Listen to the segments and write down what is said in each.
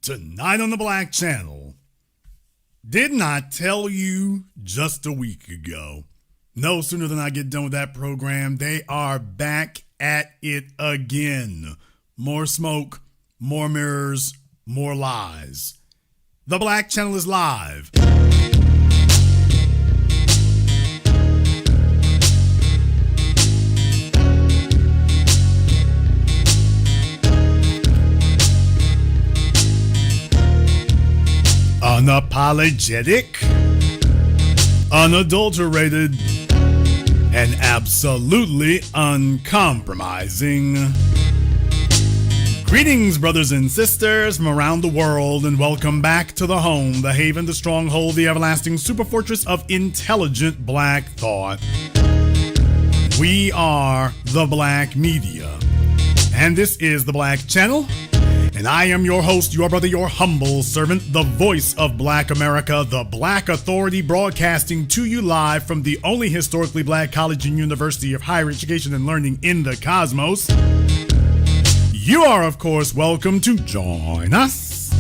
Tonight on the Black Channel. Didn't I tell you just a week ago? No sooner than I get done with that program, they are back at it again. More smoke, more mirrors, more lies. The Black Channel is live. Unapologetic, unadulterated, and absolutely uncompromising. Greetings, brothers and sisters from around the world, and welcome back to the home, the haven, the stronghold, the everlasting superfortress of intelligent black thought. We are the Black Media, and this is the Black Channel. And I am your host, your brother, your humble servant, the voice of Black America, the Black Authority, broadcasting to you live from the only historically black college and university of higher education and learning in the cosmos. You are, of course, welcome to join us.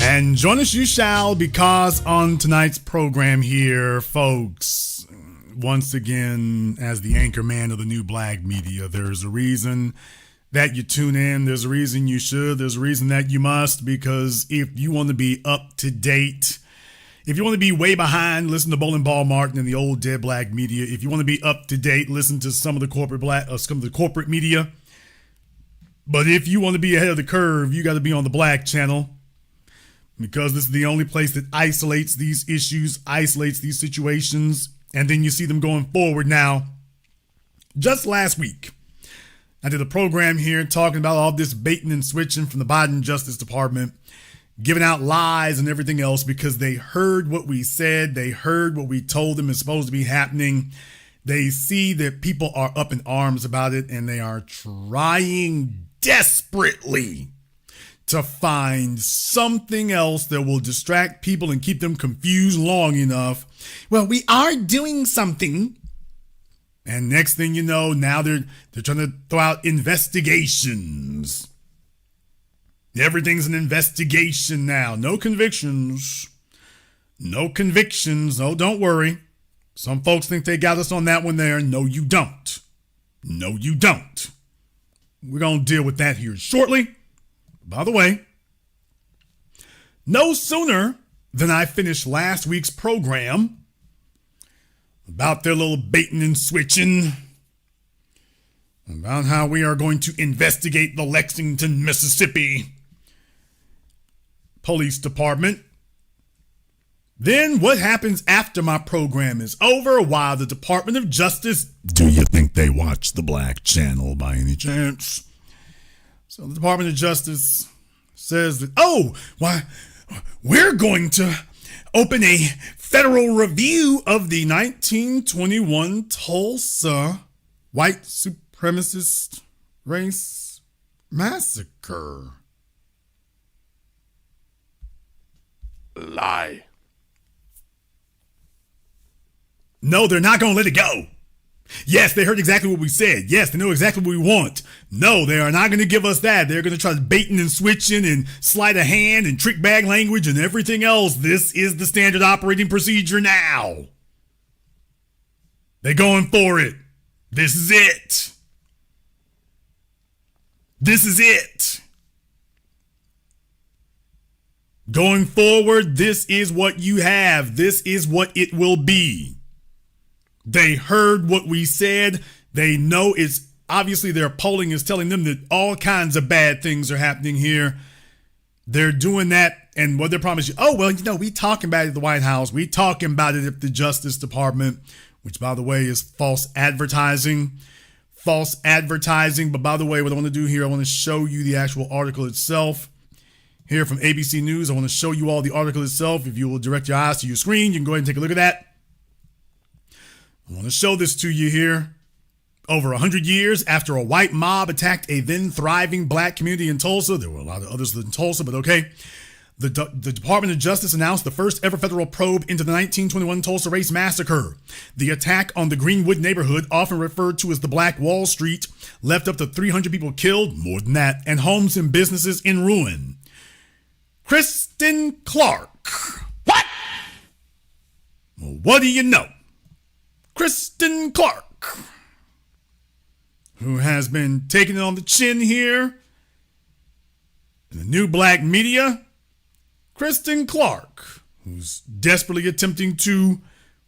And join us you shall, because on tonight's program here, folks, once again, as the anchor man of the new Black Media, there's a reason that you tune in. There's a reason you should. There's a reason that you must, because if you want to be up to date, if you want to be way behind, listen to Bowling Ball Martin and the old dead Black Media. If you want to be up to date, listen to some of the corporate media. But if you want to be ahead of the curve, you got to be on the Black Channel, because this is the only place that isolates these issues, isolates these situations, and then you see them going forward. Now, just last week, I did a program here talking about all this baiting and switching from the Biden Justice Department, giving out lies and everything else because they heard what we said. They heard what we told them is supposed to be happening. They see that people are up in arms about it, and they are trying desperately to find something else that will distract people and keep them confused long enough. Well, we are doing something. And next thing you know, now they're trying to throw out investigations. Everything's an investigation now. No convictions. No convictions. Oh, don't worry. Some folks think they got us on that one there. No, you don't. No, you don't. We're going to deal with that here shortly. By the way, no sooner than I finished last week's program about their little baiting and switching, about how we are going to investigate the Lexington, Mississippi Police Department. Then what happens after my program is over while the Department of Justice, do you think they watch the Black Channel by any chance? So the Department of Justice says that, we're going to open a federal review of the 1921 Tulsa white supremacist race massacre. Lie. No, they're not going to let it go. Yes, they heard exactly what we said. Yes, they know exactly what we want. No, they are not going to give us that. They're going to try baiting and switching and sleight of hand and trick bag language and everything else. This is the standard operating procedure now. They're going for it. This is it. This is it. Going forward, this is what you have. This is what it will be. They heard what we said. They know it's obviously their polling is telling them that all kinds of bad things are happening here. They're doing that. And what they're promising you, we talking about it at the White House. We talking about it at the Justice Department, which, by the way, is false advertising. False advertising. But by the way, what I want to do here, I want to show you the actual article itself. Here from ABC News, I want to show you all the article itself. If you will direct your eyes to your screen, you can go ahead and take a look at that. I want to show this to you here. Over 100 years after a white mob attacked a then thriving black community in Tulsa. There were a lot of others than Tulsa, but okay. The Department of Justice announced the first ever federal probe into the 1921 Tulsa Race Massacre. The attack on the Greenwood neighborhood, often referred to as the Black Wall Street, left up to 300 people killed, more than that, and homes and businesses in ruin. Kristen Clark. What? Well, what do you know? Kristen Clark, who has been taking it on the chin here in the new black media. Kristen Clark, who's desperately attempting to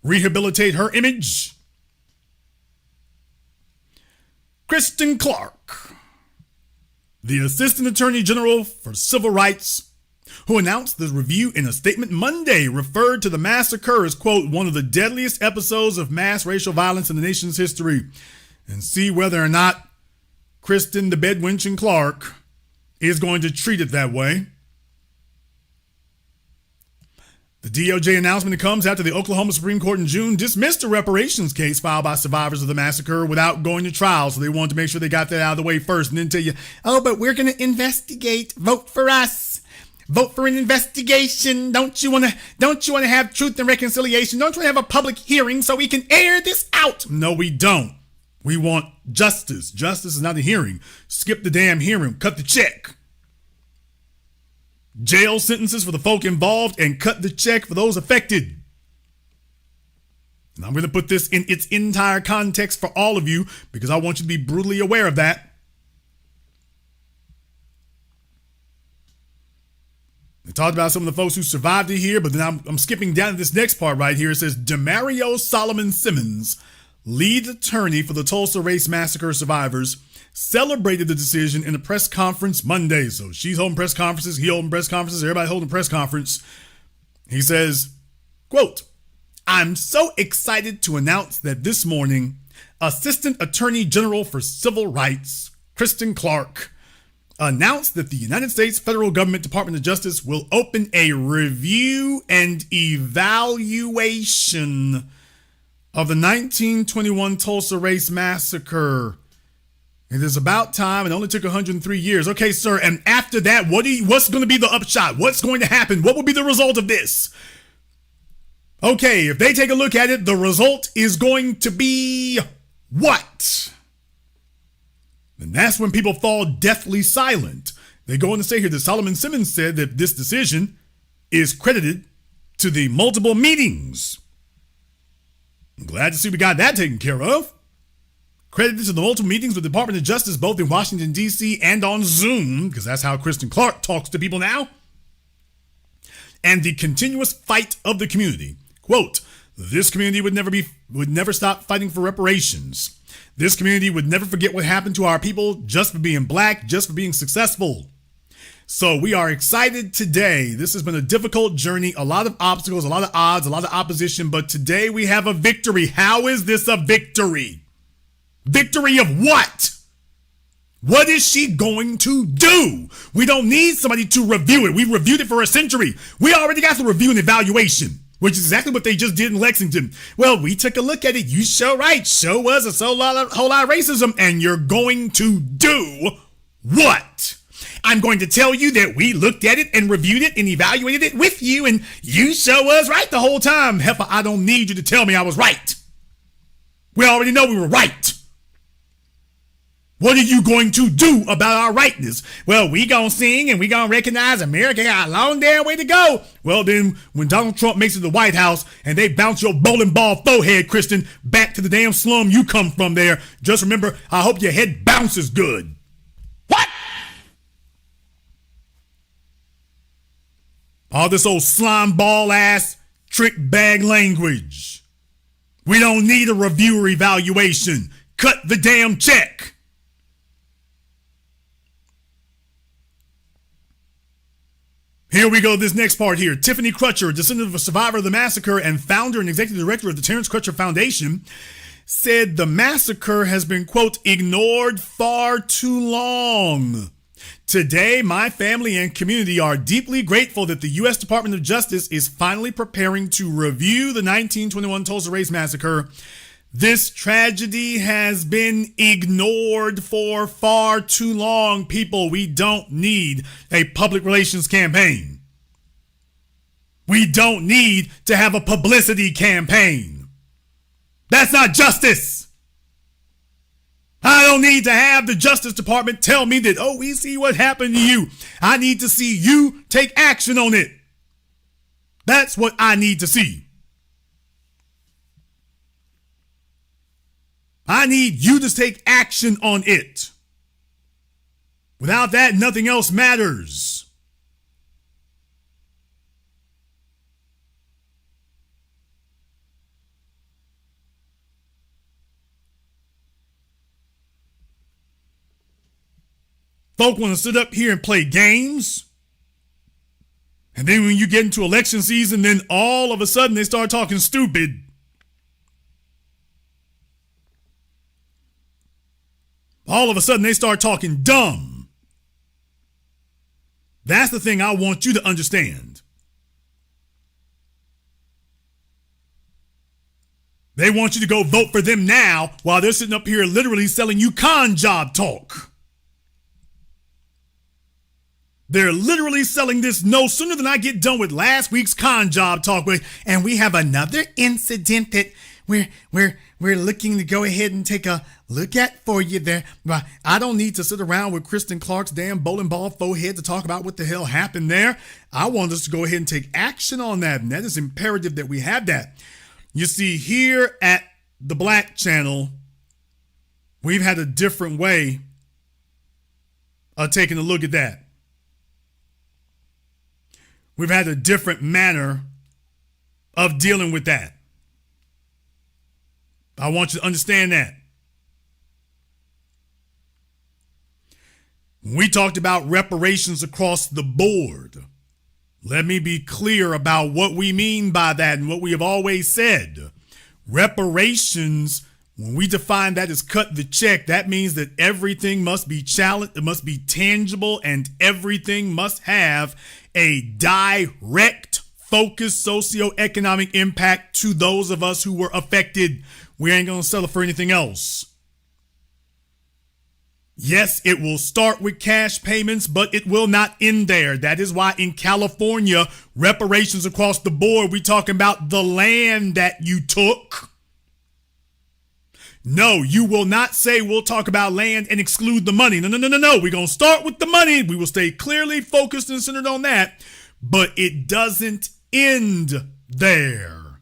rehabilitate her image. Kristen Clark, the Assistant Attorney General for Civil Rights, who announced the review in a statement Monday, referred to the massacre as, quote, one of the deadliest episodes of mass racial violence in the nation's history, and see whether or not Kristen the Bedwench Clark is going to treat it that way. The DOJ announcement comes after the Oklahoma Supreme Court in June dismissed a reparations case filed by survivors of the massacre without going to trial. So they wanted to make sure they got that out of the way first and then tell you, oh, but we're going to investigate. Vote for us. Vote for an investigation. Don't you want to have truth and reconciliation? Don't you want to have a public hearing so we can air this out? No, we don't. We want justice. Justice is not a hearing. Skip the damn hearing. Cut the check. Jail sentences for the folk involved and cut the check for those affected. And I'm going to put this in its entire context for all of you because I want you to be brutally aware of that. I talked about some of the folks who survived it here, but then I'm skipping down to this next part right here. It says, Demario Solomon Simmons, lead attorney for the Tulsa Race Massacre survivors, celebrated the decision in a press conference Monday. So she's holding press conferences, he holding press conferences, everybody holding press conference. He says, quote, I'm so excited to announce that this morning, Assistant Attorney General for Civil Rights, Kristen Clark, announced that the United States Federal Government Department of Justice will open a review and evaluation of the 1921 Tulsa Race Massacre. It is about time. It only took 103 years. Okay, sir. And after that, what's going to be the upshot? What's going to happen? What will be the result of this? Okay, if they take a look at it, the result is going to be what? And that's when people fall deathly silent. They go on to say here that Solomon Simmons said that this decision is credited to the multiple meetings. I'm glad to see we got that taken care of. Credited to the multiple meetings with the Department of Justice, both in Washington, D.C. and on Zoom, because that's how Kristen Clark talks to people now. And the continuous fight of the community. Quote, this community would never stop fighting for reparations. This community would never forget what happened to our people just for being black, just for being successful. So we are excited today. This has been a difficult journey, a lot of obstacles, a lot of odds, a lot of opposition, but today we have a victory. How is this a victory? Victory of what? What is she going to do? We don't need somebody to review it. We reviewed it for a century. We already got the review and evaluation, which is exactly what they just did in Lexington. Well, we took a look at it. You show right. Show us a whole lot of racism, and you're going to do what? I'm going to tell you that we looked at it and reviewed it and evaluated it with you, and you show us right the whole time. Heifer, I don't need you to tell me I was right. We already know we were right. What are you going to do about our rightness? Well, we gonna sing and we gonna recognize America got a long damn way to go. Well, then when Donald Trump makes it to the White House and they bounce your bowling ball forehead, Kristen, back to the damn slum you come from there, just remember, I hope your head bounces good. What? All this old slime ball ass trick bag language. We don't need a review or evaluation. Cut the damn check. Here we go, this next part here. Tiffany Crutcher, descendant of a survivor of the massacre and founder and executive director of the Terrence Crutcher Foundation, said the massacre has been, quote, ignored far too long. Today, my family and community are deeply grateful that the U.S. Department of Justice is finally preparing to review the 1921 Tulsa Race Massacre. This tragedy has been ignored for far too long, people. We don't need a public relations campaign. We don't need to have a publicity campaign. That's not justice. I don't need to have the Justice Department tell me that, oh, we see what happened to you. I need to see you take action on it. That's what I need to see. I need you to take action on it. Without that, nothing else matters. Folk want to sit up here and play games. And then when you get into election season, then all of a sudden they start talking stupid. All of a sudden they start talking dumb. That's the thing I want you to understand. They want you to go vote for them now while they're sitting up here literally selling you con job talk. They're literally selling this no sooner than I get done with last week's con job talk with, and we have another incident that we're looking to go ahead and take a look at for you there. I don't need to sit around with Kristen Clark's damn bowling ball forehead to talk about what the hell happened there. I want us to go ahead and take action on that, and that is imperative that we have that. You see, here at the Black Channel, we've had a different way of taking a look at that. We've had a different manner of dealing with that. I want you to understand that. We talked about reparations across the board. Let me be clear about what we mean by that and what we have always said. Reparations, when we define that as cut the check, that means that everything must be challenged, it must be tangible, and everything must have a direct, focused socioeconomic impact to those of us who were affected. We ain't going to settle for anything else. Yes, it will start with cash payments, but it will not end there. That is why in California, reparations across the board, we talking about the land that you took. No, you will not say we'll talk about land and exclude the money. No. We're going to start with the money. We will stay clearly focused and centered on that, but it doesn't end there.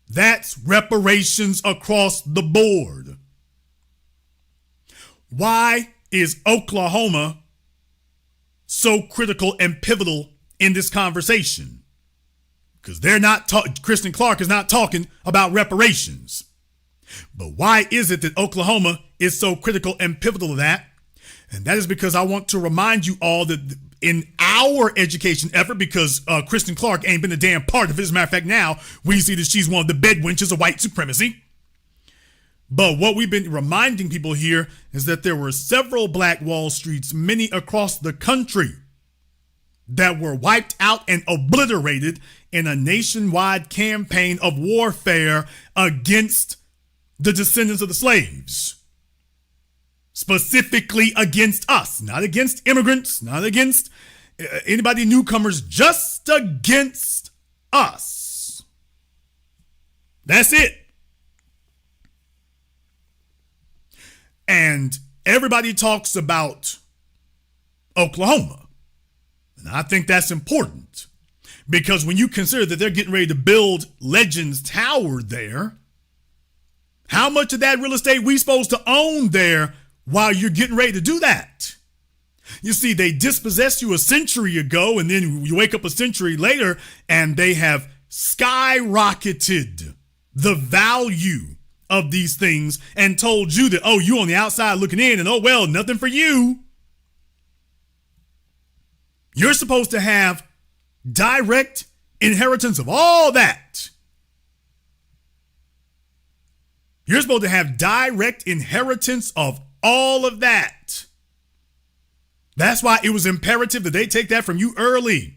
That's reparations across the board. Why is Oklahoma so critical and pivotal in this conversation? Because Kristen Clark is not talking about reparations. But why is it that Oklahoma is so critical and pivotal to that? And that is because I want to remind you all that in our education effort, because Kristen Clark ain't been a damn part of it. As a matter of fact, now we see that she's one of the bed wenches of white supremacy. But what we've been reminding people here is that there were several Black Wall Streets, many across the country, that were wiped out and obliterated in a nationwide campaign of warfare against the descendants of the slaves. Specifically against us, not against immigrants, not against anybody newcomers, just against us. That's it. And everybody talks about Oklahoma. And I think that's important because when you consider that they're getting ready to build Legends Tower there, how much of that real estate we supposed to own there while you're getting ready to do that? You see, they dispossessed you a century ago, and then you wake up a century later and they have skyrocketed the value of these things and told you that, oh, you on the outside looking in and oh, well, nothing for you. You're supposed to have direct inheritance of all that. You're supposed to have direct inheritance of all of that. That's why it was imperative that they take that from you early.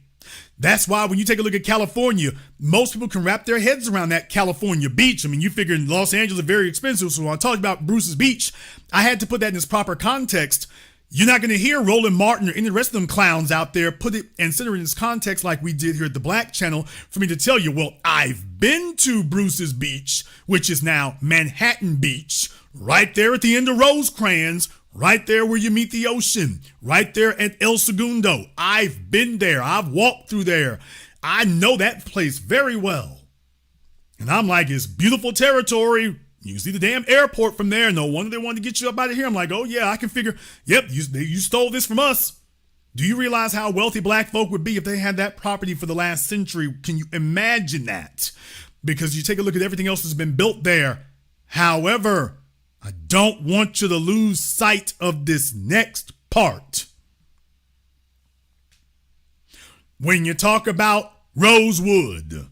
That's why when you take a look at California, most people can wrap their heads around that California beach. I mean, you figure Los Angeles is very expensive. So when I talked about Bruce's Beach, I had to put that in its proper context. You're not going to hear Roland Martin or any of the rest of them clowns out there put it and center it in this context like we did here at the Black Channel for me to tell you, well, I've been to Bruce's Beach, which is now Manhattan Beach, right there at the end of Rosecrans, right there where you meet the ocean, right there at El Segundo. I've been there. I've walked through there. I know that place very well. And I'm like, it's beautiful territory. You see the damn airport from there. No wonder they wanted to get you up out of here. I'm like, oh yeah, I can figure. Yep, you stole this from us. Do you realize how wealthy black folk would be if they had that property for the last century? Can you imagine that? Because you take a look at everything else that's been built there. However, I don't want you to lose sight of this next part. When you talk about Rosewood,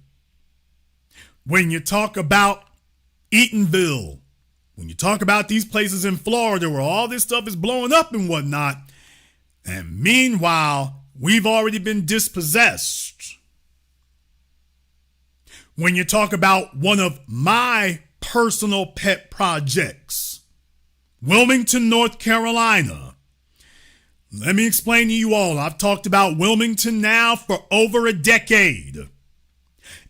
when you talk about Eatonville, when you talk about these places in Florida where all this stuff is blowing up and whatnot, and meanwhile, we've already been dispossessed. When you talk about one of my personal pet projects, Wilmington, North Carolina, let me explain to you all. I've talked about Wilmington now for over a decade.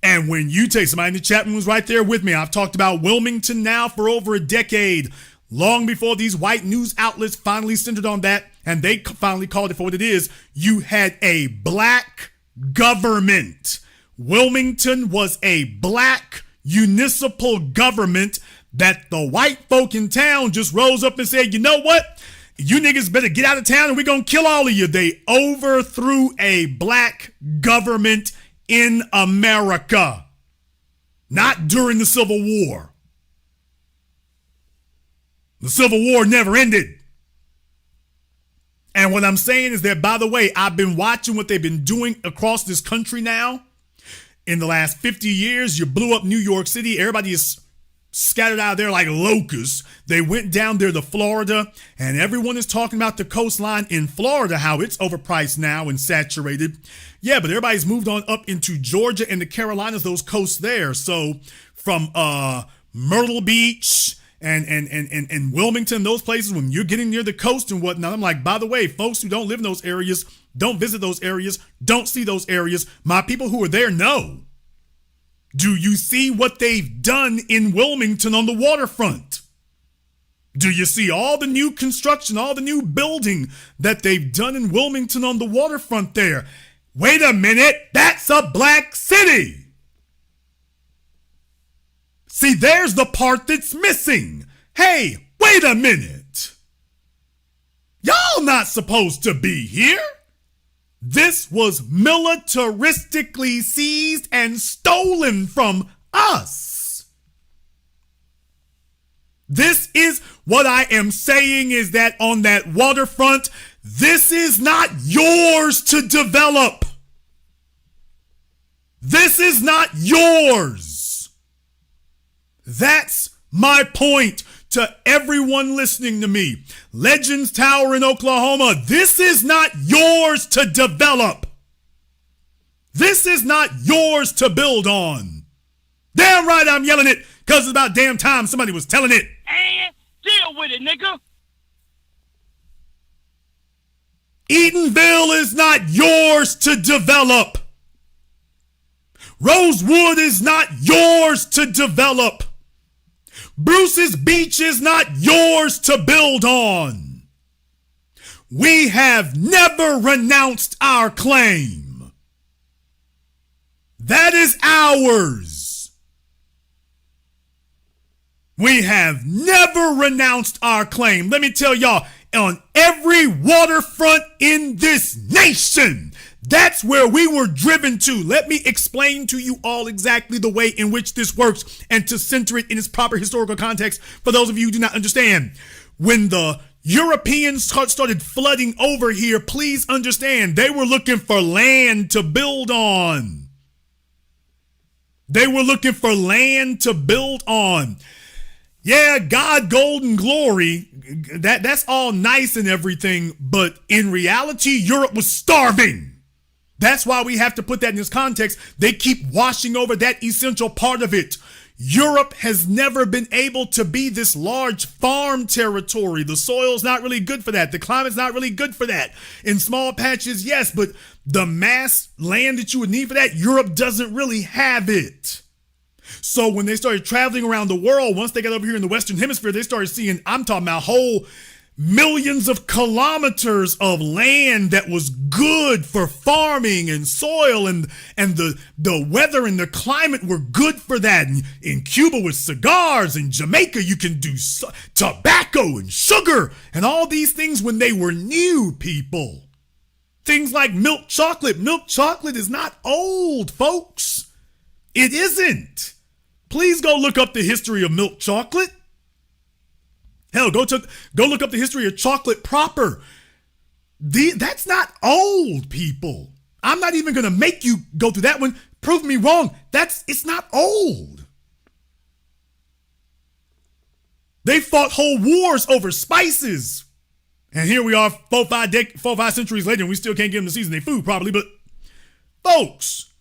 And when you take somebody in the chat room was right there with me, I've talked about Wilmington now for over a decade, long before these white news outlets finally centered on that, and they finally called it for what it is. You had a black government. Wilmington was a black municipal government that the white folk in town just rose up and said, you know what? You niggas better get out of town and we're going to kill all of you. They overthrew a black government in America, not during the Civil War. The Civil War never ended. And what I'm saying is that, by the way, I've been watching what they've been doing across this country now. In the last 50 years, you blew up New York City. Everybody is scattered out of there like locusts. They went down there to Florida, and everyone is talking about the coastline in Florida, how it's overpriced now and saturated. Yeah, but everybody's moved on up into Georgia and the Carolinas, those coasts there. So from Myrtle Beach and Wilmington, those places, when you're getting near the coast and whatnot, I'm like, by the way, folks who don't live in those areas, don't visit those areas, don't see those areas, my people who are there know. Do you see what they've done in Wilmington on the waterfront? Do you see all the new construction, all the new building that they've done in Wilmington on the waterfront there? Wait a minute, that's a black city. See, there's the part that's missing. Hey, wait a minute. Y'all not supposed to be here. This was militaristically seized and stolen from us. This is what I am saying, is that on that waterfront, this is not yours to develop. This is not yours. That's my point to everyone listening to me. Legends Tower in Oklahoma, this is not yours to develop. This is not yours to build on. Damn right I'm yelling it, because it's about damn time somebody was telling it. And deal with it, nigga. Eatonville is not yours to develop. Rosewood is not yours to develop. Bruce's Beach is not yours to build on. We have never renounced our claim. That is ours. We have never renounced our claim. Let me tell y'all, on every waterfront in this nation, that's where we were driven to. Let me explain to you all exactly the way in which this works and to center it in its proper historical context for those of you who do not understand. When the Europeans started flooding over here, please understand, they were looking for land to build on. They were looking for land to build on. Yeah, God, gold, and glory, that's all nice and everything, but in reality, Europe was starving. That's why we have to put that in this context. They keep washing over that essential part of it. Europe has never been able to be this large farm territory. The soil's not really good for that. The climate's not really good for that. In small patches, yes, but the mass land that you would need for that, Europe doesn't really have it. So when they started traveling around the world, once they got over here in the Western Hemisphere, they started seeing, I'm talking about whole millions of kilometers of land that was good for farming and soil, and the weather and the climate were good for that. And in Cuba with cigars, in Jamaica you can do tobacco and sugar and all these things when they were new, people. Things like milk chocolate. Milk chocolate is not old, folks. It isn't. Please go look up the history of milk chocolate. Hell, go look up the history of chocolate proper. That's not old, people. I'm not even going to make you go through that one. Prove me wrong. It's not old. They fought whole wars over spices. And here we are 4-5 centuries later, and we still can't get them to season their food properly. But folks,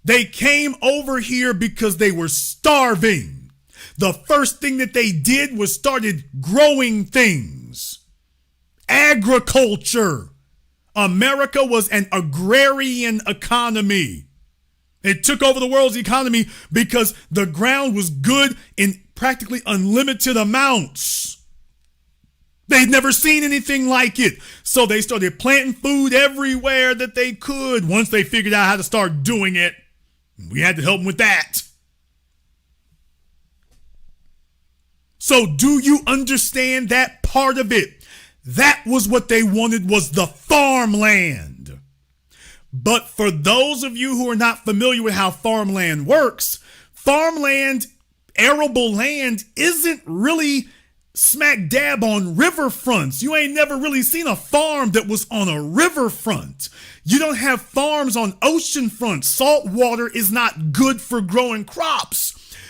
they came over here because they were starving. The first thing that they did was started growing things. Agriculture. America was an agrarian economy. It took over the world's economy because the ground was good in practically unlimited amounts. They'd never seen anything like it. So they started planting food everywhere that they could. Once they figured out how to start doing it, we had to help them with that. So do you understand that part of it? That was what they wanted, was the farmland. But for those of you who are not familiar with how farmland works, farmland, arable land, isn't really smack dab on riverfronts. You ain't never really seen a farm that was on a riverfront. You don't have farms on oceanfront. Salt water is not good for growing crops.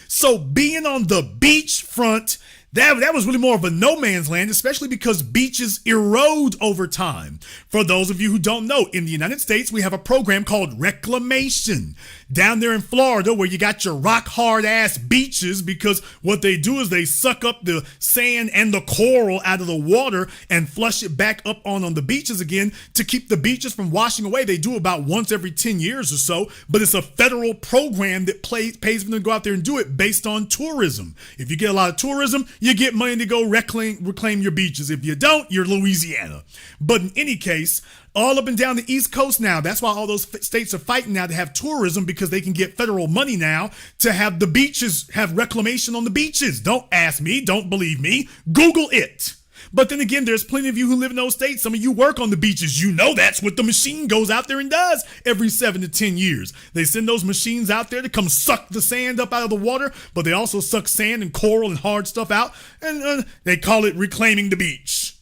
So being on the beach front, that was really more of a no man's land, especially because beaches erode over time. For those of you who don't know, in the United States, we have a program called reclamation. Down there in Florida, where you got your rock hard ass beaches, because what they do is they suck up the sand and the coral out of the water and flush it back up on the beaches again to keep the beaches from washing away. They do about once every 10 years or so, but it's a federal program that pays for them to go out there and do it based on tourism. If you get a lot of tourism, you get money to go reclaim your beaches. If you don't, you're Louisiana. But in any case, all up and down the East Coast now, that's why all those states are fighting now to have tourism, because they can get federal money now to have the beaches, have reclamation on the beaches. Don't ask me, don't believe me, Google it. But then again, there's plenty of you who live in those states. Some of you work on the beaches. You know that's what the machine goes out there and does every 7 to 10 years. They send those machines out there to come suck the sand up out of the water, but they also suck sand and coral and hard stuff out, and they call it reclaiming the beach.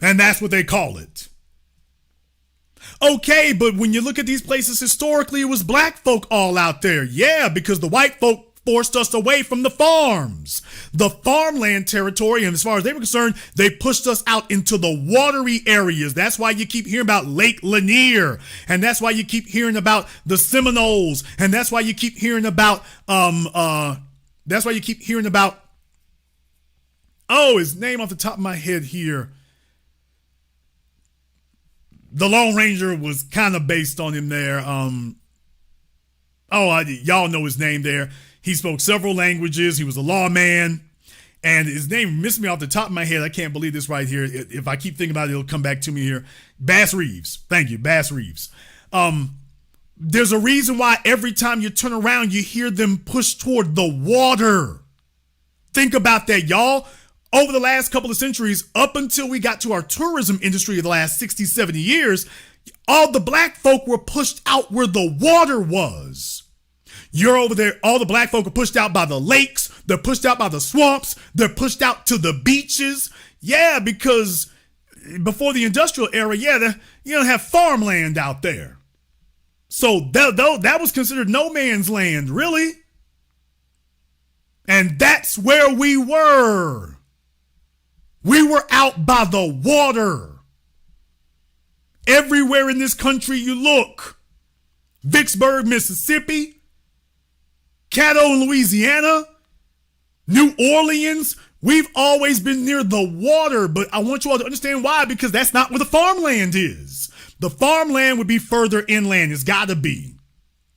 And that's what they call it. Okay, but when you look at these places historically, it was black folk all out there. Yeah, because the white folk forced us away from the farms. The farmland territory, and as far as they were concerned, they pushed us out into the watery areas. That's why you keep hearing about Lake Lanier, and that's why you keep hearing about the Seminoles, and that's why you keep hearing about his name off the top of my head here. The Lone Ranger was kind of based on him there. Y'all know his name there. He spoke several languages. He was a lawman. And his name missed me off the top of my head. I can't believe this right here. If I keep thinking about it, it'll come back to me here. Bass Reeves. Thank you, Bass Reeves. There's a reason why every time you turn around, you hear them push toward the water. Think about that, y'all. Over the last couple of centuries, up until we got to our tourism industry of the last 60, 70 years, all the black folk were pushed out where the water was. You're over there, all the black folk are pushed out by the lakes, they're pushed out by the swamps, they're pushed out to the beaches. Yeah, because before the industrial era, you don't have farmland out there. So that was considered no man's land, really. And that's where we were. We were out by the water. Everywhere in this country you look. Vicksburg, Mississippi, Caddo in Louisiana, New Orleans, we've always been near the water, but I want you all to understand why, because that's not where the farmland is. The farmland would be further inland. It's got to be.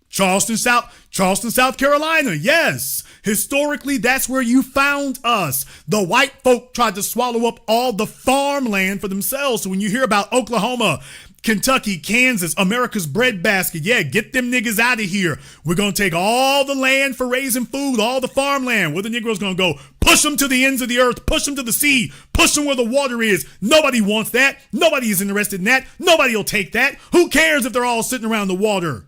Charleston, South Carolina, yes. Historically, that's where you found us. The white folk tried to swallow up all the farmland for themselves. So when you hear about Oklahoma, Kentucky, Kansas, America's breadbasket, yeah, get them niggas out of here. We're going to take all the land for raising food, all the farmland. Where the Negroes going to go? Push them to the ends of the earth, push them to the sea, push them where the water is. Nobody wants that. Nobody is interested in that. Nobody will take that. Who cares if they're all sitting around the water?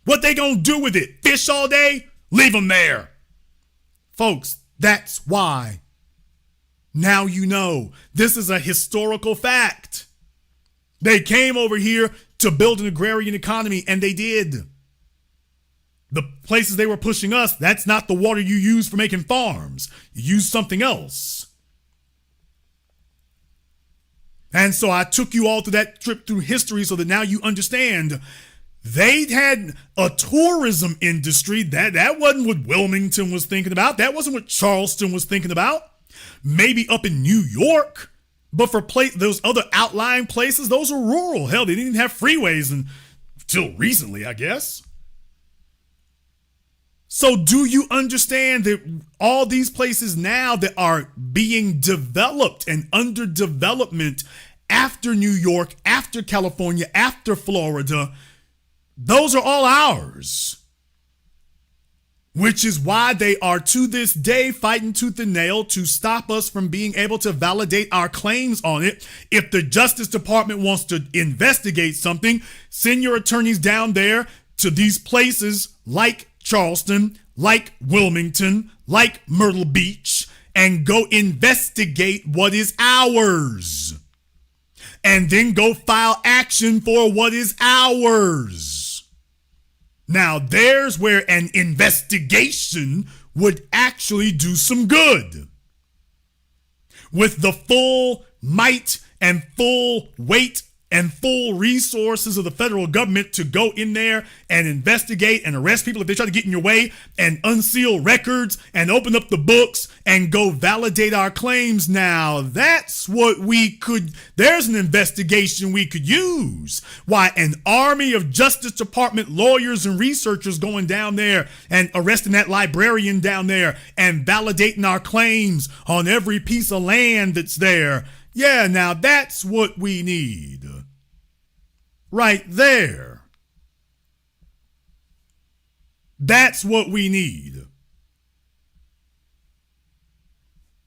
What they gonna do with it? Fish all day? Leave them there. Folks, that's why. Now you know. This is a historical fact. They came over here to build an agrarian economy, and they did. The places they were pushing us, that's not the water you use for making farms. You use something else. And so I took you all through that trip through history so that now you understand. They had a tourism industry. That wasn't what Wilmington was thinking about. That wasn't what Charleston was thinking about. Maybe up in New York. But for those other outlying places, those are rural. Hell, they didn't even have freeways until recently, I guess. So do you understand that all these places now that are being developed and under development after New York, after California, after Florida, those are all ours, which is why they are to this day fighting tooth and nail to stop us from being able to validate our claims on it. If the Justice Department wants to investigate something, send your attorneys down there to these places like Charleston, like Wilmington, like Myrtle Beach, and go investigate what is ours. And then go file action for what is ours. Now, there's where an investigation would actually do some good. With the full might and full weight and full resources of the federal government to go in there and investigate and arrest people if they try to get in your way and unseal records and open up the books and go validate our claims. Now, that's what there's an investigation we could use. Why, an army of Justice Department lawyers and researchers going down there and arresting that librarian down there and validating our claims on every piece of land that's there. Yeah, now that's what we need. Right there. That's what we need.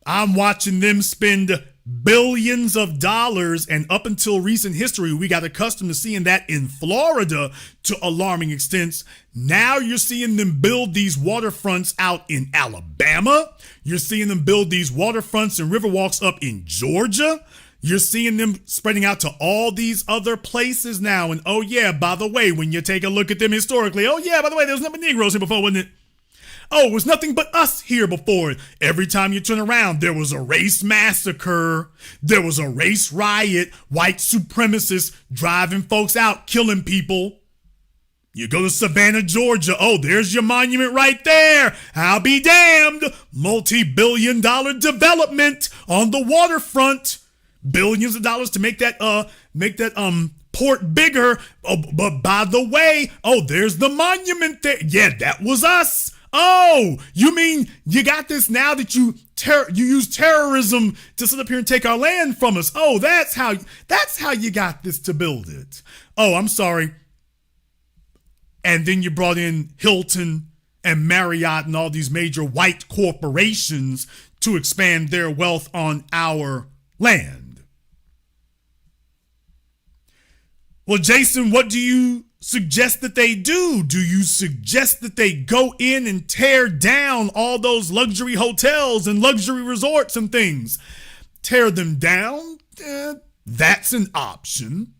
I'm watching them spend billions of dollars, and up until recent history, we got accustomed to seeing that in Florida to alarming extents. Now you're seeing them build these waterfronts out in Alabama. You're seeing them build these waterfronts and riverwalks up in Georgia. You're seeing them spreading out to all these other places now. And oh yeah, by the way, when you take a look at them historically, oh yeah, by the way, there was nothing but Negroes here before, wasn't it? Oh, it was nothing but us here before. Every time you turn around, there was a race massacre. There was a race riot, white supremacists driving folks out, killing people. You go to Savannah, Georgia. Oh, there's your monument right there. I'll be damned. Multi-billion-dollar development on the waterfront. Billions of dollars to make that port bigger. Oh, but by the way, oh, there's the monument there. Yeah, that was us. Oh, you mean you got this now that you use terrorism to sit up here and take our land from us? Oh, that's how you got this to build it. Oh, I'm sorry. And then you brought in Hilton and Marriott and all these major white corporations to expand their wealth on our land. Well, Jason, what do you suggest that they do? Do you suggest that they go in and tear down all those luxury hotels and luxury resorts and things? Tear them down? That's an option.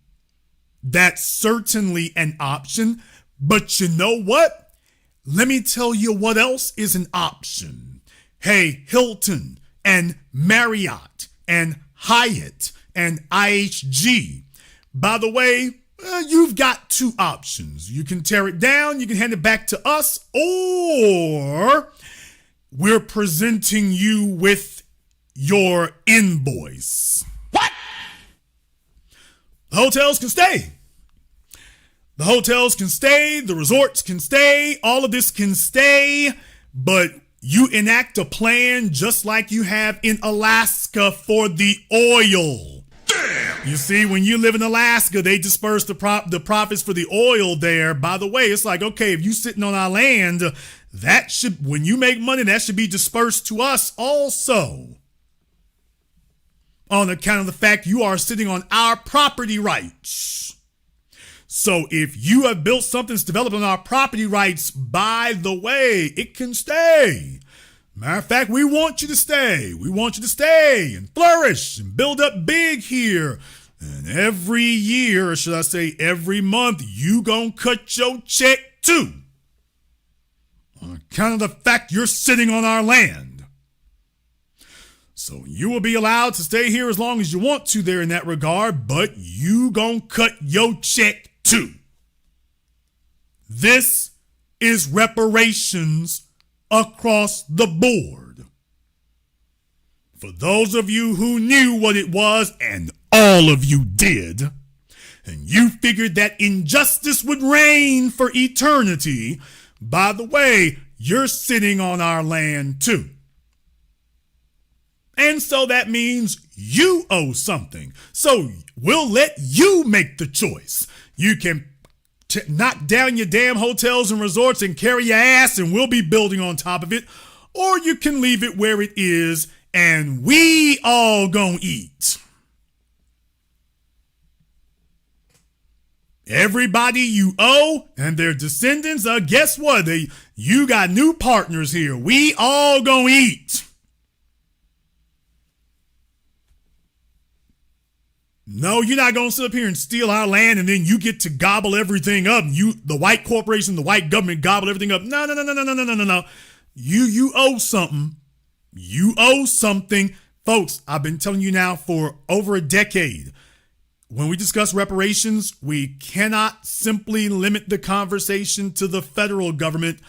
That's certainly an option. But you know what? Let me tell you what else is an option. Hey, Hilton and Marriott and Hyatt and IHG. By the way, you've got two options. You can tear it down, you can hand it back to us, or we're presenting you with your invoice. What? The hotels can stay. The hotels can stay, the resorts can stay, all of this can stay, but you enact a plan just like you have in Alaska for the oil. Damn! You see, when you live in Alaska, they disperse the profits for the oil there. By the way, it's like, okay, if you're sitting on our land, that should, when you make money, that should be dispersed to us also. On account of the fact you are sitting on our property rights. So if you have built something that's developed on our property rights, by the way, it can stay. Matter of fact, we want you to stay. We want you to stay and flourish and build up big here. And every year, or should I say every month, you gonna cut your check too. On account of the fact you're sitting on our land. So you will be allowed to stay here as long as you want to there in that regard, but you gonna cut your check too. This is reparations across the board. For those of you who knew what it was, and all of you did, and you figured that injustice would reign for eternity, by the way, you're sitting on our land too. And so that means you owe something. So we'll let you make the choice. You can knock down your damn hotels and resorts and carry your ass and we'll be building on top of it. Or you can leave it where it is and we all gonna eat. Everybody you owe and their descendants, guess what? You got new partners here. We all gonna eat. No, you're not going to sit up here and steal our land and then you get to gobble everything up. The white corporation, the white government gobble everything up. No. You owe something. You owe something. Folks, I've been telling you now for over a decade. When we discuss reparations, we cannot simply limit the conversation to the federal government.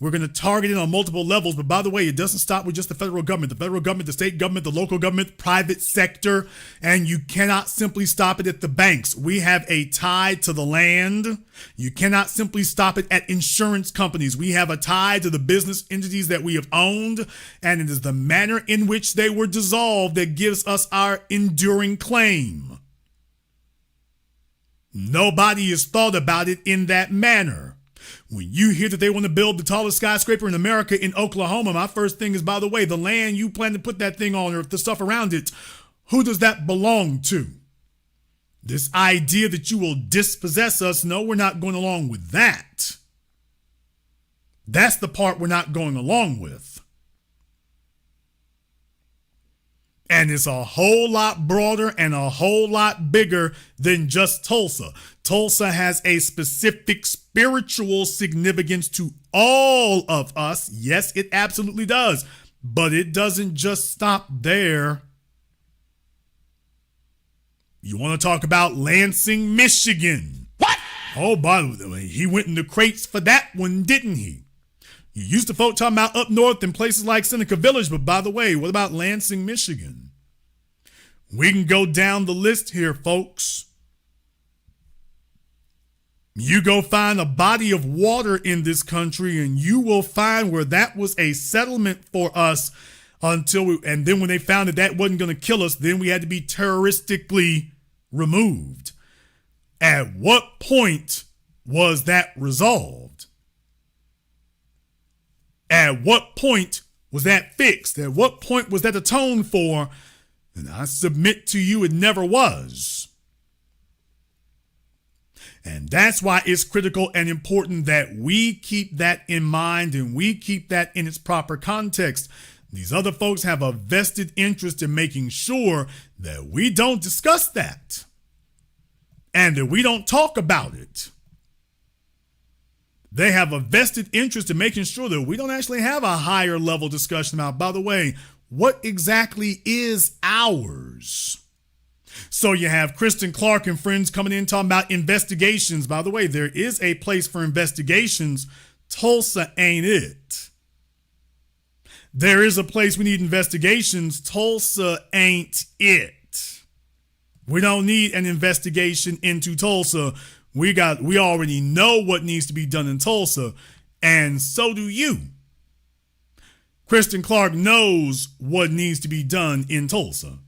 We're going to target it on multiple levels. But by the way, it doesn't stop with just the federal government. The federal government, the state government, the local government, private sector. And you cannot simply stop it at the banks. We have a tie to the land. You cannot simply stop it at insurance companies. We have a tie to the business entities that we have owned. And it is the manner in which they were dissolved that gives us our enduring claim. Nobody has thought about it in that manner. When you hear that they want to build the tallest skyscraper in America in Oklahoma, my first thing is, by the way, the land you plan to put that thing on or the stuff around it, who does that belong to? This idea that you will dispossess us, no, we're not going along with that. That's the part we're not going along with. And it's a whole lot broader and a whole lot bigger than just Tulsa. Tulsa has a specific spiritual significance to all of us. Yes, it absolutely does. But it doesn't just stop there. You want to talk about Lansing, Michigan? What? Oh, by the way, he went in the crates for that one, didn't he? You used to folk talking about up north in places like Seneca Village, but by the way, what about Lansing, Michigan? We can go down the list here, folks. You go find a body of water in this country and you will find where that was a settlement for us and then when they found that that wasn't going to kill us, then we had to be terroristically removed. At what point was that resolved? At what point was that fixed? At what point was that atoned for? And I submit to you it never was. And that's why it's critical and important that we keep that in mind and we keep that in its proper context. These other folks have a vested interest in making sure that we don't discuss that and that we don't talk about it. They have a vested interest in making sure that we don't actually have a higher level discussion about, by the way, what exactly is ours? So you have Kristen Clark and friends coming in talking about investigations. By the way, there is a place for investigations. Tulsa ain't it. There is a place we need investigations. Tulsa ain't it. We don't need an investigation into Tulsa. We already know what needs to be done in Tulsa, and so do you. Kristen Clark knows what needs to be done in Tulsa.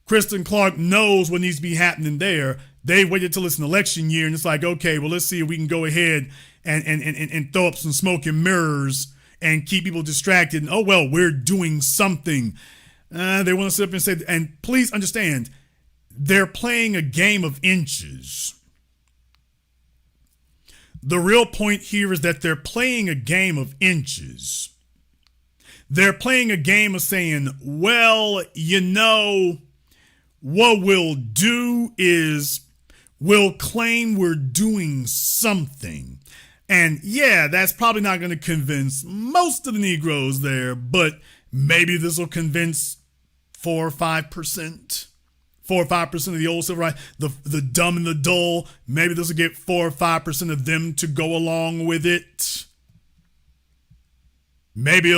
Kristen Clark knows what needs to be happening there. They waited till it's an election year, and it's like, okay, well, let's see if we can go ahead and throw up some smoke and mirrors and keep people distracted. And, oh, well, we're doing something. They want to sit up and say, and please understand, they're playing a game of inches. The real point here is that they're playing a game of inches. They're playing a game of saying, well, you know, what we'll do is we'll claim we're doing something. And yeah, that's probably not going to convince most of the Negroes there, but maybe this will convince 4 or 5%. 4 or 5% of the old civil rights, the dumb and the dull. Maybe this will get 4 or 5% of them to go along with it. Maybe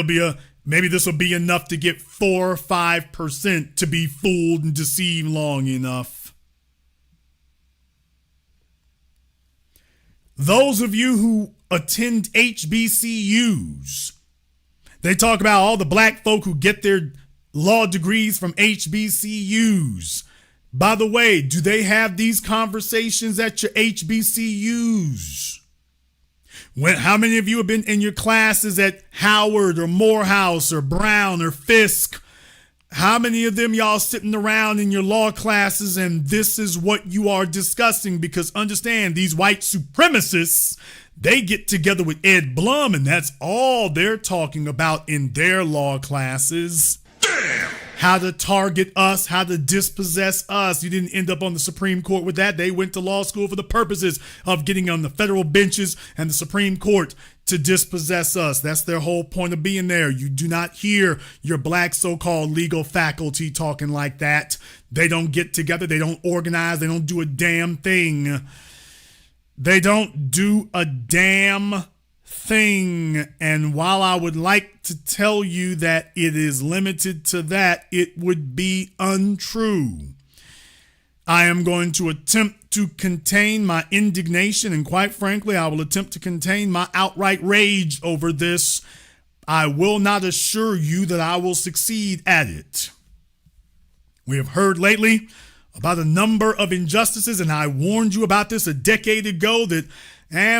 this will be enough to get 4 or 5% to be fooled and deceived long enough. Those of you who attend HBCUs, they talk about all the black folk who get their law degrees from HBCUs. By the way, do they have these conversations at your HBCUs? How many of you have been in your classes at Howard or Morehouse or Brown or Fisk? How many of them y'all sitting around in your law classes and this is what you are discussing? Because understand, these white supremacists, they get together with Ed Blum and that's all they're talking about in their law classes. Damn! How to target us, how to dispossess us. You didn't end up on the Supreme Court with that. They went to law school for the purposes of getting on the federal benches and the Supreme Court to dispossess us. That's their whole point of being there. You do not hear your black so-called legal faculty talking like that. They don't get together. They don't organize. They don't do a damn thing. They don't do a damn thing. And while I would like to tell you that it is limited to that, it would be untrue. I am going to attempt to contain my indignation, and quite frankly, I will attempt to contain my outright rage over this. I will not assure you that I will succeed at it. We have heard lately about a number of injustices, and I warned you about this a decade ago that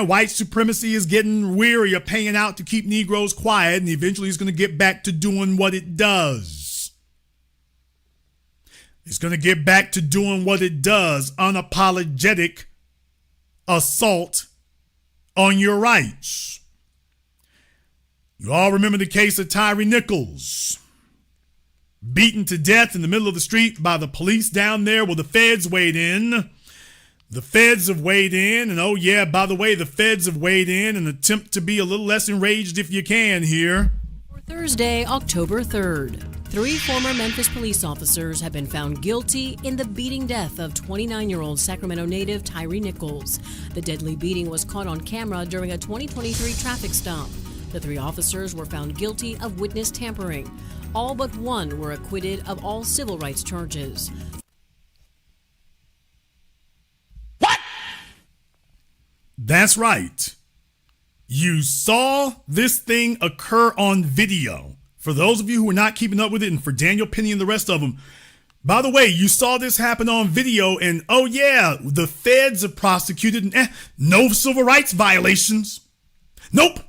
white supremacy is getting weary of paying out to keep Negroes quiet, and eventually it's going to get back to doing what it does. It's going to get back to doing what it does, unapologetic assault on your rights. You all remember the case of Tyree Nichols, beaten to death in the middle of the street by the police down there. Well, the feds weighed in. The feds have weighed in, and oh yeah, by the way, the feds have weighed in and attempt to be a little less enraged if you can here. For Thursday, October 3rd, 3 former Memphis police officers have been found guilty in the beating death of 29-year-old Sacramento native Tyree Nichols. The deadly beating was caught on camera during a 2023 traffic stop. The 3 officers were found guilty of witness tampering. All but one were acquitted of all civil rights charges. That's right. You saw this thing occur on video. For those of you who are not keeping up with it, and for Daniel Penny and the rest of them, by the way, you saw this happen on video, and oh yeah, the feds have prosecuted, no civil rights violations. Nope.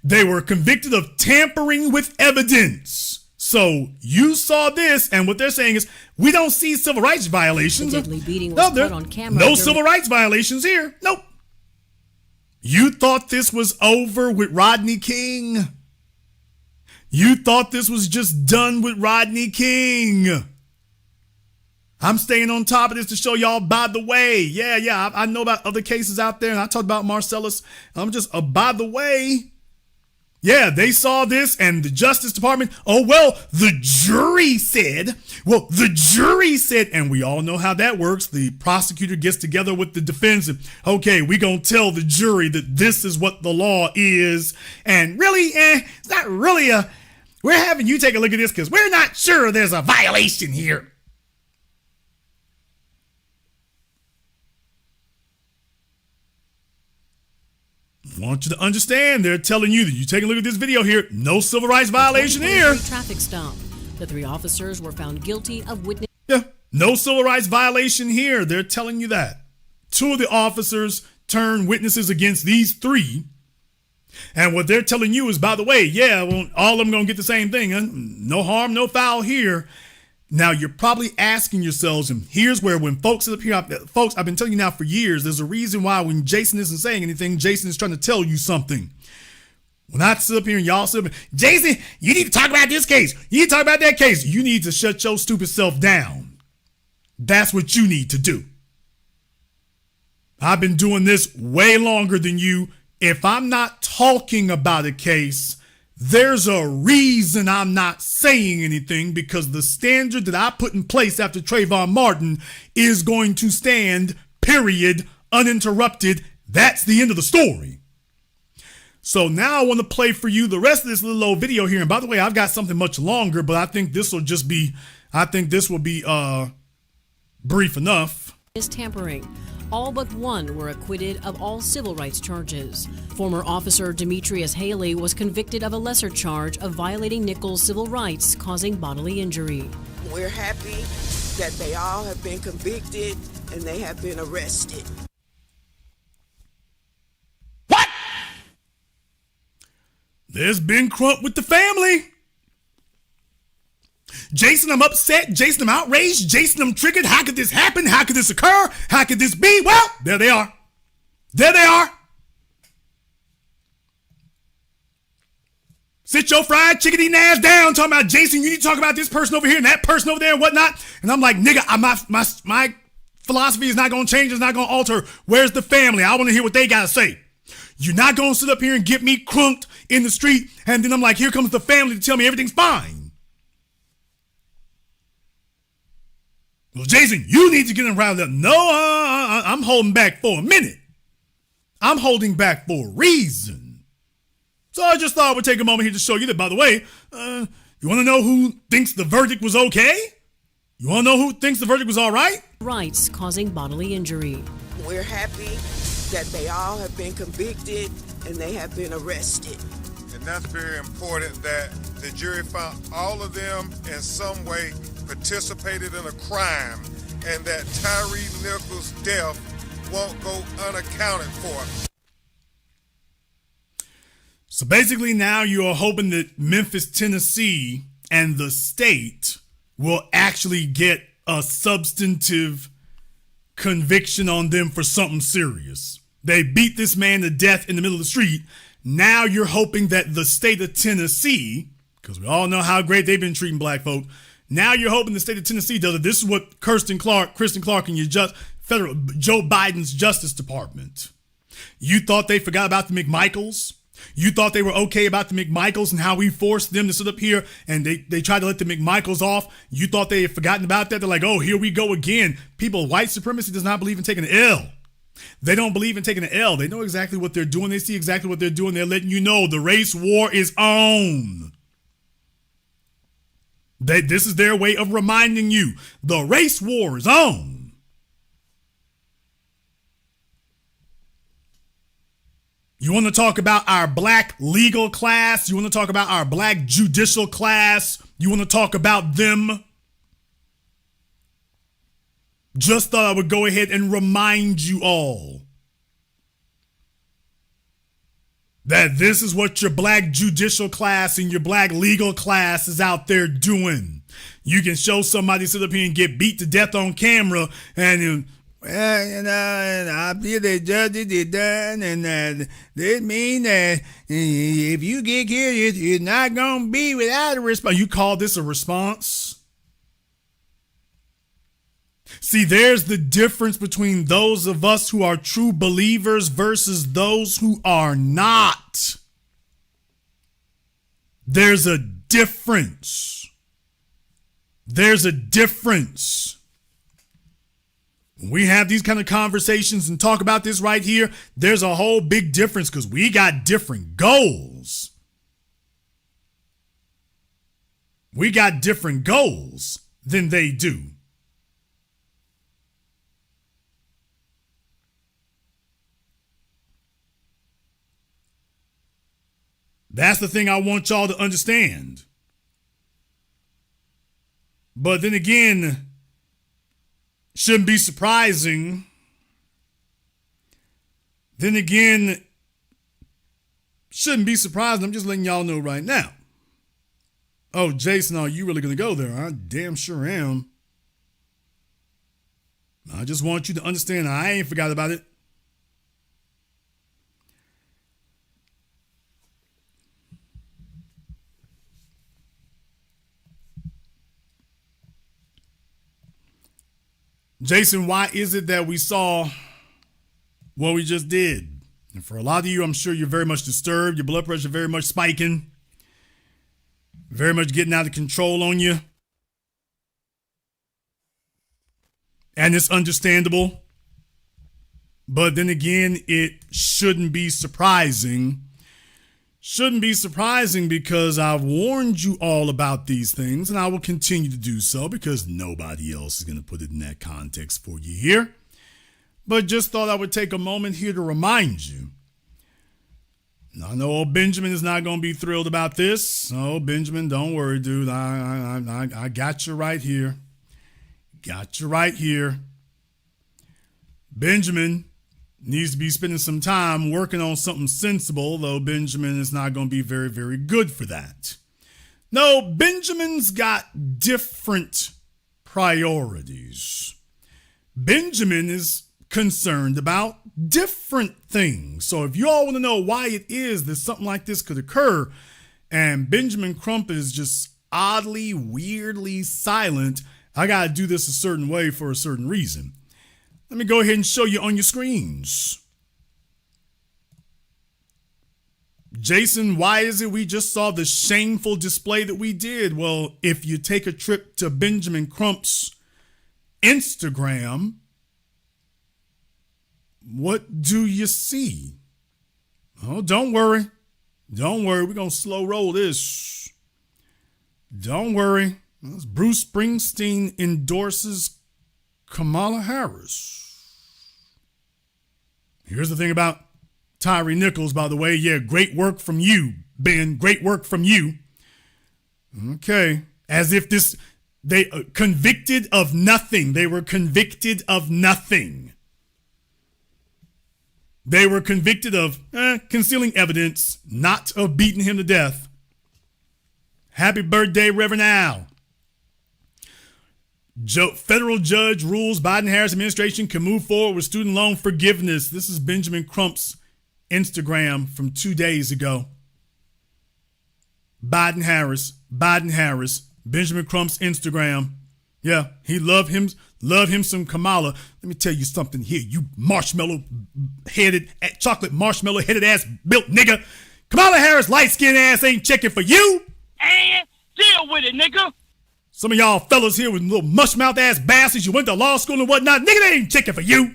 They were convicted of tampering with evidence. So you saw this, and what they're saying is, we don't see civil rights violations. The deadly beating was caught on camera. No civil rights violations here. Nope. You thought this was over with Rodney King. You thought this was just done with Rodney King. I'm staying on top of this to show y'all, by the way. Yeah, I know about other cases out there, and I talked about Marcellus. I'm just, by the way. Yeah, they saw this and the Justice Department, the jury said, and we all know how that works. The prosecutor gets together with the defense and, okay, we're going to tell the jury that this is what the law is. And really, it's not really we're having you take a look at this because we're not sure there's a violation here. I want you to understand, they're telling you that you take a look at this video here, no civil rights violation here. Traffic stop. The 3 officers were found guilty of witness. Yeah, no civil rights violation here. They're telling you that. 2 of the officers turned witnesses against these 3. And what they're telling you is, by the way, all of them going to get the same thing. Huh? No harm, no foul here. Now, you're probably asking yourselves, and here's where when folks up here, folks, I've been telling you now for years, there's a reason why when Jason isn't saying anything, Jason is trying to tell you something. When I sit up here and y'all sit up here, Jason, you need to talk about this case. You need to talk about that case. You need to shut your stupid self down. That's what you need to do. I've been doing this way longer than you. If I'm not talking about a case, there's a reason I'm not saying anything, because the standard that I put in place after Trayvon Martin is going to stand, period, uninterrupted. That's the end of the story. So now I want to play for you the rest of this little old video here. And by the way, I've got something much longer, but I think this will be brief enough. Is tampering. All but 1 were acquitted of all civil rights charges. Former officer Demetrius Haley was convicted of a lesser charge of violating Nichols' civil rights, causing bodily injury. We're happy that they all have been convicted and they have been arrested. What? There's been crump with the family. Jason, I'm upset. Jason, I'm outraged. Jason, I'm triggered. How could this happen? How could this occur? How could this be? Well, there they are. There they are. Sit your fried chicken eating ass down talking about, Jason, you need to talk about this person over here and that person over there and whatnot. And I'm like, nigga, my philosophy is not going to change. It's not going to alter. Where's the family? I want to hear what they got to say. You're not going to sit up here and get me crunked in the street. And then I'm like, here comes the family to tell me everything's fine. Well, Jason, you need to get him riled up. No, I'm holding back for a minute. I'm holding back for a reason. So I just thought I would take a moment here to show you that, by the way, you want to know who thinks the verdict was okay? You want to know who thinks the verdict was all right? Rights causing bodily injury. We're happy that they all have been convicted and they have been arrested. And that's very important, that the jury found all of them in some way participated in a crime, and that Tyree Nichols' death won't go unaccounted for. So basically now you are hoping that Memphis, Tennessee and the state will actually get a substantive conviction on them for something serious. They beat this man to death in the middle of the street. Now you're hoping that the state of Tennessee, because we all know how great they've been treating black folk, now you're hoping the state of Tennessee does it. This is what Kristen Clark and your federal Joe Biden's Justice Department. You thought they forgot about the McMichaels? You thought they were okay about the McMichaels and how we forced them to sit up here and they tried to let the McMichaels off? You thought they had forgotten about that? They're like, oh, here we go again. People, white supremacy does not believe in taking an L. They don't believe in taking an L. They know exactly what they're doing. They see exactly what they're doing. They're letting you know the race war is on. This is their way of reminding you the race war is on. You want to talk about our black legal class? You want to talk about our black judicial class? You want to talk about them? Just thought I would go ahead and remind you all that this is what your black judicial class and your black legal class is out there doing. You can show somebody sit up here and get beat to death on camera and I feel the judge is done, and this mean that if you get killed, you're not going to be without a response. You call this a response? See, there's the difference between those of us who are true believers versus those who are not. There's a difference. There's a difference. When we have these kind of conversations and talk about this right here, there's a whole big difference because we got different goals. We got different goals than they do. That's the thing I want y'all to understand. But then again, shouldn't be surprising. Then again, shouldn't be surprising. I'm just letting y'all know right now. Oh, Jason, are you really going to go there? I damn sure am. I just want you to understand I ain't forgot about it. Jason, why is it that we saw what we just did? And for a lot of you, I'm sure you're very much disturbed. Your blood pressure very much spiking. Very much getting out of control on you. And it's understandable. But then again, it shouldn't be surprising. Shouldn't be surprising because I've warned you all about these things, and I will continue to do so because nobody else is going to put it in that context for you here. But just thought I would take a moment here to remind you. I know old Benjamin is not going to be thrilled about this. Oh, Benjamin, don't worry, dude. I got you right here. Got you right here. Benjamin needs to be spending some time working on something sensible, though Benjamin is not going to be very, very good for that. No, Benjamin's got different priorities. Benjamin is concerned about different things. So if you all want to know why it is that something like this could occur, and Benjamin Crump is just oddly, weirdly silent, I got to do this a certain way for a certain reason. Let me go ahead and show you on your screens. Jason, why is it we just saw the shameful display that we did? Well, if you take a trip to Benjamin Crump's Instagram, what do you see? Oh, don't worry. Don't worry. We're going to slow roll this. Don't worry. Bruce Springsteen endorses Kamala Harris. Here's the thing about Tyree Nichols, by the way. Yeah, great work from you, Ben. Great work from you. Okay. As if they convicted of nothing. They were convicted of nothing. They were convicted of concealing evidence, not of beating him to death. Happy birthday, Reverend Al. Federal judge rules Biden-Harris administration can move forward with student loan forgiveness. This is Benjamin Crump's Instagram from 2 days ago. Biden-Harris, Benjamin Crump's Instagram. Yeah, he love him some Kamala. Let me tell you something here, you chocolate marshmallow headed ass built nigga. Kamala Harris light skinned ass ain't checking for you. And deal with it, nigga. Some of y'all fellas here with little mush mouth ass bastards, you went to law school and whatnot, nigga, they ain't checking for you.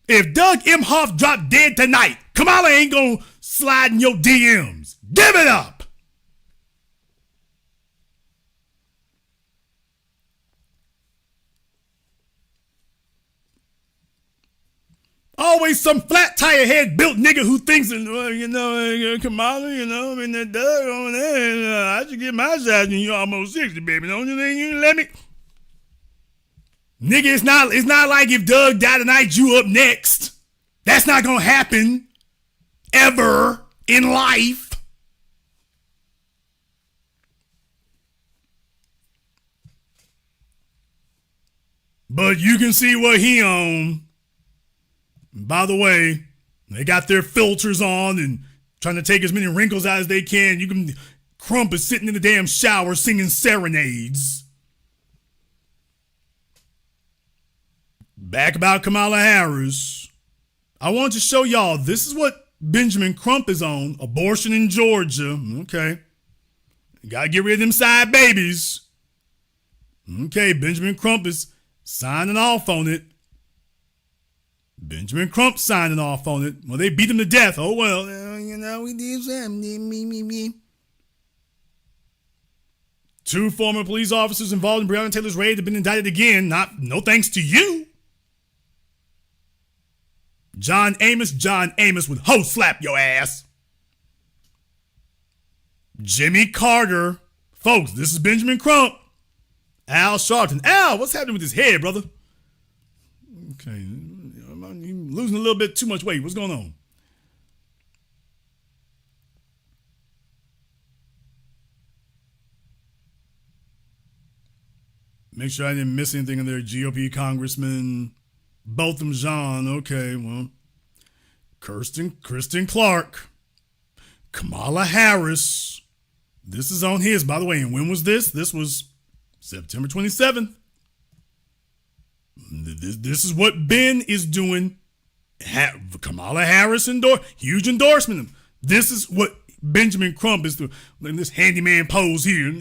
If Doug Emhoff dropped dead tonight, Kamala ain't gonna slide in your DMs. Give it up. Always some flat tire head built nigga who thinks, well, Kamala, that Doug over there, I should get my size and you almost 60, baby. Don't you think you can let me? Nigga, it's not like if Doug died tonight, you up next. That's not gonna happen ever in life. But you can see what he on. By the way, they got their filters on and trying to take as many wrinkles out as they can. Crump is sitting in the damn shower singing serenades. Back about Kamala Harris. I want to show y'all, this is what Benjamin Crump is on. Abortion in Georgia. Okay. Gotta get rid of them side babies. Okay, Benjamin Crump is signing off on it. Benjamin Crump signing off on it. Well, they beat him to death. Oh, well, we did something. Two former police officers involved in Breonna Taylor's raid have been indicted again. No thanks to you. John Amos would ho slap your ass. Jimmy Carter. Folks, this is Benjamin Crump. Al Sharpton. Al, what's happening with his head, brother? Okay, you're losing a little bit too much weight. What's going on? Make sure I didn't miss anything in there. GOP congressman Botham Jean. Okay, well, Kristen Clark, Kamala Harris. This is on his, by the way. And when was this? This was September 27th. This is what Ben is doing. Kamala Harris huge endorsement. This is what Benjamin Crump is doing. In this handyman pose here.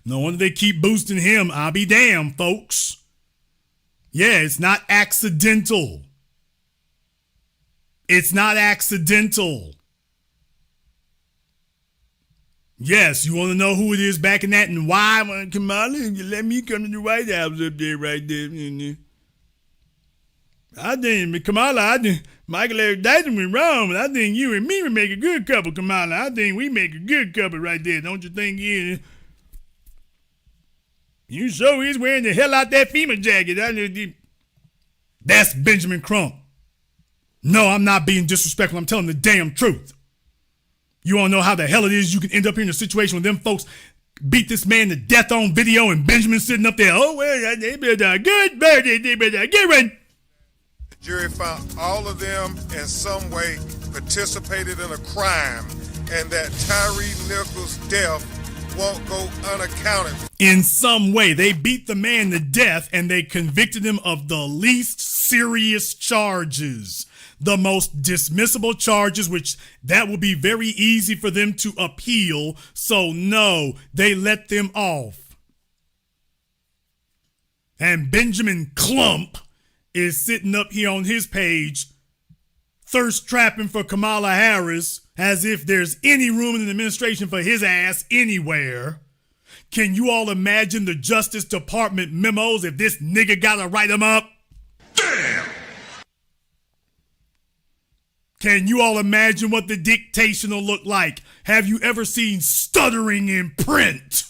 No wonder they keep boosting him. I'll be damned, folks. Yeah, it's not accidental. It's not accidental. Yes, you want to know who it is back in that and why? Well, Kamala, you let me come to the White House up there right there. I think, Kamala, Michael Eric Dyson went wrong, but I think you and me would make a good couple, Kamala. I think we make a good couple right there. Don't you think? You sure is wearing the hell out that FEMA jacket. That's Benjamin Crump. No, I'm not being disrespectful. I'm telling the damn truth. You want to know how the hell it is you can end up here in a situation where them folks beat this man to death on video and Benjamin sitting up there, oh, well, they better good birthday, they better get ready. The jury found all of them in some way participated in a crime and that Tyre Nichols' death won't go unaccounted for. In some way, they beat the man to death and they convicted him of the least serious charges. The most dismissible charges, which that will be very easy for them to appeal. So no, they let them off. And Benjamin Clump is sitting up here on his page, thirst trapping for Kamala Harris, as if there's any room in the administration for his ass anywhere. Can you all imagine the Justice Department memos if this nigga gotta write them up? Damn! Can you all imagine what the dictation will look like? Have you ever seen stuttering in print?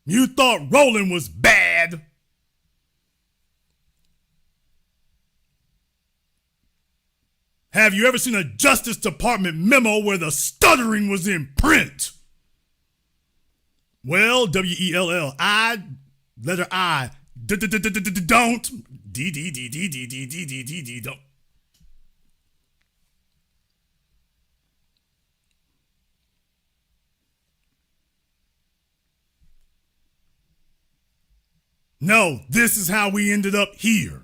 You thought rolling was bad. Have you ever seen a Justice Department memo where the stuttering was in print? Well, W-E-L-L-I, letter I, don't, D, don't. No, this is how we ended up here.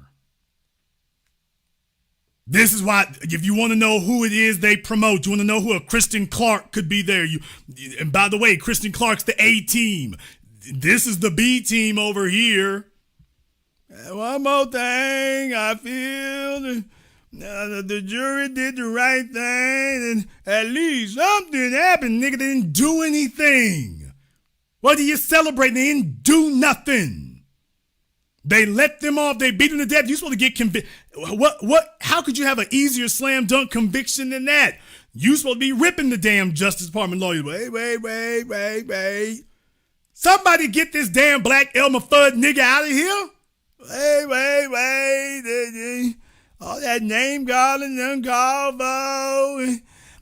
This is why, if you want to know who it is they promote, you want to know who a Kristen Clark could be there. And by the way, Kristen Clark's the A team. This is the B team over here. One more thing, I feel the jury did the right thing, and at least something happened. Nigga, they didn't do anything. What are you celebrating? They didn't do nothing. They let them off. They beat them to death. You're supposed to get convicted. How could you have an easier slam dunk conviction than that? You're supposed to be ripping the damn Justice Department lawyers. Wait. Somebody get this damn black Elmer Fudd nigga out of here. Wait. All that name calling and call.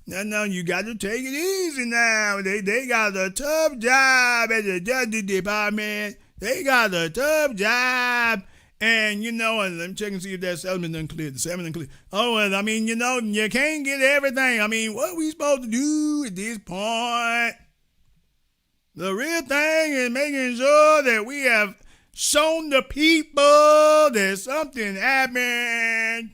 No, you got to take it easy now. They got a tough job at the Justice Department. They got a tough job. And, and let me check and see if that settlement done cleared. The settlement done cleared. Oh, well, you can't get everything. What are we supposed to do at this point? The real thing is making sure that we have shown the people that something happened.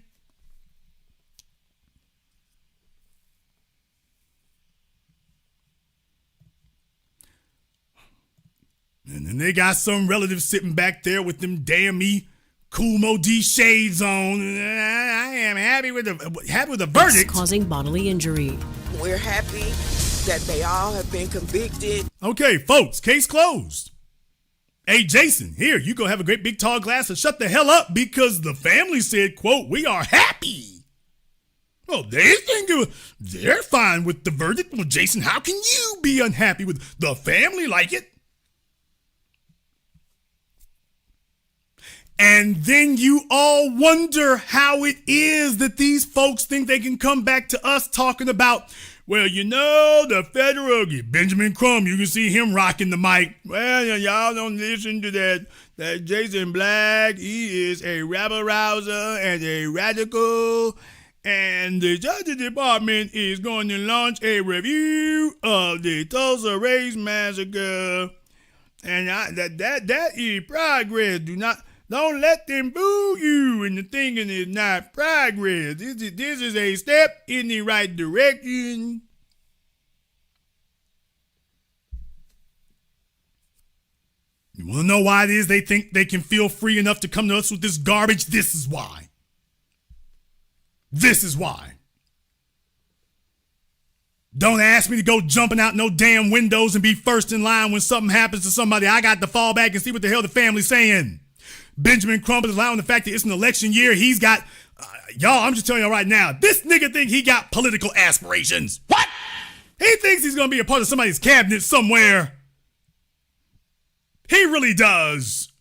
And then they got some relatives sitting back there with them damn me Cool Mo D shades on. I am happy with the verdict. It's causing bodily injury. We're happy that they all have been convicted. Okay, folks, case closed. Hey, Jason, here, you go have a great big tall glass and shut the hell up because the family said, quote, we are happy. Well, they think they're fine with the verdict. Well, Jason, how can you be unhappy with the family like it? And then you all wonder how it is that these folks think they can come back to us talking about, well, you know, the federal, Benjamin Crumb, you can see him rocking the mic. Well, y'all don't listen to that Jason Black. He is a rabble-rouser and a radical. And the Justice Department is going to launch a review of the Tulsa Race Massacre. And that is progress. Don't let them boo you into thinking it's not progress. This is a step in the right direction. You want to know why it is they think they can feel free enough to come to us with this garbage? This is why. This is why. Don't ask me to go jumping out no damn windows and be first in line when something happens to somebody. I got to fall back and see what the hell the family's saying. Benjamin Crump is allowing the fact that it's an election year. He's got, y'all, I'm just telling y'all right now, this nigga think he got political aspirations. What? He thinks he's going to be a part of somebody's cabinet somewhere. He really does.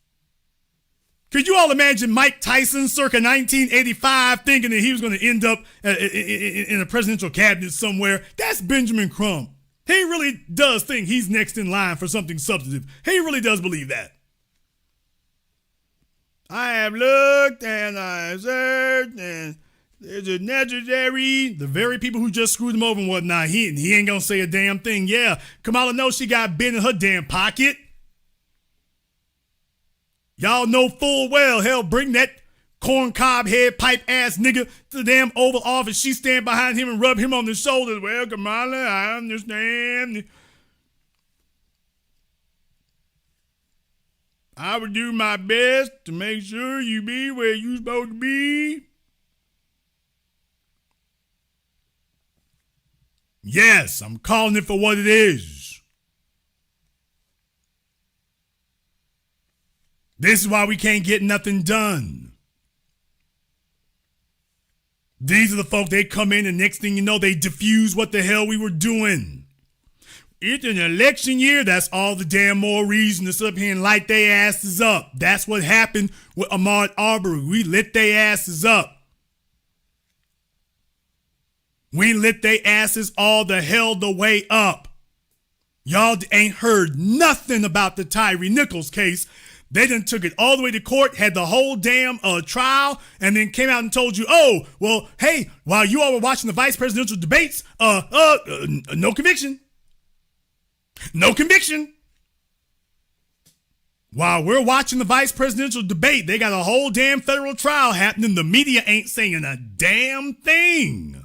Could you all imagine Mike Tyson circa 1985 thinking that he was going to end up in a presidential cabinet somewhere? That's Benjamin Crump. He really does think he's next in line for something substantive. He really does believe that. I have looked and I have searched and is it necessary? The very people who just screwed him over and whatnot, he ain't gonna say a damn thing. Yeah, Kamala knows she got Ben in her damn pocket. Y'all know full well, hell, bring that corncob head pipe ass nigga to the damn Oval Office. She stand behind him and rub him on the shoulders. Well, Kamala, I understand. I would do my best to make sure you be where you supposed to be. Yes, I'm calling it for what it is. This is why we can't get nothing done. These are the folk, they come in and next thing you know, they diffuse what the hell we were doing. It's an election year. That's all the damn more reason to sit up here and light their asses up. That's what happened with Ahmaud Arbery. We lit their asses up. We lit their asses all the hell the way up. Y'all ain't heard nothing about the Tyree Nichols case. They done took it all the way to court, had the whole damn trial, and then came out and told you, oh, well, hey, while you all were watching the vice presidential debates, no conviction. No conviction. While we're watching the vice presidential debate, they got a whole damn federal trial happening. The media ain't saying a damn thing.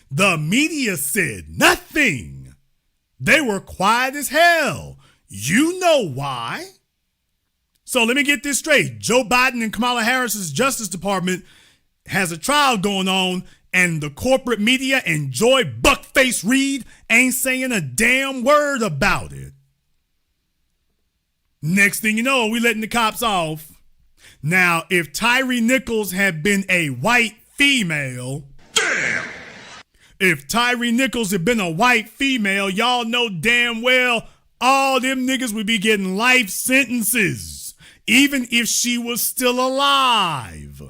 The media said nothing. They were quiet as hell. You know why. So let me get this straight. Joe Biden and Kamala Harris's Justice Department has a trial going on, and the corporate media and Joy Buckface Reed ain't saying a damn word about it. Next thing you know, we letting the cops off. Now, if Tyree Nichols had been a white female, damn! If Tyree Nichols had been a white female, y'all know damn well all them niggas would be getting life sentences, even if she was still alive.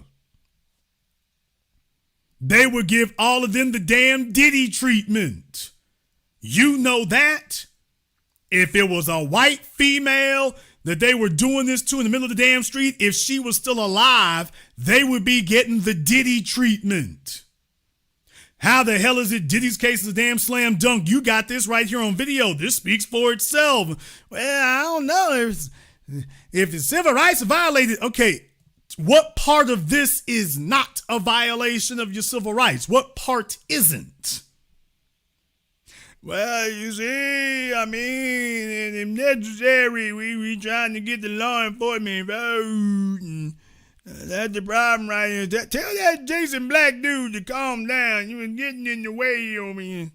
They would give all of them the damn Diddy treatment. You know that. If it was a white female that they were doing this to in the middle of the damn street, if she was still alive, they would be getting the Diddy treatment. How the hell is it Diddy's case is a damn slam dunk? You got this right here on video. This speaks for itself. Well, I don't know. If the civil rights are violated, okay, what part of this is not a violation of your civil rights? What part isn't? Well, you see, I mean, if necessary, we trying to get the law enforcement vote. And that's the problem right here. Tell that Jason Black dude to calm down. You was getting in the way over here.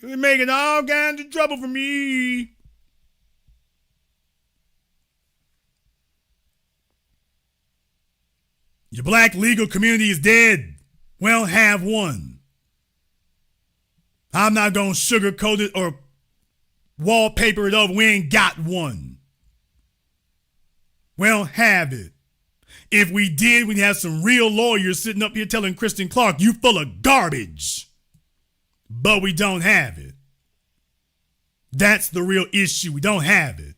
You was making all kinds of trouble for me. Your black legal community is dead. Well, have one. I'm not going to sugarcoat it or wallpaper it over. We ain't got one. Well, have it. If we did, we'd have some real lawyers sitting up here telling Kristen Clark, you full of garbage. But we don't have it. That's the real issue. We don't have it.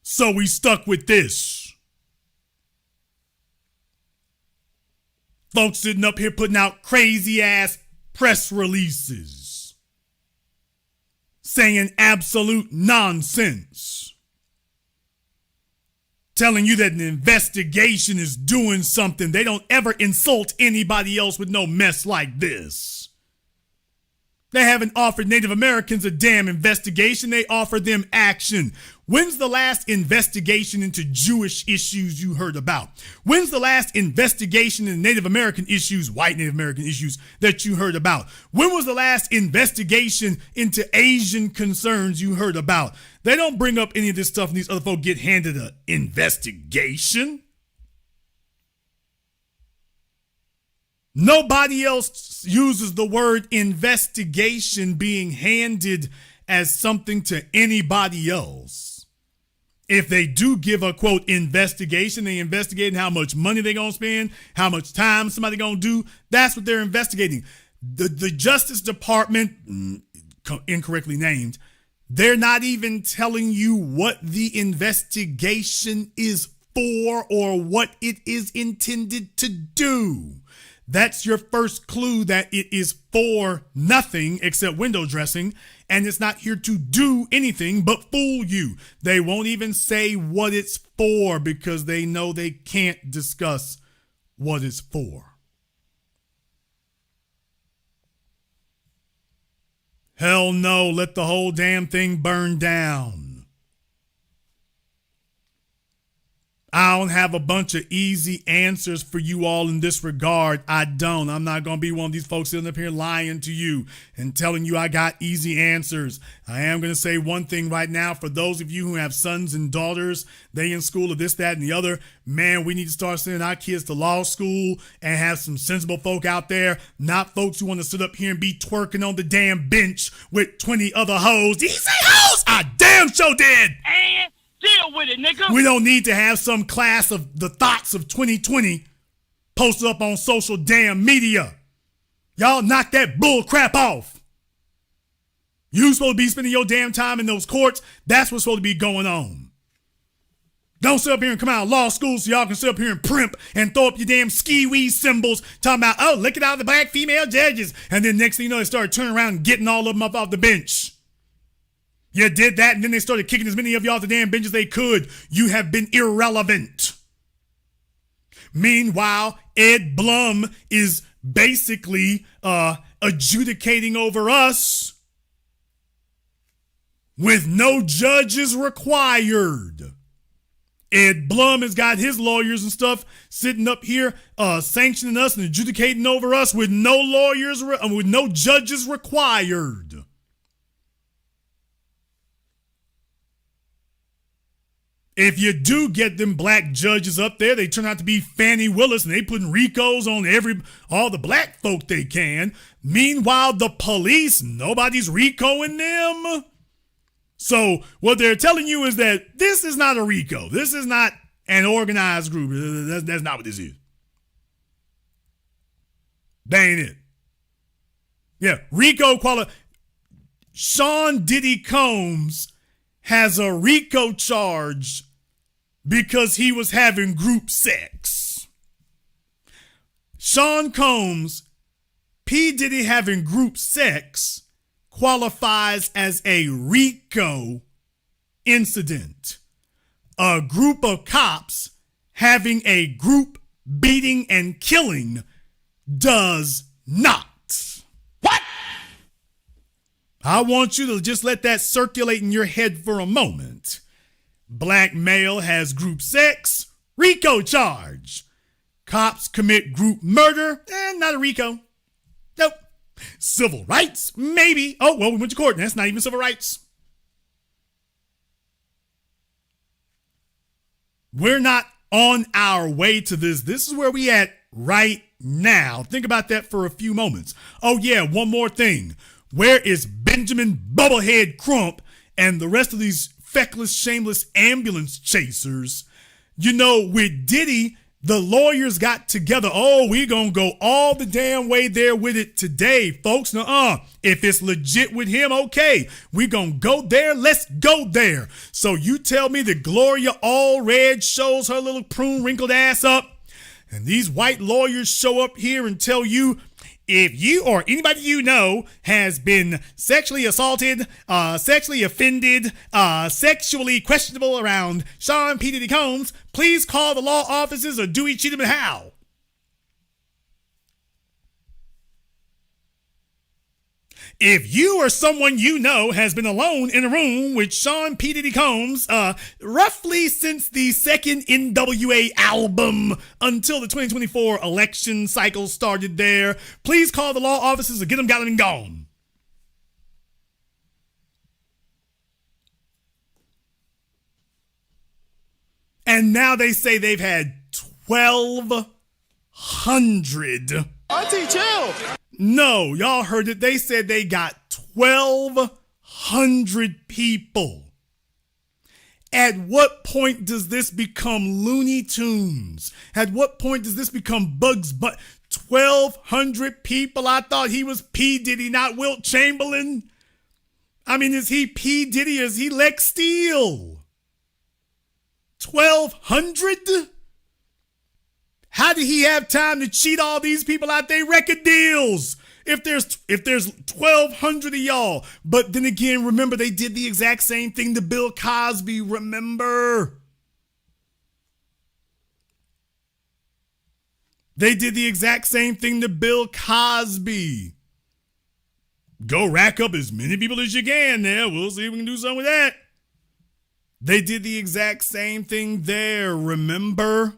So we stuck with this. Folks sitting up here putting out crazy ass press releases saying absolute nonsense, telling you that an investigation is doing something. They don't ever insult anybody else with no mess like this. They haven't offered Native Americans a damn investigation. They offered them action. When's the last investigation into Jewish issues you heard about? When's the last investigation into Native American issues, white Native American issues that you heard about? When was the last investigation into Asian concerns you heard about? They don't bring up any of this stuff and these other folks get handed an investigation. Nobody else uses the word investigation being handed as something to anybody else. If they do give a, quote, investigation, they investigating how much money they're going to spend, how much time somebody going to do. That's what they're investigating. The Justice Department, incorrectly named, they're not even telling you what the investigation is for or what it is intended to do. That's your first clue that it is for nothing except window dressing, and it's not here to do anything but fool you. They won't even say what it's for because they know they can't discuss what it's for. Hell no, let the whole damn thing burn down. I don't have a bunch of easy answers for you all in this regard. I don't. I'm not going to be one of these folks sitting up here lying to you and telling you I got easy answers. I am going to say one thing right now. For those of you who have sons and daughters, they in school or this, that, and the other, man, we need to start sending our kids to law school and have some sensible folk out there, not folks who want to sit up here and be twerking on the damn bench with 20 other hoes. Did he say hoes? I damn sure did. And deal with it, nigga. We don't need to have some class of the thoughts of 2020 posted up on social damn media. Y'all knock that bull crap off. You supposed to be spending your damn time in those courts. That's what's supposed to be going on. Don't sit up here and come out of law school so y'all can sit up here and primp and throw up your damn ski-wee symbols talking about, oh, look at all the black female judges. And then next thing you know, they started turning around and getting all of them up off the bench. You did that, and then they started kicking as many of y'all off the damn bench as they could. You have been irrelevant. Meanwhile, Ed Blum is basically adjudicating over us with no judges required. Ed Blum has got his lawyers and stuff sitting up here sanctioning us and adjudicating over us with no lawyers, with no judges required. If you do get them black judges up there, they turn out to be Fannie Willis and they putting RICOs on all the black folk they can. Meanwhile, the police, nobody's RICOing them. So what they're telling you is that this is not a RICO. This is not an organized group. That's not what this is. That ain't it. Yeah, RICO Sean Diddy Combs has a RICO charge because he was having group sex. Sean Combs, P. Diddy having group sex qualifies as a RICO incident. A group of cops having a group beating and killing does not. What? I want you to just let that circulate in your head for a moment. Black male has group sex, RICO charge. Cops commit group murder, not a RICO. Nope. Civil rights, maybe. Oh, well, we went to court, and that's not even civil rights. We're not on our way to this. This is where we at right now. Think about that for a few moments. Oh, yeah, one more thing. Where is Benjamin Bubblehead Crump and the rest of these feckless, shameless ambulance chasers? You know, with Diddy, the lawyers got together. Oh, we gonna go all the damn way there with it today, folks. If it's legit with him, okay. We gonna go there. Let's go there. So you tell me that Gloria Allred shows her little prune wrinkled ass up, and these white lawyers show up here and tell you, if you or anybody you know has been sexually assaulted, sexually offended, sexually questionable around Sean P. Diddy Combs, please call the law offices of Dewey, Cheatham, and Howe. If you or someone you know has been alone in a room with Sean P. Diddy Combs, roughly since the second NWA album until the 2024 election cycle started there, please call the law offices or get them, got them, and gone. And now they say they've had 1,200. Auntie, chill. No, y'all heard it. They said they got 1,200 people. At what point does this become Looney Tunes? At what point does this become Bugs Bunny? 1,200 people? I thought he was P. Diddy, not Wilt Chamberlain. I mean, is he P. Diddy or is he Lex Steele? 1,200? How did he have time to cheat all these people out their record deals? If there's 1,200 of y'all. But then again, remember, they did the exact same thing to Bill Cosby, remember? They did the exact same thing to Bill Cosby. Go rack up as many people as you can there. We'll see if we can do something with that. They did the exact same thing there, remember?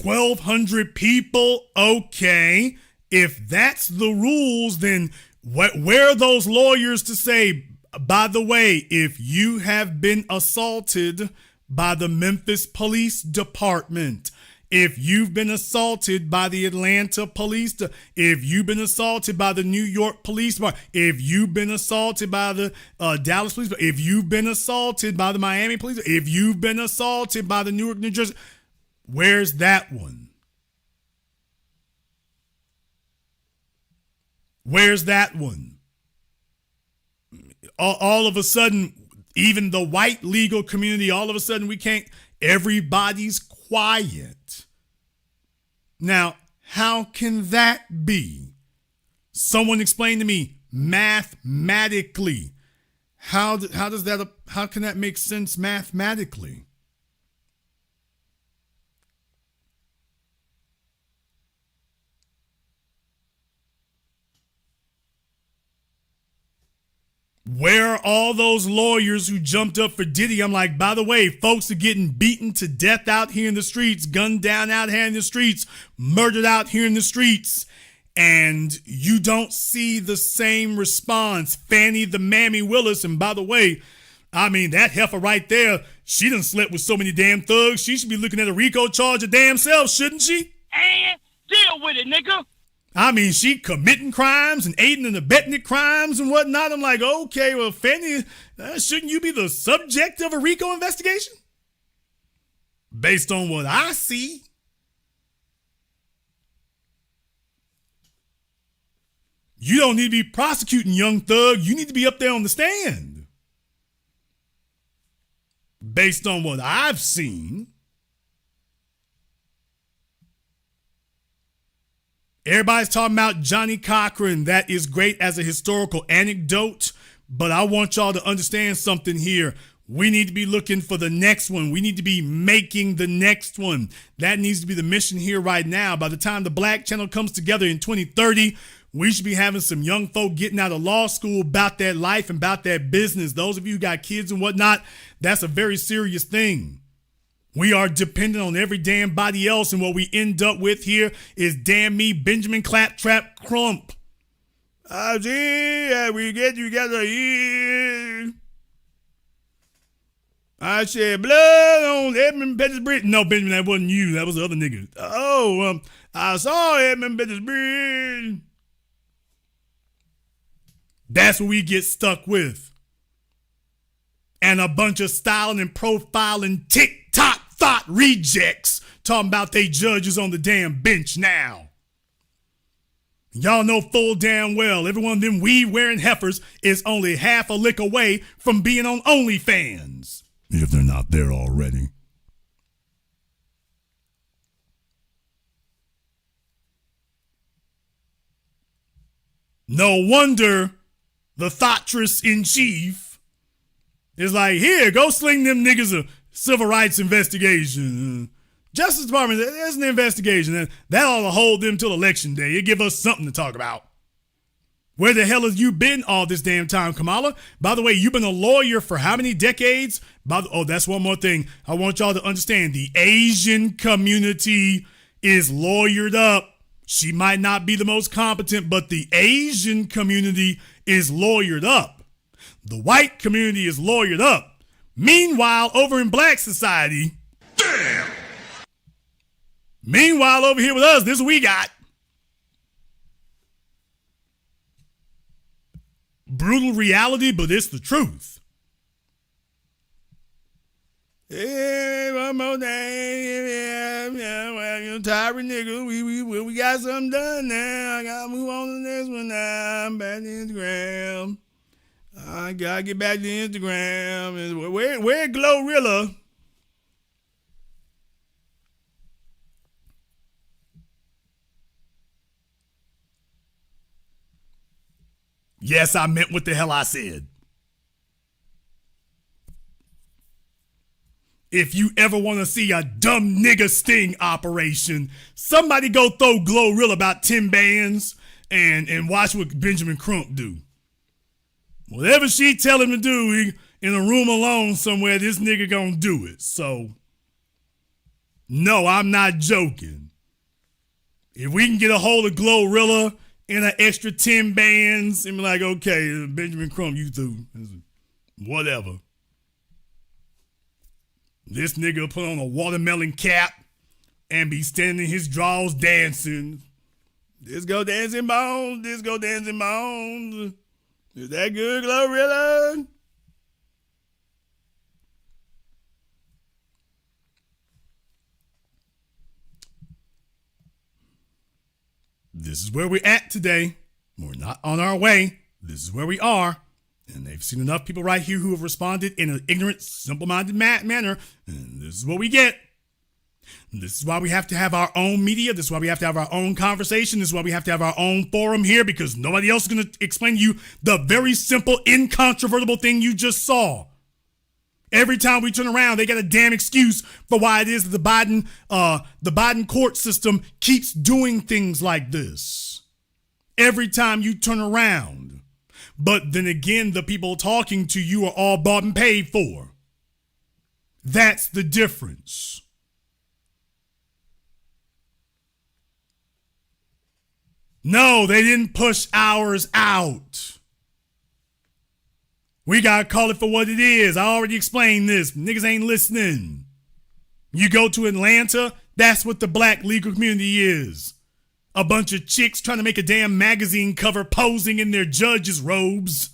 1,200 people, okay. If that's the rules, then where are those lawyers to say, by the way, if you have been assaulted by the Memphis Police Department, if you've been assaulted by the Atlanta Police, if you've been assaulted by the New York Police Department, if you've been assaulted by the Dallas Police Department, if you've been assaulted by the Miami Police, if you've been assaulted by the Newark, New Jersey, where's that one? Where's that one? All of a sudden, even the white legal community, all of a sudden we can't, everybody's quiet. Now, how can that be? Someone explain to me mathematically. How can that make sense mathematically? Where are all those lawyers who jumped up for Diddy? I'm like, by the way, folks are getting beaten to death out here in the streets, gunned down out here in the streets, murdered out here in the streets, and you don't see the same response. Fannie the Mammy Willis, and by the way, I mean, that heifer right there, she done slept with so many damn thugs, she should be looking at a RICO charge of damn self, shouldn't she? And deal with it, nigga. I mean, she committing crimes and aiding and abetting crimes and whatnot. I'm like, okay, well, Fanny, shouldn't you be the subject of a RICO investigation? Based on what I see. You don't need to be prosecuting Young Thug. You need to be up there on the stand. Based on what I've seen. Everybody's talking about Johnny Cochran. That is great as a historical anecdote, but I want y'all to understand something here. We need to be looking for the next one. We need to be making the next one. That needs to be the mission here right now. By the time the Black Channel comes together in 2030, we should be having some young folk getting out of law school about that life and about that business. Those of you who got kids and whatnot, that's a very serious thing. We are dependent on every damn body else, and what we end up with here is damn me, Benjamin Claptrap Crump. I see we get together here. I shed blood on Edmund Pettis Bridge. No, Benjamin, that wasn't you. That was the other nigga. I saw Edmund Pettis Bridge. That's what we get stuck with. And a bunch of styling and profiling TikTok thought rejects talking about they judges on the damn bench now. Y'all know full damn well every one of them weed-wearing heifers is only half a lick away from being on OnlyFans. If they're not there already. No wonder the thoughtress in chief is like, here, go sling them niggas a civil rights investigation. Justice Department, there's an investigation. That ought to hold them till election day. It give us something to talk about. Where the hell have you been all this damn time, Kamala? By the way, you've been a lawyer for how many decades? That's one more thing. I want y'all to understand. The Asian community is lawyered up. She might not be the most competent, but the Asian community is lawyered up. The white community is lawyered up. Meanwhile, over in black society, damn. Meanwhile, over here with us, this is what we got. Brutal reality, but it's the truth. Hey, one more thing. Yeah, tired nigga. We got something done now. I gotta move on to the next one now. I'm back to Instagram. I gotta get back to Instagram. Where Glorilla? Yes, I meant what the hell I said. If you ever want to see a dumb nigga sting operation, somebody go throw Glorilla about 10 bands and watch what Benjamin Crump do. Whatever she tell him to do in a room alone somewhere, this nigga gonna do it. So, no, I'm not joking. If we can get a hold of Glorilla and an extra 10 bands and be like, okay, Benjamin Crump, you through. Whatever. This nigga put on a watermelon cap and be standing in his drawers dancing. Disco dancing bones, disco dancing bones. Is that good, Glorilla? This is where we're at today. We're not on our way. This is where we are. And they've seen enough people right here who have responded in an ignorant, simple-minded manner. And this is what we get. This is why we have to have our own media. This is why we have to have our own conversation. This is why we have to have our own forum here, because nobody else is going to explain to you the very simple, incontrovertible thing you just saw. Every time we turn around, they got a damn excuse for why it is that the Biden court system keeps doing things like this. Every time you turn around. But then again, the people talking to you are all bought and paid for. That's the difference. No, they didn't push ours out. We gotta call it for what it is. I already explained this. Niggas ain't listening. You go to Atlanta, that's what the black legal community is. A bunch of chicks trying to make a damn magazine cover posing in their judges' robes.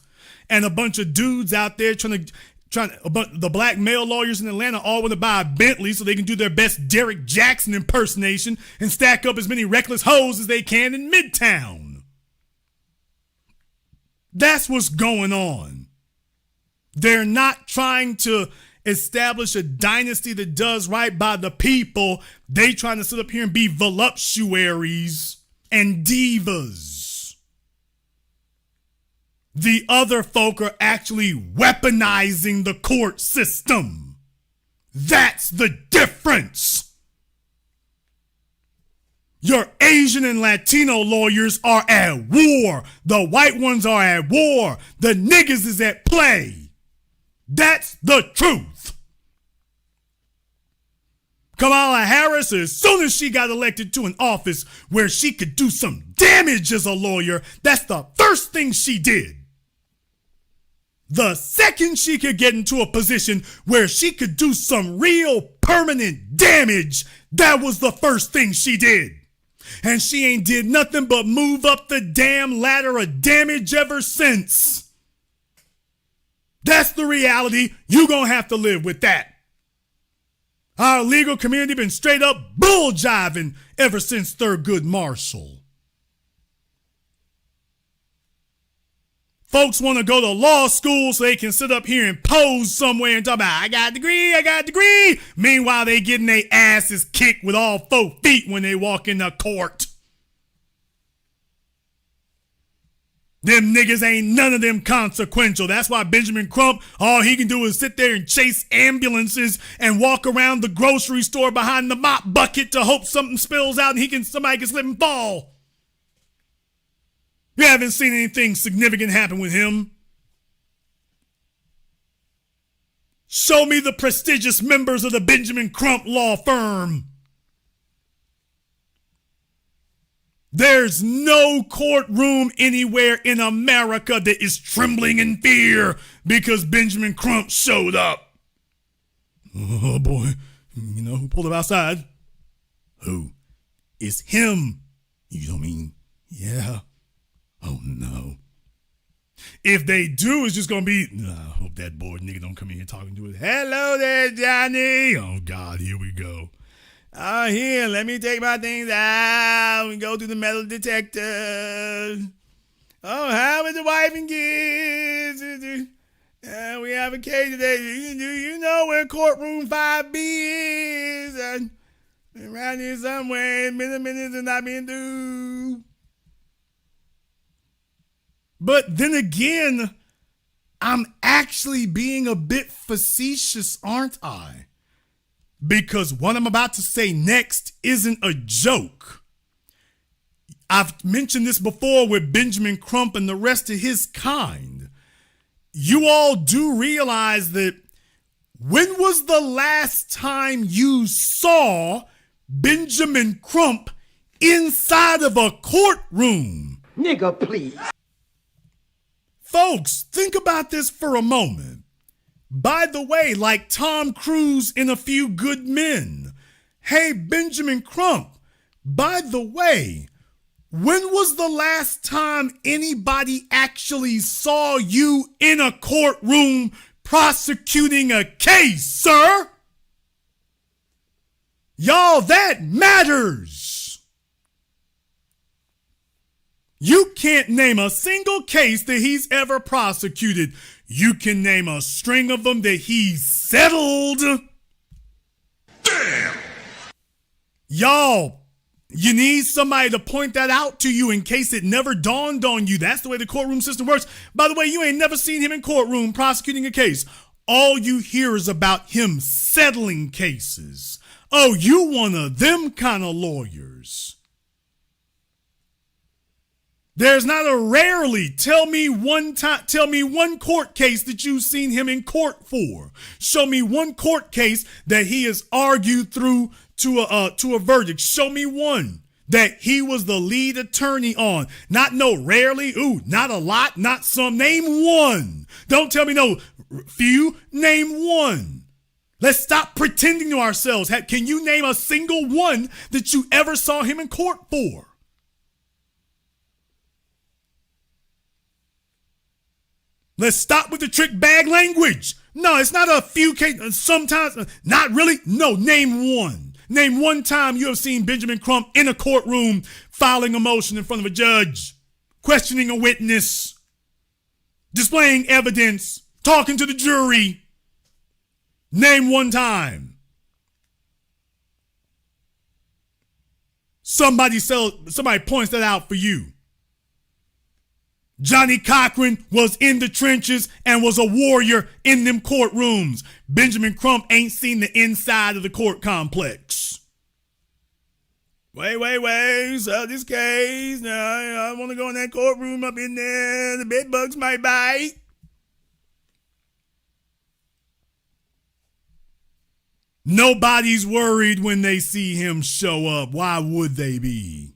And a bunch of dudes out there the black male lawyers in Atlanta all want to buy a Bentley so they can do their best Derek Jackson impersonation and stack up as many reckless hoes as they can in Midtown. That's what's going on. They're not trying to establish a dynasty that does right by the people. They trying to sit up here and be voluptuaries and divas. The other folk are actually weaponizing the court system. That's the difference. Your Asian and Latino lawyers are at war. The white ones are at war. The niggas is at play. That's the truth. Kamala Harris, as soon as she got elected to an office where she could do some damage as a lawyer, that's the first thing she did. The second she could get into a position where she could do some real permanent damage, that was the first thing she did. And she ain't did nothing but move up the damn ladder of damage ever since. That's the reality. You gonna have to live with that. Our legal community been straight up bull jiving ever since Thurgood Marshall. Folks want to go to law school so they can sit up here and pose somewhere and talk about, I got a degree. Meanwhile, they getting their asses kicked with all 4 feet when they walk in the court. Them niggas ain't none of them consequential. That's why Benjamin Crump, all he can do is sit there and chase ambulances and walk around the grocery store behind the mop bucket to hope something spills out and somebody can slip and fall. You haven't seen anything significant happen with him. Show me the prestigious members of the Benjamin Crump law firm. There's no courtroom anywhere in America that is trembling in fear because Benjamin Crump showed up. Oh boy, you know who pulled him outside? Who? It's him. You know what I mean? Yeah. Oh no. If they do, it's just gonna be, I hope that bored nigga don't come in here talking to us. Hello there, Johnny. Oh God, here we go. Oh, here, let me take my things out and go through the metal detector. Oh, how is the wife and kids? We have a case today. Do you know where courtroom 5B is? Around here somewhere, minutes are not being due. But then again, I'm actually being a bit facetious, aren't I? Because what I'm about to say next isn't a joke. I've mentioned this before with Benjamin Crump and the rest of his kind. You all do realize that when was the last time you saw Benjamin Crump inside of a courtroom? Nigga, please. Folks, think about this for a moment. By the way, like Tom Cruise in A Few Good Men. Hey, Benjamin Crump, by the way, when was the last time anybody actually saw you in a courtroom prosecuting a case, sir? Y'all, that matters. You can't name a single case that he's ever prosecuted. You can name a string of them that he's settled. Damn! Y'all, you need somebody to point that out to you in case it never dawned on you. That's the way the courtroom system works. By the way, you ain't never seen him in courtroom prosecuting a case. All you hear is about him settling cases. Oh, you one of them kind of lawyers. There's not a rarely. Tell me one court case that you've seen him in court for. Show me one court case that he has argued through to a verdict. Show me one that he was the lead attorney on. Not no rarely. Ooh, not a lot, not some. Name one. Don't tell me no few. Name one. Let's stop pretending to ourselves. Can you name a single one that you ever saw him in court for? Let's stop with the trick bag language. No, it's not a few cases. Sometimes, not really. No, name one. Name one time you have seen Benjamin Crump in a courtroom filing a motion in front of a judge, questioning a witness, displaying evidence, talking to the jury. Name one time. Somebody points that out for you. Johnny Cochran was in the trenches and was a warrior in them courtrooms. Benjamin Crump ain't seen the inside of the court complex. Wait, so this case, I want to go in that courtroom up in there, the bed bugs might bite. Nobody's worried when they see him show up. Why would they be?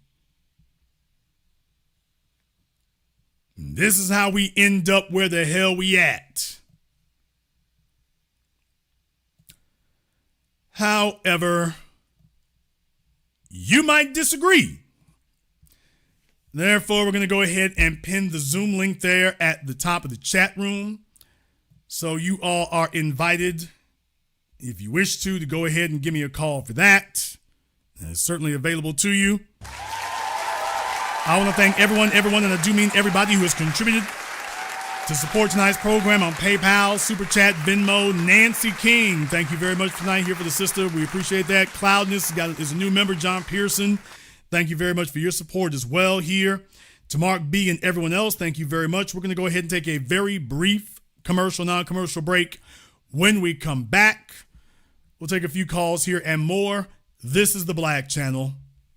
This is how we end up where the hell we at. However, you might disagree. Therefore, we're going to go ahead and pin the Zoom link there at the top of the chat room. So you all are invited, if you wish to go ahead and give me a call for that. It's certainly available to you. I want to thank everyone, and I do mean everybody who has contributed to support tonight's program on PayPal, Super Chat, Venmo. Nancy King, thank you very much tonight here for the sister. We appreciate that. Cloudness is a new member, John Pearson. Thank you very much for your support as well here. To Mark B and everyone else, thank you very much. We're going to go ahead and take a very brief non-commercial break. When we come back, we'll take a few calls here and more. This is the Black Channel.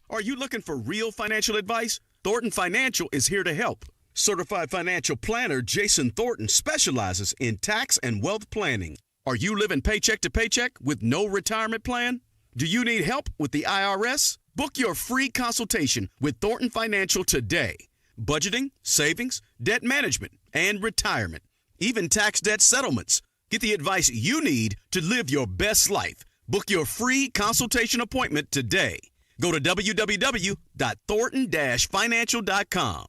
Are you looking for real financial advice? Thornton Financial is here to help. Certified financial planner Jason Thornton specializes in tax and wealth planning. Are you living paycheck to paycheck with no retirement plan? Do you need help with the IRS? Book your free consultation with Thornton Financial today. Budgeting, savings, debt management, and retirement. Even tax debt settlements. Get the advice you need to live your best life. Book your free consultation appointment today. Go to www.thornton-financial.com.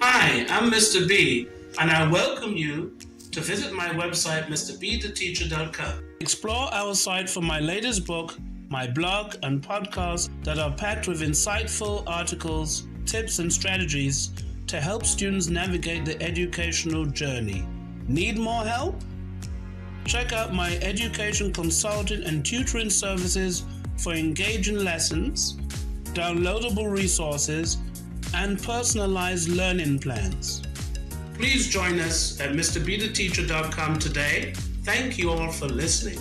Hi, I'm Mr. B, and I welcome you to visit my website, mrbetheteacher.com. Explore our site for my latest book, my blog, and podcast that are packed with insightful articles, tips, and strategies to help students navigate the educational journey. Need more help? Check out my education consulting and tutoring services for engaging lessons, downloadable resources, and personalized learning plans. Please join us at mrbetheteacher.com today. Thank you all for listening.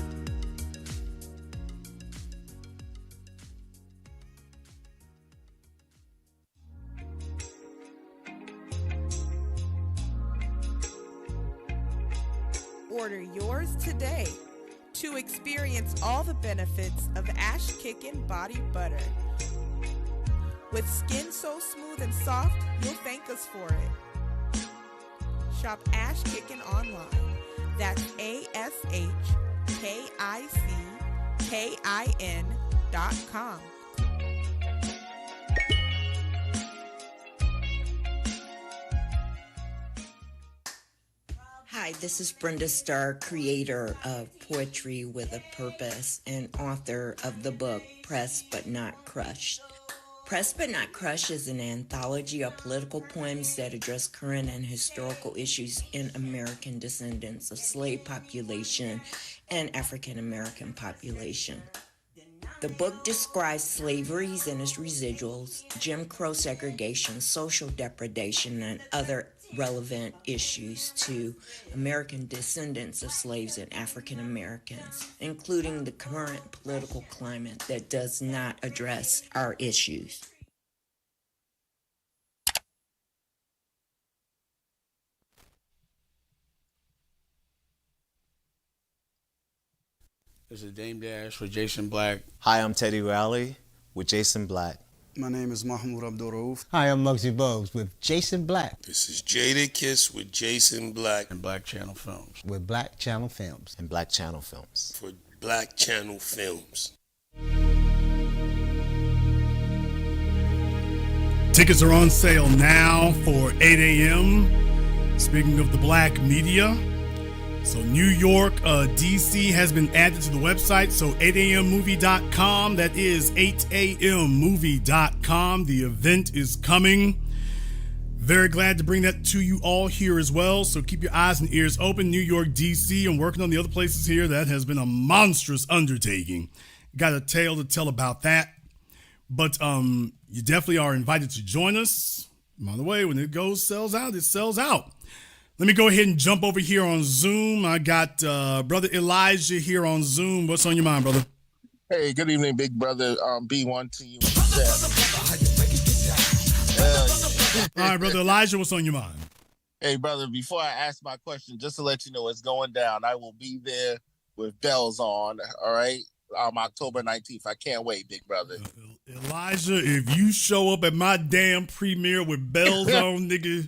Order yours today to experience all the benefits of Ash Kickin' Body Butter. With skin so smooth and soft, you'll thank us for it. Shop Ash Kickin' online. That's ASHKICKIN.com. Hi, this is Brenda Starr, creator of Poetry with a Purpose and author of the book Pressed But Not Crushed. Pressed But Not Crushed is an anthology of political poems that address current and historical issues in American descendants of slave population and African American population. The book describes slavery and its residuals, Jim Crow segregation, social depredation, and other relevant issues to American descendants of slaves and African Americans, including the current political climate that does not address our issues. This is Dame Dash with Jason Black. Hi, I'm Teddy Riley with Jason Black. My name is Mahmoud Abdurraouf. Hi, I'm Muggsy Bogues with Jason Black. This is Jadakiss with Jason Black. And Black Channel Films. With Black Channel Films. And Black Channel Films. For Black Channel Films. Tickets are on sale now for 8 a.m. Speaking of the black media, so New York, DC has been added to the website, so 8ammovie.com, that is 8ammovie.com. The event is coming. Very glad to bring that to you all here as well, so keep your eyes and ears open. New York, DC, I'm working on the other places here. That has been a monstrous undertaking. Got a tale to tell about that. But you definitely are invited to join us. By the way, when it sells out, it sells out. Let me go ahead and jump over here on Zoom. I got Brother Elijah here on Zoom. What's on your mind, brother? Hey, good evening, big brother. B1 to you. All right, Brother Elijah, what's on your mind? Hey, brother, before I ask my question, just to let you know what's going down, I will be there with bells on, all right? October 19th. I can't wait, big brother. Elijah, if you show up at my damn premiere with bells on, nigga,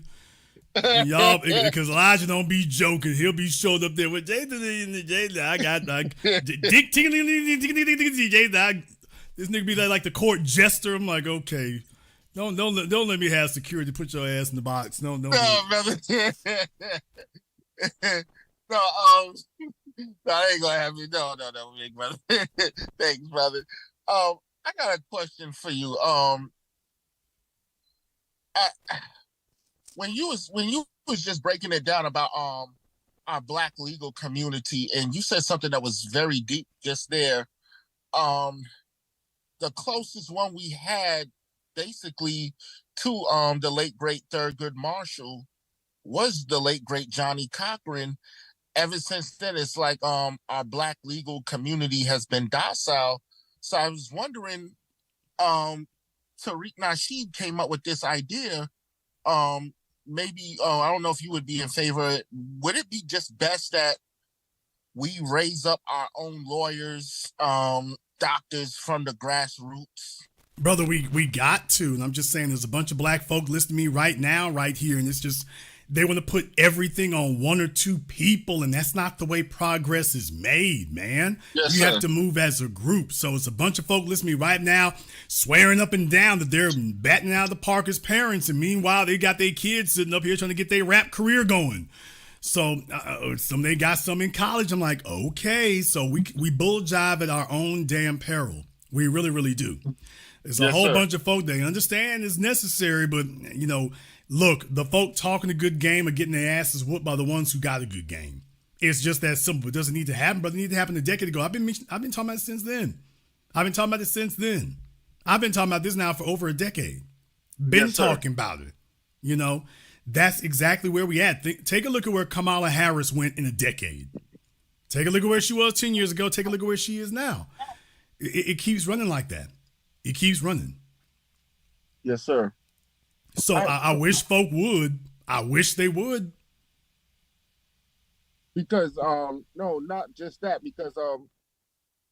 y'all, because Elijah don't be joking. He'll be showed up there with Jason. I got like dick tingling. This nigga be like the court jester. I'm like, okay, don't let me have security put your ass in the box. No, brother. No, I ain't gonna have you. No, big brother. Thanks, brother. I got a question for you. When you was just breaking it down about our Black legal community, and you said something that was very deep just there. The closest one we had, basically, to the late great Thurgood Marshall was the late great Johnny Cochran. Ever since then, it's like our Black legal community has been docile. So I was wondering, Tariq Nasheed came up with this idea. Maybe I don't know if you would be in favor. Would it be just best that we raise up our own lawyers, doctors from the grassroots? Brother, we got to. And I'm just saying, there's a bunch of Black folk listening to me right now, right here, and it's just, they want to put everything on one or two people, and that's not the way progress is made, man. Yes, you sir. have to move as a group. So it's a bunch of folk listening to me right now, swearing up and down that they're batting out of the park as parents, and meanwhile they got their kids sitting up here trying to get their rap career going. So they got some in college. I'm like, okay, so we bull jive at our own damn peril. We really, really do. There's a whole bunch of folk that understand it's necessary, but look, the folk talking a good game are getting their asses whooped by the ones who got a good game. It's just that simple. It doesn't need to happen, but it needed to happen a decade ago. I've been talking about it since then. I've been talking about this now for over a decade. Been talking about it. That's exactly where we at. Take a look at where Kamala Harris went in a decade. Take a look at where she was 10 years ago. Take a look at where she is now. It keeps running like that. It keeps running. Yes, sir. So I wish folk would. I wish they would. Because no, not just that. Because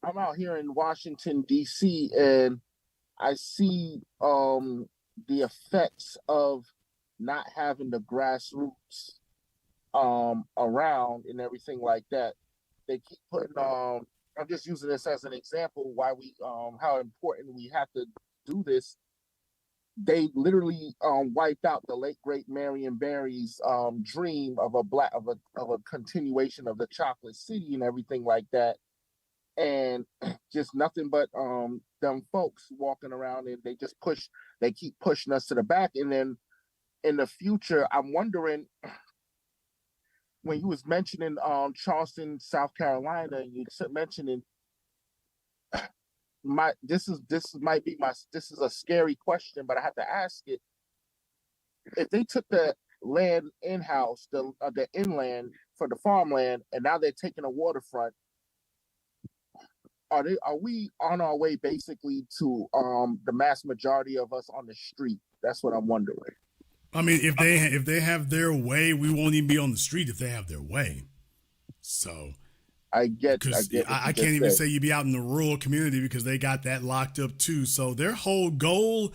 I'm out here in Washington D.C. and I see the effects of not having the grassroots around and everything like that. They keep putting I'm just using this as an example why we how important we have to do this. They literally wiped out the late great Marion Barry's dream of a continuation of the Chocolate City and everything like that, and just nothing but them folks walking around, and they keep pushing us to the back. And then in the future, I'm wondering, when you was mentioning Charleston, South Carolina, and you mentioning this is a scary question, but I have to ask it. If they took the land in-house, the inland for the farmland, and now they're taking a waterfront, are we on our way basically to the mass majority of us on the street? That's what I'm wondering. I mean, if they have their way, we won't even be on the street if they have their way. So I can't even say you'd be out in the rural community because they got that locked up too. So their goal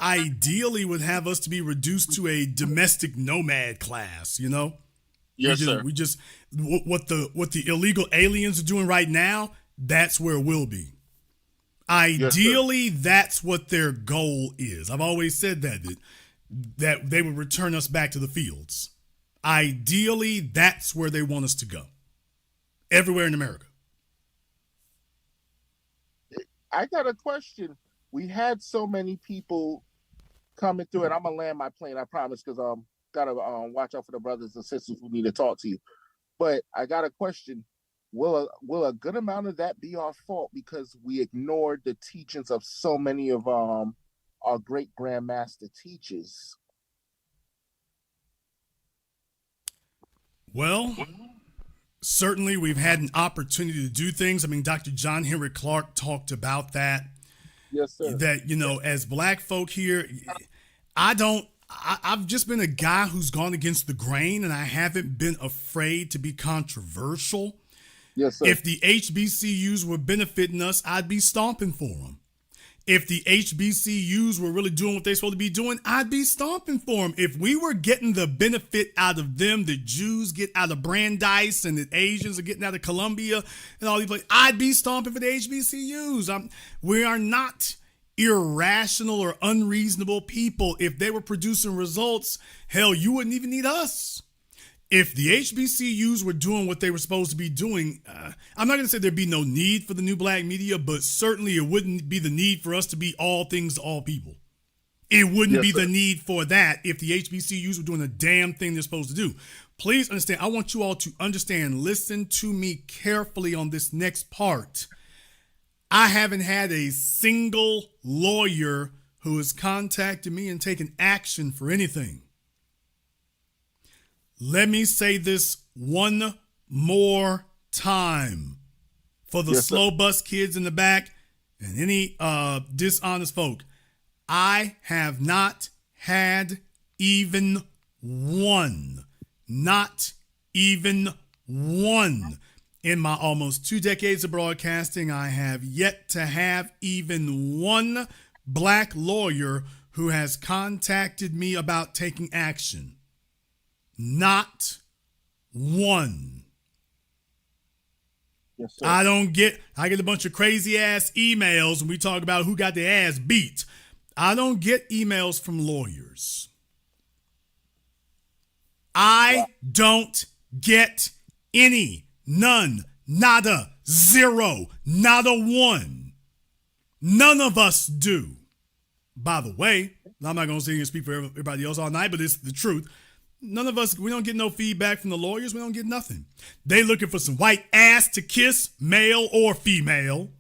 ideally would have us to be reduced to a domestic nomad class, Yes, sir. What the illegal aliens are doing right now, that's where we'll be. Ideally, yes, that's what their goal is. I've always said that they would return us back to the fields. Ideally, that's where they want us to go. Everywhere in America. I got a question. We had so many people coming through, and I'm gonna land my plane, I promise, because gotta watch out for the brothers and sisters who need to talk to you. But I got a question. Will a good amount of that be our fault because we ignored the teachings of so many of our great grandmaster teaches? Well, certainly we've had an opportunity to do things. I mean, Dr. John Henry Clark talked about that. Yes, sir. That, as black folk here, I've just been a guy who's gone against the grain, and I haven't been afraid to be controversial. Yes, sir. If the HBCUs were benefiting us, I'd be stomping for them. If the HBCUs were really doing what they're supposed to be doing, I'd be stomping for them. If we were getting the benefit out of them, the Jews get out of Brandeis and the Asians are getting out of Columbia and all these places, I'd be stomping for the HBCUs. We are not irrational or unreasonable people. If they were producing results, hell, you wouldn't even need us. If the HBCUs were doing what they were supposed to be doing, I'm not going to say there'd be no need for the new black media, but certainly it wouldn't be the need for us to be all things to all people. It wouldn't be the need for that if the HBCUs were doing the damn thing they're supposed to do. Please understand, I want you all to understand, listen to me carefully on this next part. I haven't had a single lawyer who has contacted me and taken action for anything. Let me say this one more time for the slow bus kids in the back and any dishonest folk. I have not had even one, not even one. In my almost 2 decades of broadcasting, I have yet to have even one black lawyer who has contacted me about taking action. Not one. Yes, sir. I get a bunch of crazy ass emails when we talk about who got their ass beat. I don't get emails from lawyers. I don't get any, none, nada, zero, not a one. None of us do. By the way, I'm not going to sit here and speak for everybody else all night, but it's the truth. None of us, we don't get no feedback from the lawyers. We don't get nothing. They looking for some white ass to kiss, male or female.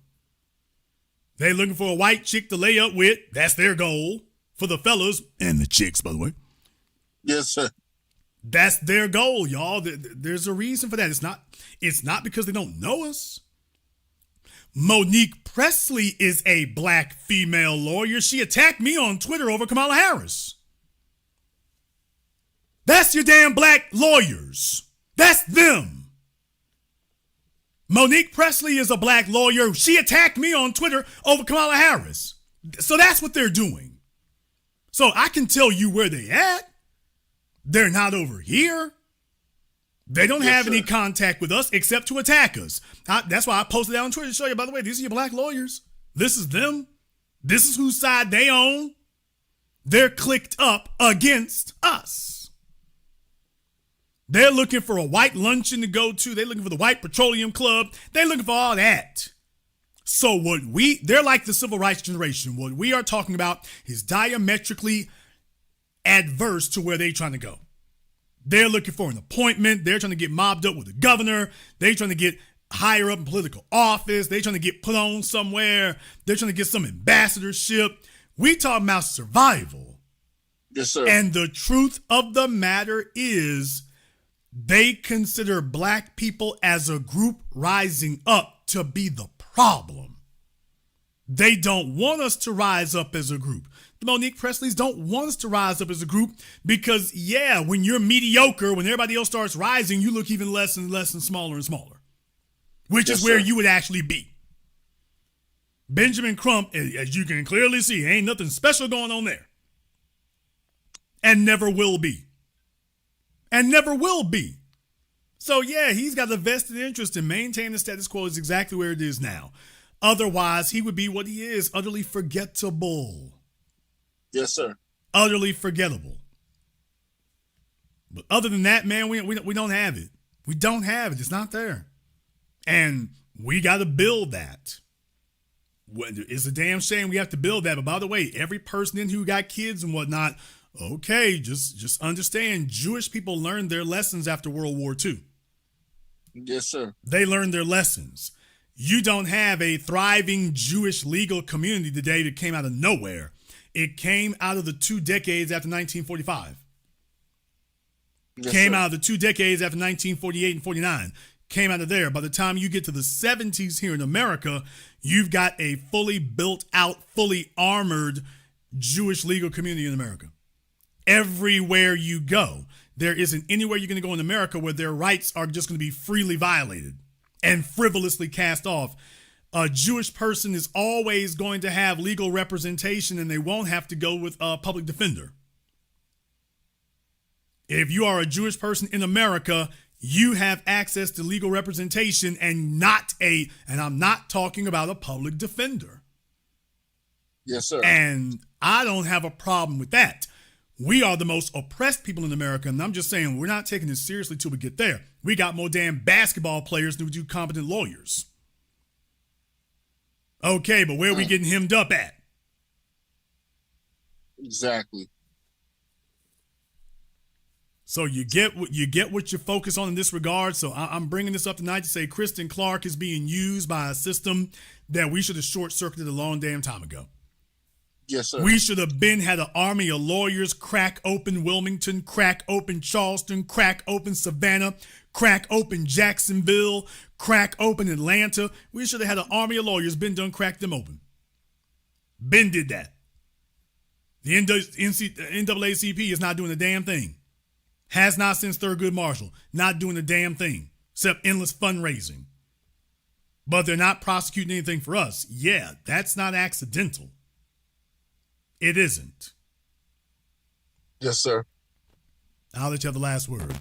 They looking for a white chick to lay up with. That's their goal for the fellas and the chicks, by the way. Yes, sir. That's their goal, y'all. There's a reason for that. It's not because they don't know us. Monique Presley is a black female lawyer. She attacked me on Twitter over Kamala Harris. That's your damn black lawyers. That's them. Monique Presley is a black lawyer. She attacked me on Twitter over Kamala Harris. So that's what they're doing. So I can tell you where they at. They're not over here. They don't have any contact with us except to attack us. That's why I posted that on Twitter to show you, by the way, these are your black lawyers. This is them. This is whose side they own. They're clicked up against us. They're looking for a white luncheon to go to. They're looking for the white petroleum club. They're looking for all that. So they're like the civil rights generation. What we are talking about is diametrically adverse to where they're trying to go. They're looking for an appointment. They're trying to get mobbed up with the governor. They're trying to get higher up in political office. They're trying to get put on somewhere. They're trying to get some ambassadorship. We talking about survival. Yes, sir. And the truth of the matter is they consider black people as a group rising up to be the problem. They don't want us to rise up as a group. The Monique Presleys don't want us to rise up as a group because, when you're mediocre, when everybody else starts rising, you look even less and less and smaller, which is where you would actually be. Benjamin Crump, as you can clearly see, ain't nothing special going on there. And never will be. And never will be. So, he's got a vested interest in maintaining the status quo is exactly where it is now. Otherwise, he would be what he is, utterly forgettable. Yes, sir. Utterly forgettable. But other than that, man, we don't have it. We don't have it. It's not there. And we got to build that. It's a damn shame we have to build that. But by the way, every person in who got kids and whatnot, okay, just understand Jewish people learned their lessons after World War II. Yes, sir. They learned their lessons. You don't have a thriving Jewish legal community today that came out of nowhere. It came out of the 2 decades after 1945. Yes, Came sir. out of the 2 decades after 1948 and 49. Came out of there. By the time you get to the 70s here in America, you've got a fully built out, fully armored Jewish legal community in America. Everywhere you go, there isn't anywhere you're going to go in America where their rights are just going to be freely violated and frivolously cast off. A Jewish person is always going to have legal representation, and they won't have to go with a public defender. If you are a Jewish person in America, you have access to legal representation and I'm not talking about a public defender. Yes, sir. And I don't have a problem with that. We are the most oppressed people in America, and I'm just saying we're not taking this seriously till we get there. We got more damn basketball players than we do competent lawyers. Okay, but where are we getting hemmed up at? Exactly. So you get what you focus on in this regard. So I'm bringing this up tonight to say Kristen Clark is being used by a system that we should have short-circuited a long damn time ago. Yes, sir. We should have had an army of lawyers crack open Wilmington, crack open Charleston, crack open Savannah, crack open Jacksonville, crack open Atlanta. We should have had an army of lawyers, been done, cracked them open. Ben did that. The NAACP is not doing a damn thing. Has not since Thurgood Marshall. Not doing a damn thing except endless fundraising. But they're not prosecuting anything for us. Yeah, that's not accidental. It isn't. Yes, sir. I'll let you have the last word.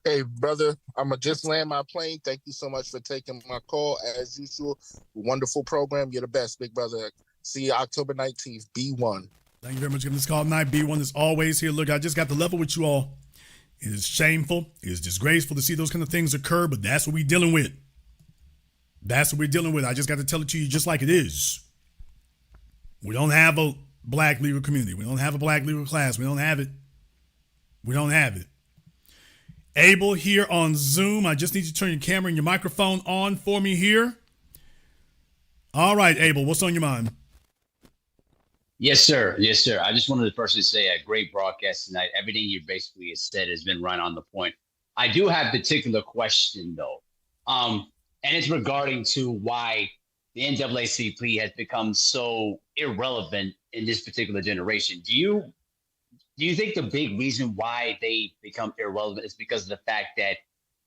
Hey, brother, I'm going to just land my plane. Thank you so much for taking my call. As usual, wonderful program. You're the best, big brother. See you October 19th. B1. Thank you very much for giving this call tonight. B1 is always here. Look, I just got to level with you all. It is shameful. It is disgraceful to see those kind of things occur, but that's what we're dealing with. That's what we're dealing with. I just got to tell it to you just like it is. We don't have a black legal community. We don't have a black legal class. We don't have it. We don't have it. Abel here on Zoom. I just need you to turn your camera and your microphone on for me here. All right, Abel, what's on your mind? Yes, sir. Yes, sir. I just wanted to personally say a great broadcast tonight. Everything you basically have said has been right on the point. I do have a particular question, though. And it's regarding to why the NAACP has become so irrelevant in this particular generation. Do you think the big reason why they become irrelevant is because of the fact that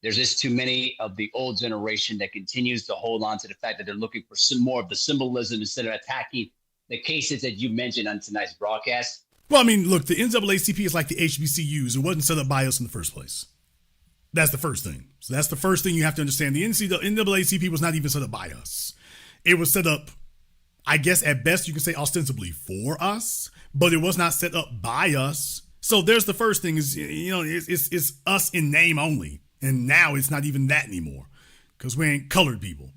there's just too many of the old generation that continues to hold on to the fact that they're looking for some more of the symbolism instead of attacking the cases that you mentioned on tonight's broadcast? Well, I mean, look, the NAACP is like the HBCUs. It wasn't set up by us in the first place. That's the first thing. So that's the first thing you have to understand. The NAACP was not even set up by us. It was set up, I guess at best you can say ostensibly for us, but it was not set up by us. So there's the first thing is, it's us in name only. And now it's not even that anymore because we ain't colored people.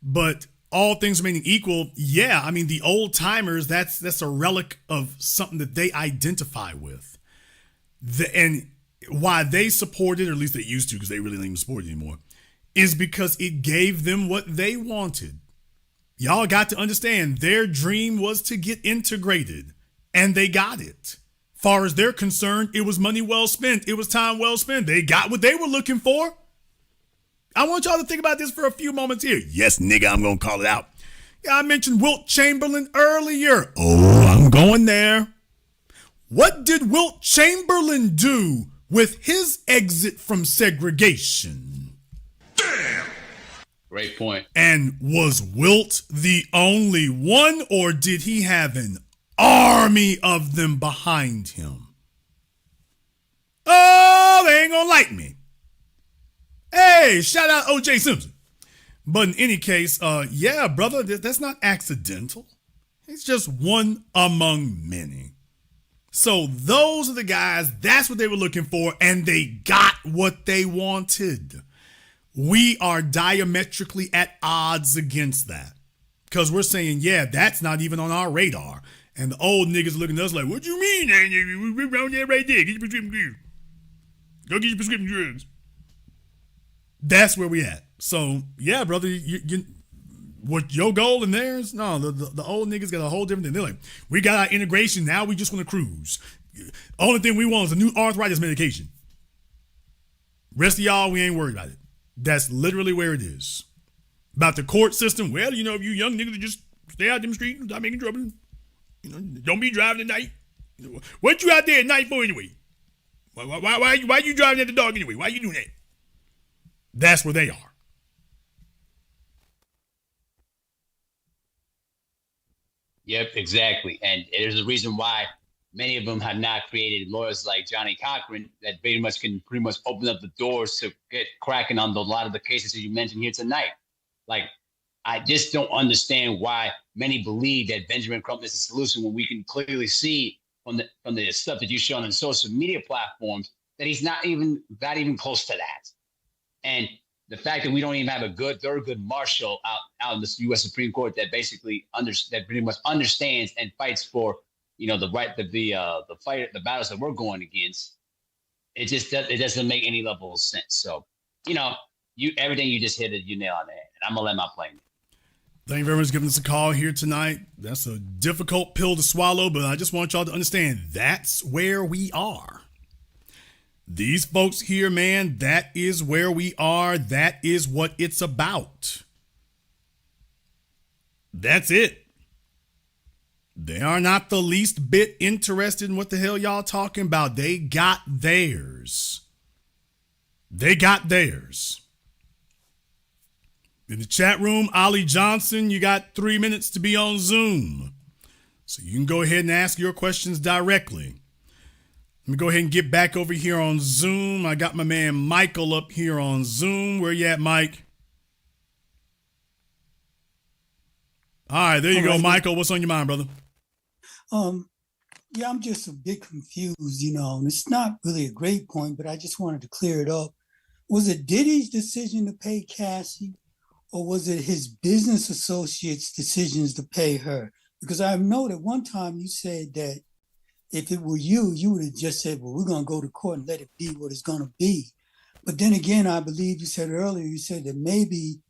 But all things remaining equal, yeah, I mean, the old timers, that's a relic of something that they identify with. And why they support it, or at least they used to because they really don't even support it anymore, is because it gave them what they wanted. Y'all got to understand their dream was to get integrated, and they got it. Far as they're concerned, it was money well spent. It was time well spent. They got what they were looking for. I want y'all to think about this for a few moments here. Yes, nigga, I'm going to call it out. Yeah, I mentioned Wilt Chamberlain earlier. Oh, I'm going there. What did Wilt Chamberlain do with his exit from segregation? Damn! Great point. And was Wilt the only one, or did he have an army of them behind him? Oh, they ain't gonna like me. Hey, shout out O.J. Simpson. But in any case, yeah, brother, that's not accidental. It's just one among many. So those are the guys, that's what they were looking for, and they got what they wanted. We are diametrically at odds against that. Because we're saying, yeah, that's not even on our radar. And the old niggas looking at us like, what you mean? We're around there right there. Get your prescription drugs. Go get your prescription drugs. That's where we at. So, yeah, brother, what your goal and theirs? No, the old niggas got a whole different thing. They're like, we got our integration, now we just want to cruise. Only thing we want is a new arthritis medication. Rest of y'all, we ain't worried about it. That's literally where it is. About the court system, well, you know, if you young niggas just stay out them streets, stop making trouble. You know, don't be driving at night. What you out there at night for anyway? Why you driving at the dog anyway? Why you doing that? That's where they are. Yep, exactly. And there's a reason why many of them have not created lawyers like Johnny Cochran that pretty much open up the doors to get cracking on a lot of the cases that you mentioned here tonight. Like, I just don't understand why many believe that Benjamin Crump is the solution when we can clearly see from the stuff that you've shown on social media platforms that he's not even close to that. And the fact that we don't even have a third good marshal out in the U.S. Supreme Court that basically that pretty much understands and fights for, you know, the right, the battles that we're going against, it doesn't make any level of sense. So, you know, everything you just hit it, you nail on the head. And I'm gonna let my plane. Thank you very much for giving us a call here tonight. That's a difficult pill to swallow, but I just want y'all to understand that's where we are. These folks here, man, that is where we are. That is what it's about. That's it. They are not the least bit interested in what the hell y'all talking about. They got theirs. They got theirs. In the chat room, Ollie Johnson, you got 3 minutes to be on Zoom. So you can go ahead and ask your questions directly. Let me go ahead and get back over here on Zoom. I got my man Michael up here on Zoom. Where you at, Mike? All right, there you go, Michael. What's on your mind, brother? Yeah, I'm just a bit confused, you know, and it's not really a great point, but I just wanted to clear it up. Was it Diddy's decision to pay Cassie, or was it his business associates' decisions to pay her? Because I know that one time you said that if it were you, you would have just said, well, we're going to go to court and let it be what it's going to be. But then again, I believe you said earlier, you said that maybe,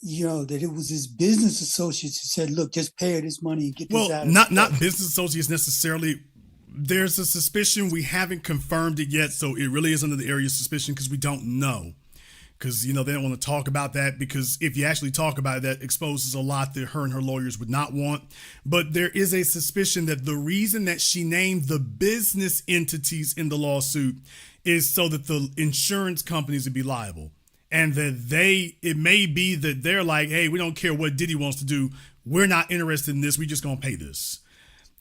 you know, that it was his business associates who said, look, just pay her this money and get this out of not business associates necessarily. There's a suspicion. We haven't confirmed it yet, so it really is under the area of suspicion because we don't know. Because, you know, they don't want to talk about that because if you actually talk about it, that exposes a lot that her and her lawyers would not want. But there is a suspicion that the reason that she named the business entities in the lawsuit is so that the insurance companies would be liable. And that it may be that they're like, hey, we don't care what Diddy wants to do. We're not interested in this. We just going to pay this.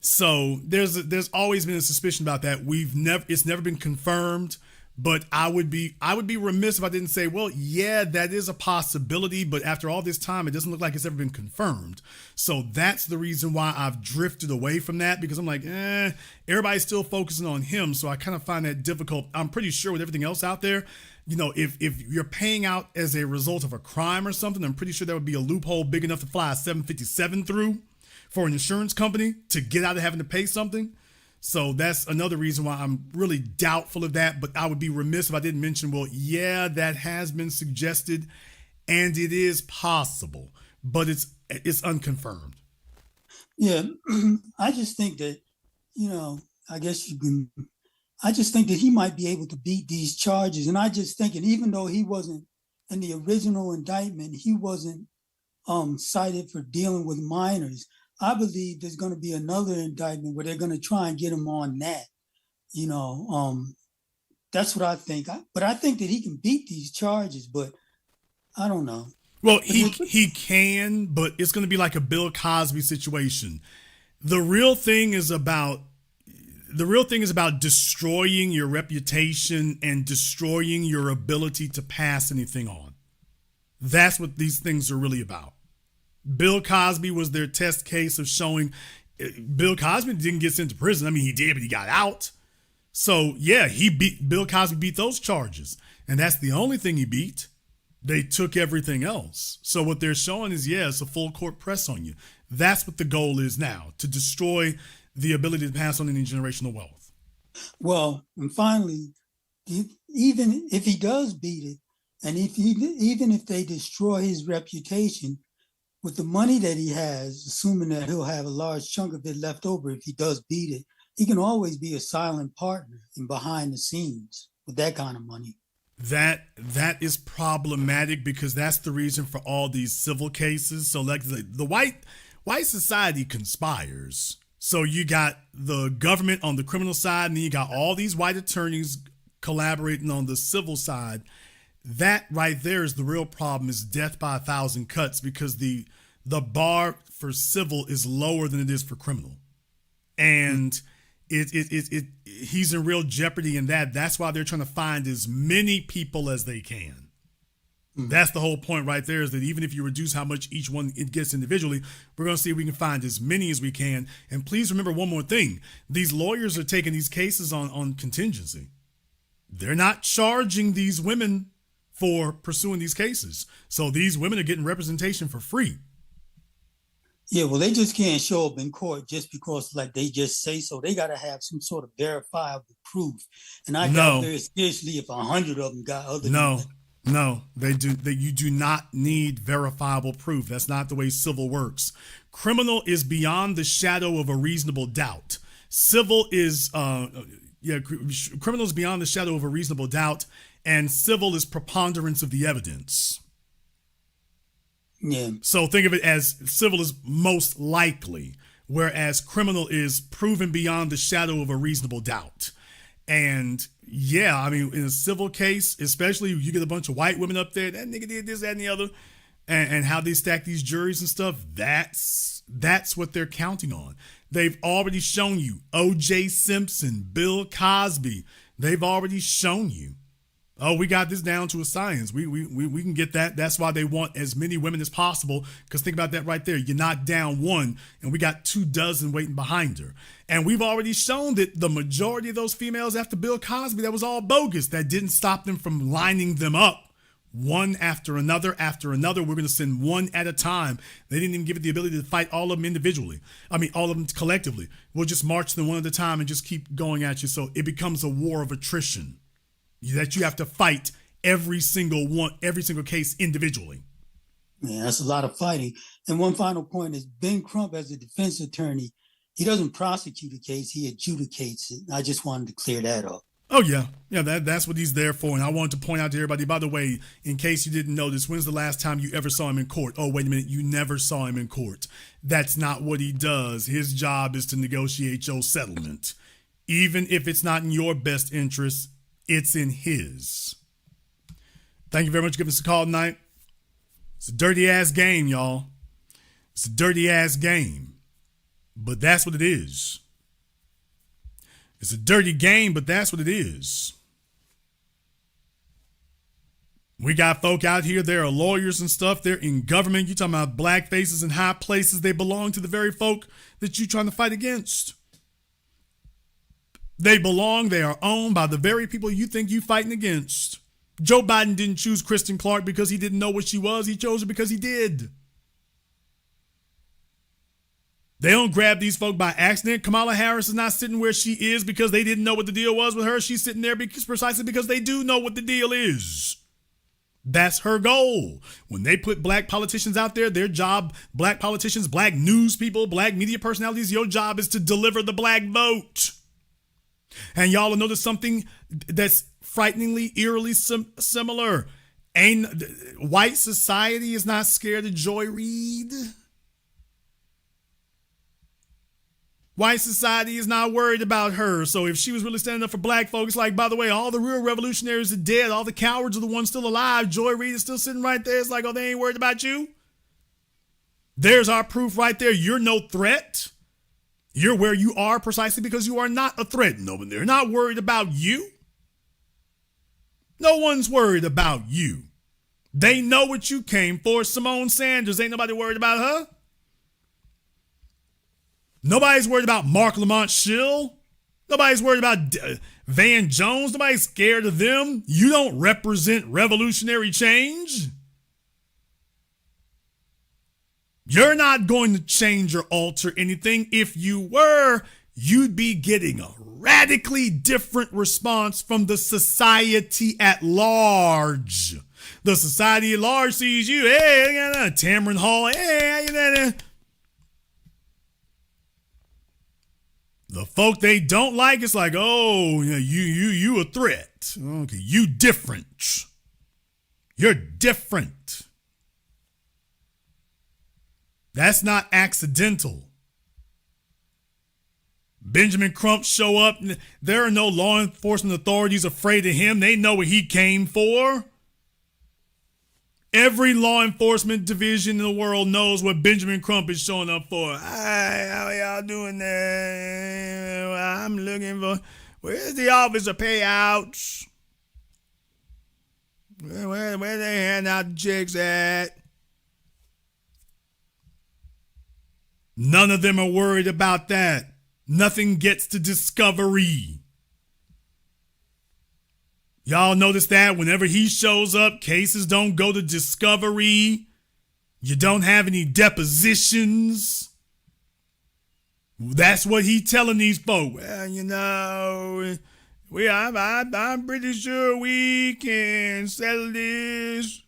So there's always been a suspicion about that. It's never been confirmed. But I would be remiss if I didn't say, well, yeah, that is a possibility. But after all this time, it doesn't look like it's ever been confirmed. So that's the reason why I've drifted away from that, because I'm like, everybody's still focusing on him. So I kind of find that difficult. I'm pretty sure with everything else out there, you know, if you're paying out as a result of a crime or something, I'm pretty sure there would be a loophole big enough to fly a 757 through for an insurance company to get out of having to pay something. So that's another reason why I'm really doubtful of that. But I would be remiss if I didn't mention, well, yeah, that has been suggested and it is possible, but it's unconfirmed. Yeah, I just think that, you know, I just think that he might be able to beat these charges. And I just think, and even though he wasn't in the original indictment, he wasn't cited for dealing with minors. I believe there's going to be another indictment where they're going to try and get him on that. You know, that's what I think. But I think that he can beat these charges, but I don't know. Well, he can, but it's going to be like a Bill Cosby situation. The real thing is about destroying your reputation and destroying your ability to pass anything on. That's what these things are really about. Bill Cosby was their test case of showing Bill Cosby didn't get sent to prison. I mean, he did, but he got out. So, yeah, Bill Cosby beat those charges. And that's the only thing he beat. They took everything else. So what they're showing is, yeah, it's a full court press on you. That's what the goal is now, to destroy the ability to pass on any generational wealth. Well, and finally, even if he does beat it, and even if they destroy his reputation, with the money that he has, assuming that he'll have a large chunk of it left over if he does beat it, he can always be a silent partner in behind the scenes with that kind of money. That is problematic because that's the reason for all these civil cases. So like the white society conspires. So you got the government on the criminal side, and then you got all these white attorneys collaborating on the civil side. That right there is the real problem, is death by 1,000 cuts, because the bar for civil is lower than it is for criminal. And he's in real jeopardy in that. That's why they're trying to find as many people as they can. Mm-hmm. That's the whole point right there, is that even if you reduce how much each one it gets individually, we're going to see if we can find as many as we can. And please remember one more thing. These lawyers are taking these cases on contingency. They're not charging these women for pursuing these cases. So these women are getting representation for free. Yeah, well, they just can't show up in court just because, like, they just say so. They got to have some sort of verifiable proof. And I doubt very seriously if 100 of them got other. No, they do. You do not need verifiable proof. That's not the way civil works. Criminal is beyond the shadow of a reasonable doubt. Civil is, criminal is beyond the shadow of a reasonable doubt, and civil is preponderance of the evidence. Yeah. So think of it as civil is most likely, whereas criminal is proven beyond the shadow of a reasonable doubt. And yeah, I mean, in a civil case, especially you get a bunch of white women up there, that nigga did this, that, and the other, and how they stack these juries and stuff, that's what they're counting on. They've already shown you O.J. Simpson, Bill Cosby. They've already shown you. Oh, we got this down to a science. We can get that. That's why they want as many women as possible. Because think about that right there. You knock down one, and we got 24 waiting behind her. And we've already shown that the majority of those females after Bill Cosby, that was all bogus. That didn't stop them from lining them up one after another after another. We're going to send one at a time. They didn't even give it the ability to fight all of them individually. I mean, all of them collectively. We'll just march them one at a time and just keep going at you. So it becomes a war of attrition that you have to fight every single case individually. Yeah, that's a lot of fighting. And one final point is Ben Crump, as a defense attorney, he doesn't prosecute a case, he adjudicates it. I just wanted to clear that up. Oh, yeah. Yeah, that's what he's there for. And I wanted to point out to everybody, by the way, in case you didn't know this, when's the last time you ever saw him in court? Oh, wait a minute. You never saw him in court. That's not what he does. His job is to negotiate your settlement. Even if it's not in your best interest, it's in his. Thank you very much for giving us a call tonight. It's a dirty-ass game, y'all. It's a dirty-ass game. But that's what it is. It's a dirty game, but that's what it is. We got folk out here, there are lawyers and stuff. They're in government. You're talking about black faces in high places. They belong to the very folk that you're trying to fight against. They belong, they are owned by the very people you think you're fighting against. Joe Biden didn't choose Kristen Clark because he didn't know what she was. He chose her because he did. They don't grab these folk by accident. Kamala Harris is not sitting where she is because they didn't know what the deal was with her. She's sitting there precisely because they do know what the deal is. That's her goal. When they put black politicians out there, their job, black politicians, black news people, black media personalities, your job is to deliver the black vote. And y'all will notice something that's frighteningly, eerily similar. White society is not scared of Joy Reid. White society is not worried about her. So if she was really standing up for black folks, like, by the way, all the real revolutionaries are dead. All the cowards are the ones still alive. Joy Reid is still sitting right there. It's like, oh, they ain't worried about you. There's our proof right there. You're no threat. You're where you are precisely because you are not a threat. No, they're not worried about you. No one's worried about you. They know what you came for. Simone Sanders, ain't nobody worried about her. Nobody's worried about Mark Lamont Schill. Nobody's worried about Van Jones. Nobody's scared of them. You don't represent revolutionary change. You're not going to change or alter anything. If you were, you'd be getting a radically different response from the society at large. The society at large sees you. Hey, Tamron Hall. Hey, the folk they don't like, it's like, oh, you a threat. Okay, you different. You're different. That's not accidental. Benjamin Crump show up. There are no law enforcement authorities afraid of him. They know what he came for. Every law enforcement division in the world knows what Benjamin Crump is showing up for. Hi, how y'all doing there? I'm looking for, where's the office of payouts? Where they hand out the checks at? None of them are worried about that. Nothing gets to Discovery. Y'all notice that whenever he shows up, cases don't go to Discovery. You don't have any depositions. That's what he's telling these folk. Well, I'm pretty sure we can settle this.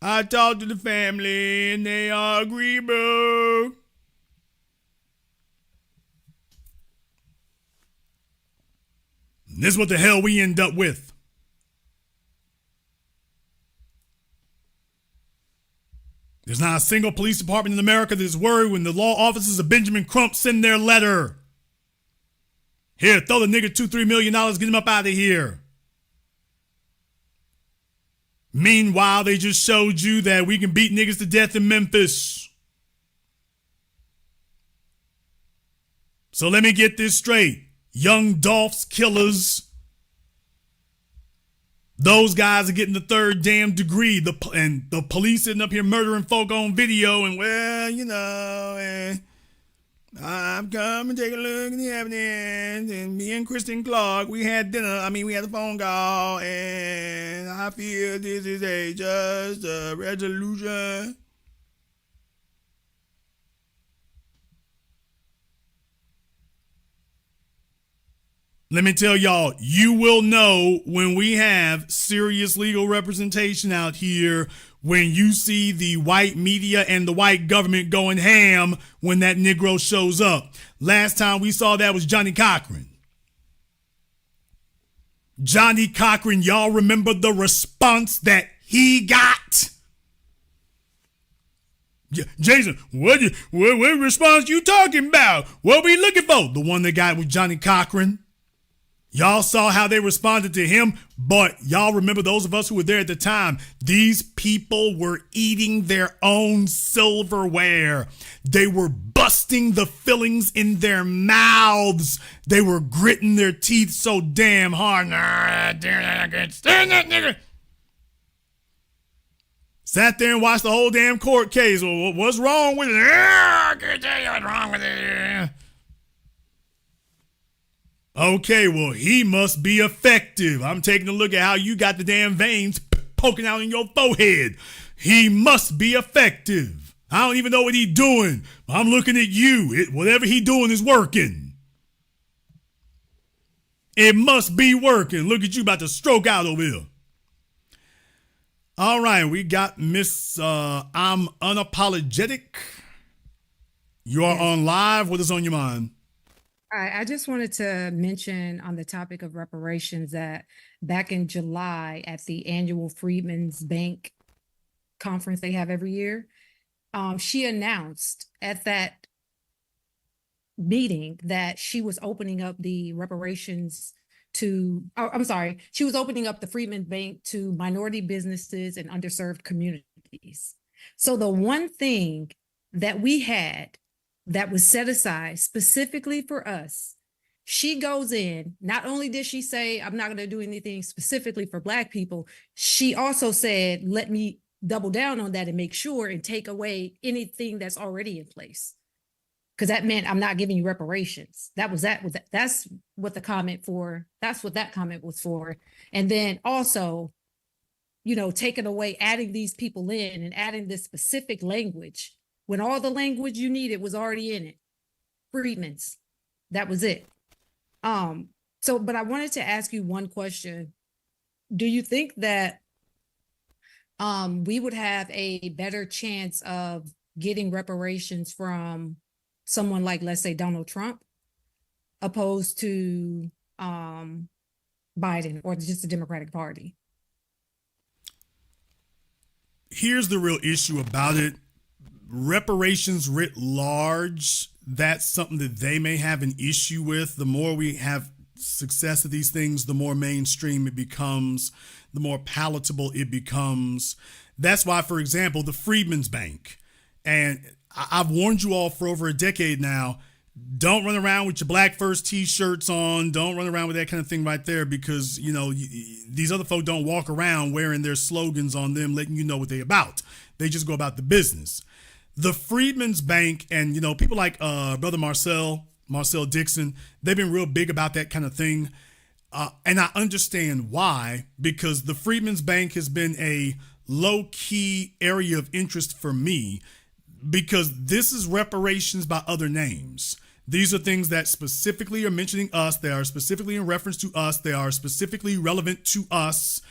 I talked to the family and they are agreeable. This is what the hell we end up with. There's not a single police department in America that is worried when the law officers of Benjamin Crump send their letter. Here, throw the nigga $2-3 million, get him up out of here. Meanwhile, they just showed you that we can beat niggas to death in Memphis. So let me get this straight. Young Dolph's killers, those guys are getting the third damn degree. And the police sitting up here murdering folk on video. And, I'm coming to take a look at the evidence. And me and Kristen Clark, we had dinner. We had a phone call. And I feel this is just a resolution. Let me tell y'all, you will know when we have serious legal representation out here when you see the white media and the white government going ham when that Negro shows up. Last time we saw that was Johnny Cochran. Johnny Cochran, y'all remember the response that he got? Jason, what response you talking about? What we looking for? The one that got with Johnny Cochran. Y'all saw how they responded to him, but y'all remember, those of us who were there at the time, these people were eating their own silverware. They were busting the fillings in their mouths. They were gritting their teeth so damn hard. I can't stand that nigga. Sat there and watched the whole damn court case. Well, what's wrong with it? I can't tell you what's wrong with it. Okay, well, he must be effective. I'm taking a look at how you got the damn veins poking out in your forehead. He must be effective. I don't even know what he's doing. I'm looking at you. Whatever he's doing is working. It must be working. Look at you about to stroke out over here. All right, we got Miss I'm Unapologetic. You are on live. What is on your mind? I just wanted to mention on the topic of reparations that back in July at the annual Freedmen's Bank conference they have every year, she announced at that meeting that she was opening up the reparations to, she was opening up the Freedmen's Bank to minority businesses and underserved communities. So the one thing that we had that was set aside specifically for us, she goes in, not only did she say, I'm not going to do anything specifically for Black people, she also said, let me double down on that and make sure and take away anything that's already in place. Because that meant I'm not giving you reparations. That's what the comment for, that's what that comment was for. And then also, taking away, adding these people in and adding this specific language when all the language you needed was already in it. Freedmen's, that was it. But I wanted to ask you one question. Do you think that we would have a better chance of getting reparations from someone like, let's say, Donald Trump, opposed to Biden or just the Democratic Party. Here's the real issue about it. Reparations writ large, that's something that they may have an issue with. The more we have success of these things, the more mainstream it becomes, the more palatable it becomes. That's why, for example, the Freedmen's Bank, and I've warned you all for over a decade now, don't run around with your Black First t-shirts on. Don't run around with that kind of thing right there, because, you know, these other folk don't walk around wearing their slogans on them, letting you know what they're about. They just go about the business. The Freedmen's Bank, and, you know, people like Brother Marcel Dixon, they've been real big about that kind of thing. And I understand why, because the Freedmen's Bank has been a low-key area of interest for me, because this is reparations by other names. These are things that specifically are mentioning us. They are specifically in reference to us. They are specifically relevant to us,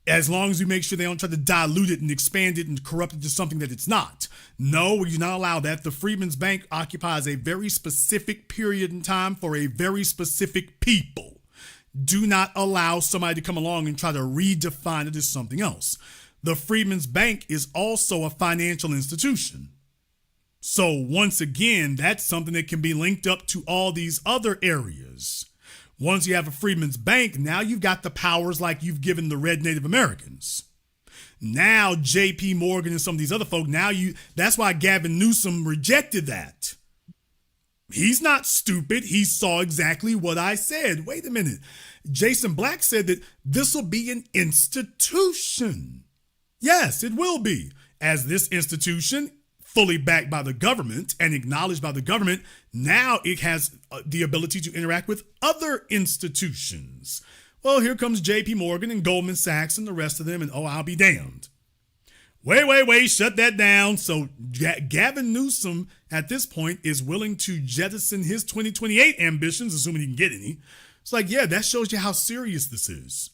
as long as we make sure they don't try to dilute it and expand it and corrupt it to something that it's not. No, we do not allow that. The Freedmen's Bank occupies a very specific period in time for a very specific people. Do not allow somebody to come along and try to redefine it as something else. The Freedmen's Bank is also a financial institution. So once again, that's something that can be linked up to all these other areas. Once you have a Freedmen's Bank, now you've got the powers like you've given the red Native Americans. Now J.P. Morgan and some of these other folk, that's why Gavin Newsom rejected that. He's not stupid. He saw exactly what I said. Wait a minute. Jason Black said that this will be an institution. Yes, it will be. As this institution, fully backed by the government and acknowledged by the government, now it has the ability to interact with other institutions. Well, here comes J.P. Morgan and Goldman Sachs and the rest of them, and oh, I'll be damned. Wait, shut that down. So Gavin Newsom at this point is willing to jettison his 2028 ambitions, assuming he can get any. It's like, yeah, that shows you how serious this is.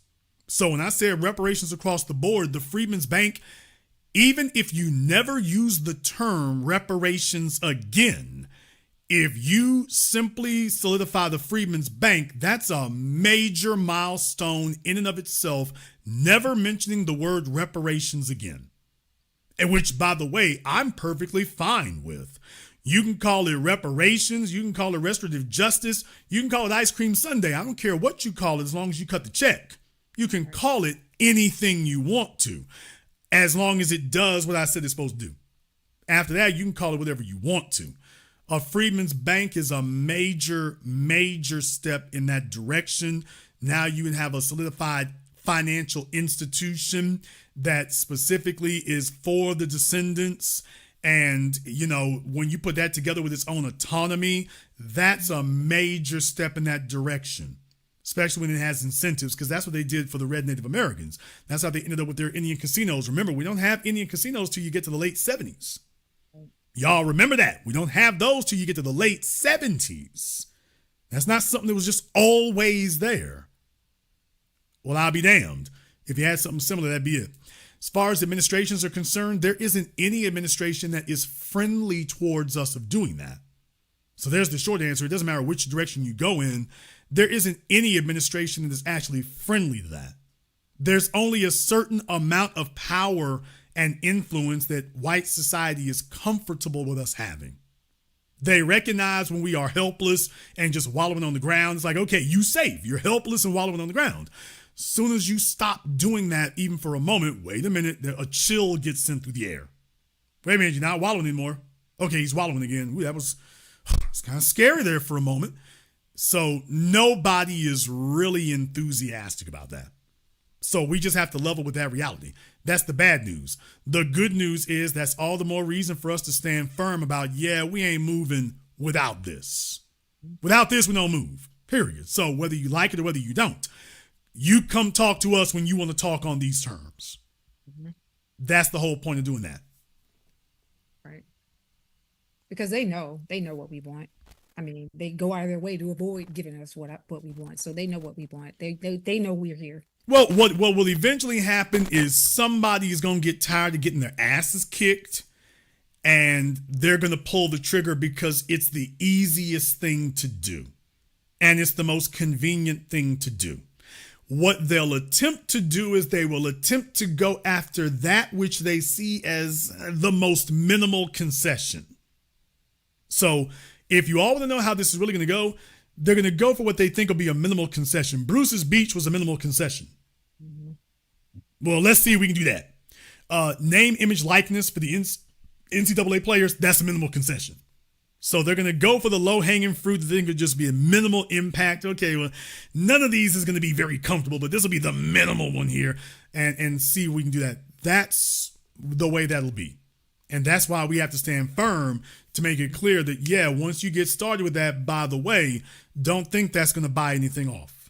So when I said reparations across the board, the Freedmen's Bank, even if you never use the term reparations again, if you simply solidify the Freedmen's Bank, that's a major milestone in and of itself, never mentioning the word reparations again. And which, by the way, I'm perfectly fine with. You can call it reparations, you can call it restorative justice, you can call it ice cream sundae. I don't care what you call it as long as you cut the check. You can call it anything you want to, as long as it does what I said it's supposed to do. After that, you can call it whatever you want to. A Freedmen's Bank is a major step in that direction. Now you can have a solidified financial institution that specifically is for the descendants. And, you know, when you put that together with its own autonomy, that's a major step in that direction, especially when it has incentives, because that's what they did for the red Native Americans. That's how they ended up with their Indian casinos. Remember, we don't have Indian casinos till you get to the late 70s. Y'all remember that. We don't have those till you get to the late 70s. That's not something that was just always there. Well, I'll be damned. If you had something similar, that'd be it. As far as administrations are concerned, there isn't any administration that is friendly towards us of doing that. So there's the short answer. It doesn't matter which direction you go in. There isn't any administration that is actually friendly to that. There's only a certain amount of power and influence that white society is comfortable with us having. They recognize when we are helpless and just wallowing on the ground. It's like, okay, you safe. You're helpless and wallowing on the ground. Soon as you stop doing that, even for a moment, wait a minute, a chill gets sent through the air. Wait a minute, you're not wallowing anymore. Okay, he's wallowing again. Ooh, it's kind of scary there for a moment. So nobody is really enthusiastic about that. So we just have to level with that reality. That's the bad news. The good news is that's all the more reason for us to stand firm about, yeah, we ain't moving without this. Without this, we don't move, period. So whether you like it or whether you don't, you come talk to us when you want to talk on these terms. Mm-hmm. That's the whole point of doing that. Right. Because they know what we want. I mean, they go out of their way to avoid giving us what we want. So they know what we want. They know we're here. Well, what will eventually happen is somebody is going to get tired of getting their asses kicked, and they're going to pull the trigger because it's the easiest thing to do, and it's the most convenient thing to do. What they'll attempt to do is they will attempt to go after that which they see as the most minimal concession. So if you all want to know how this is really going to go, they're going to go for what they think will be a minimal concession. Bruce's Beach was a minimal concession. Well, let's see if we can do that. Name, image, likeness for the NCAA players, that's a minimal concession. So they're going to go for the low-hanging fruit that they think could just be a minimal impact. Okay, well, none of these is going to be very comfortable, but this will be the minimal one here, and see if we can do that. That's the way that'll be. And that's why we have to stand firm to make it clear that, yeah, once you get started with that, by the way, don't think that's going to buy anything off.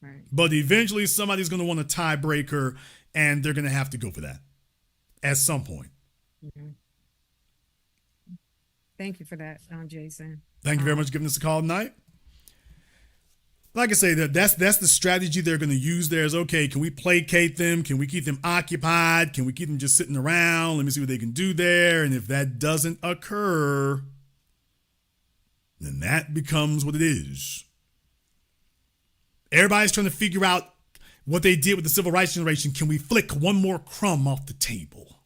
Right. But eventually somebody's going to want a tiebreaker, and they're going to have to go for that at some point. Mm-hmm. Thank you for that, Jason. Thank you very much for giving us a call tonight. Like I say, that's the strategy they're going to use there is, okay, can we placate them? Can we keep them occupied? Can we keep them just sitting around? Let me see what they can do there. And if that doesn't occur, then that becomes what it is. Everybody's trying to figure out what they did with the civil rights generation. Can we flick one more crumb off the table?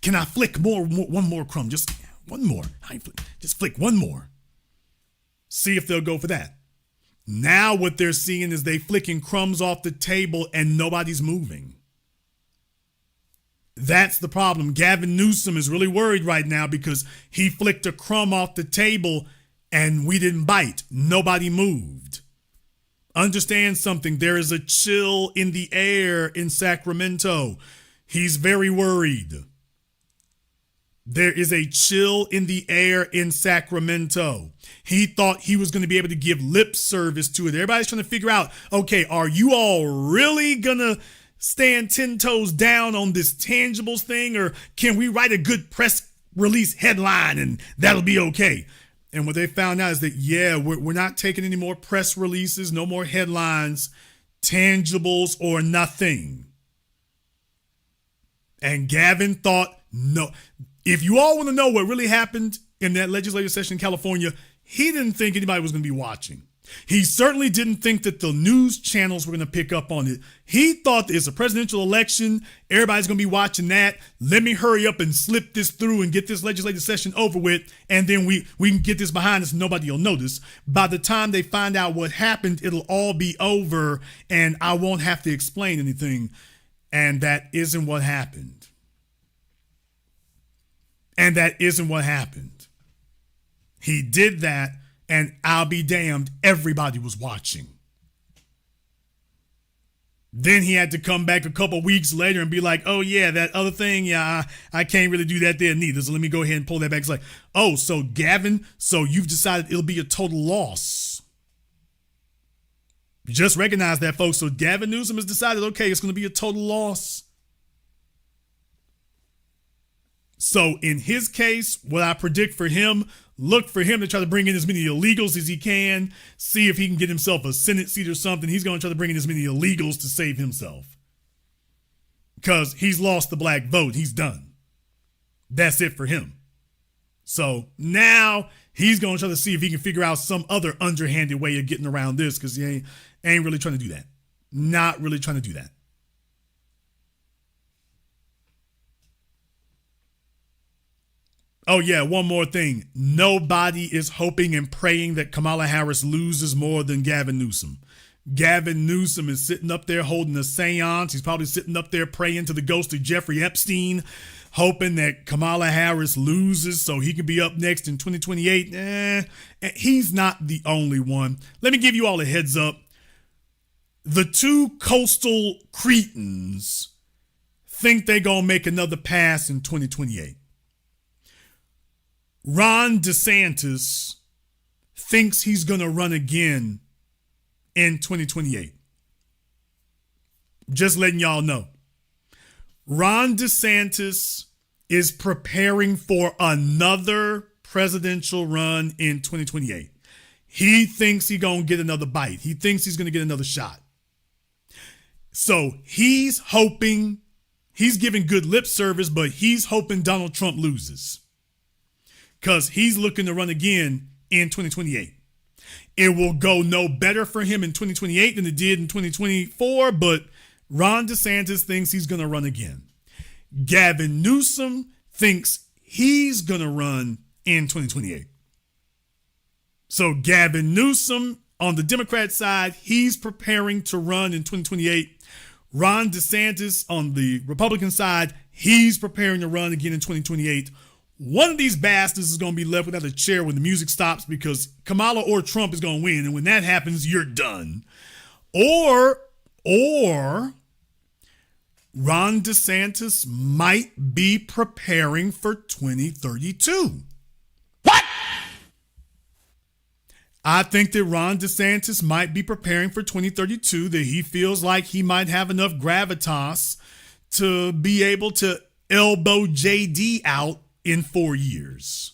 Can I flick one more crumb? Just one more. Just flick one more. See if they'll go for that. Now what they're seeing is they flicking crumbs off the table and nobody's moving. That's the problem. Gavin Newsom is really worried right now because he flicked a crumb off the table and we didn't bite. Nobody moved. Understand something. There is a chill in the air in Sacramento. He's very worried. There is a chill in the air in Sacramento. He thought he was going to be able to give lip service to it. Everybody's trying to figure out, okay, are you all really going to stand 10 toes down on this tangibles thing, or can we write a good press release headline and that'll be okay? And what they found out is that, yeah, we're not taking any more press releases, no more headlines, tangibles or nothing. And Gavin thought, no. If you all want to know what really happened in that legislative session in California, he didn't think anybody was going to be watching. He certainly didn't think that the news channels were going to pick up on it. He thought that it's a presidential election. Everybody's going to be watching that. Let me hurry up and slip this through and get this legislative session over with. And then we can get this behind us and nobody will notice. By the time they find out what happened, it'll all be over and I won't have to explain anything. And that isn't what happened. And that isn't what happened. He did that, and I'll be damned, everybody was watching. Then he had to come back a couple weeks later and be like, oh, yeah, that other thing, yeah, I can't really do that there neither, so let me go ahead and pull that back. It's like, oh, so Gavin, so you've decided it'll be a total loss. Just recognize that, folks. So Gavin Newsom has decided, okay, it's going to be a total loss. So in his case, what I predict for him, look for him to try to bring in as many illegals as he can, see if he can get himself a Senate seat or something. He's going to try to bring in as many illegals to save himself. Because he's lost the black vote. He's done. That's it for him. So now he's going to try to see if he can figure out some other underhanded way of getting around this, because he ain't really trying to do that. Not really trying to do that. Oh, yeah, one more thing. Nobody is hoping and praying that Kamala Harris loses more than Gavin Newsom. Gavin Newsom is sitting up there holding a seance. He's probably sitting up there praying to the ghost of Jeffrey Epstein, hoping that Kamala Harris loses so he can be up next in 2028. He's not the only one. Let me give you all a heads up. The two coastal cretins think they're going to make another pass in 2028. Ron DeSantis thinks he's going to run again in 2028. Just letting y'all know. Ron DeSantis is preparing for another presidential run in 2028. He thinks he's going to get another bite. He thinks he's going to get another shot. So he's hoping, he's giving good lip service, but he's hoping Donald Trump loses because he's looking to run again in 2028. It will go no better for him in 2028 than it did in 2024, but Ron DeSantis thinks he's going to run again. Gavin Newsom thinks he's going to run in 2028. So Gavin Newsom on the Democrat side, he's preparing to run in 2028. Ron DeSantis on the Republican side, he's preparing to run again in 2028. One of these bastards is going to be left without a chair when the music stops because Kamala or Trump is going to win. And when that happens, you're done. Or Ron DeSantis might be preparing for 2032. What? I think that Ron DeSantis might be preparing for 2032, that he feels like he might have enough gravitas to be able to elbow JD out in 4 years.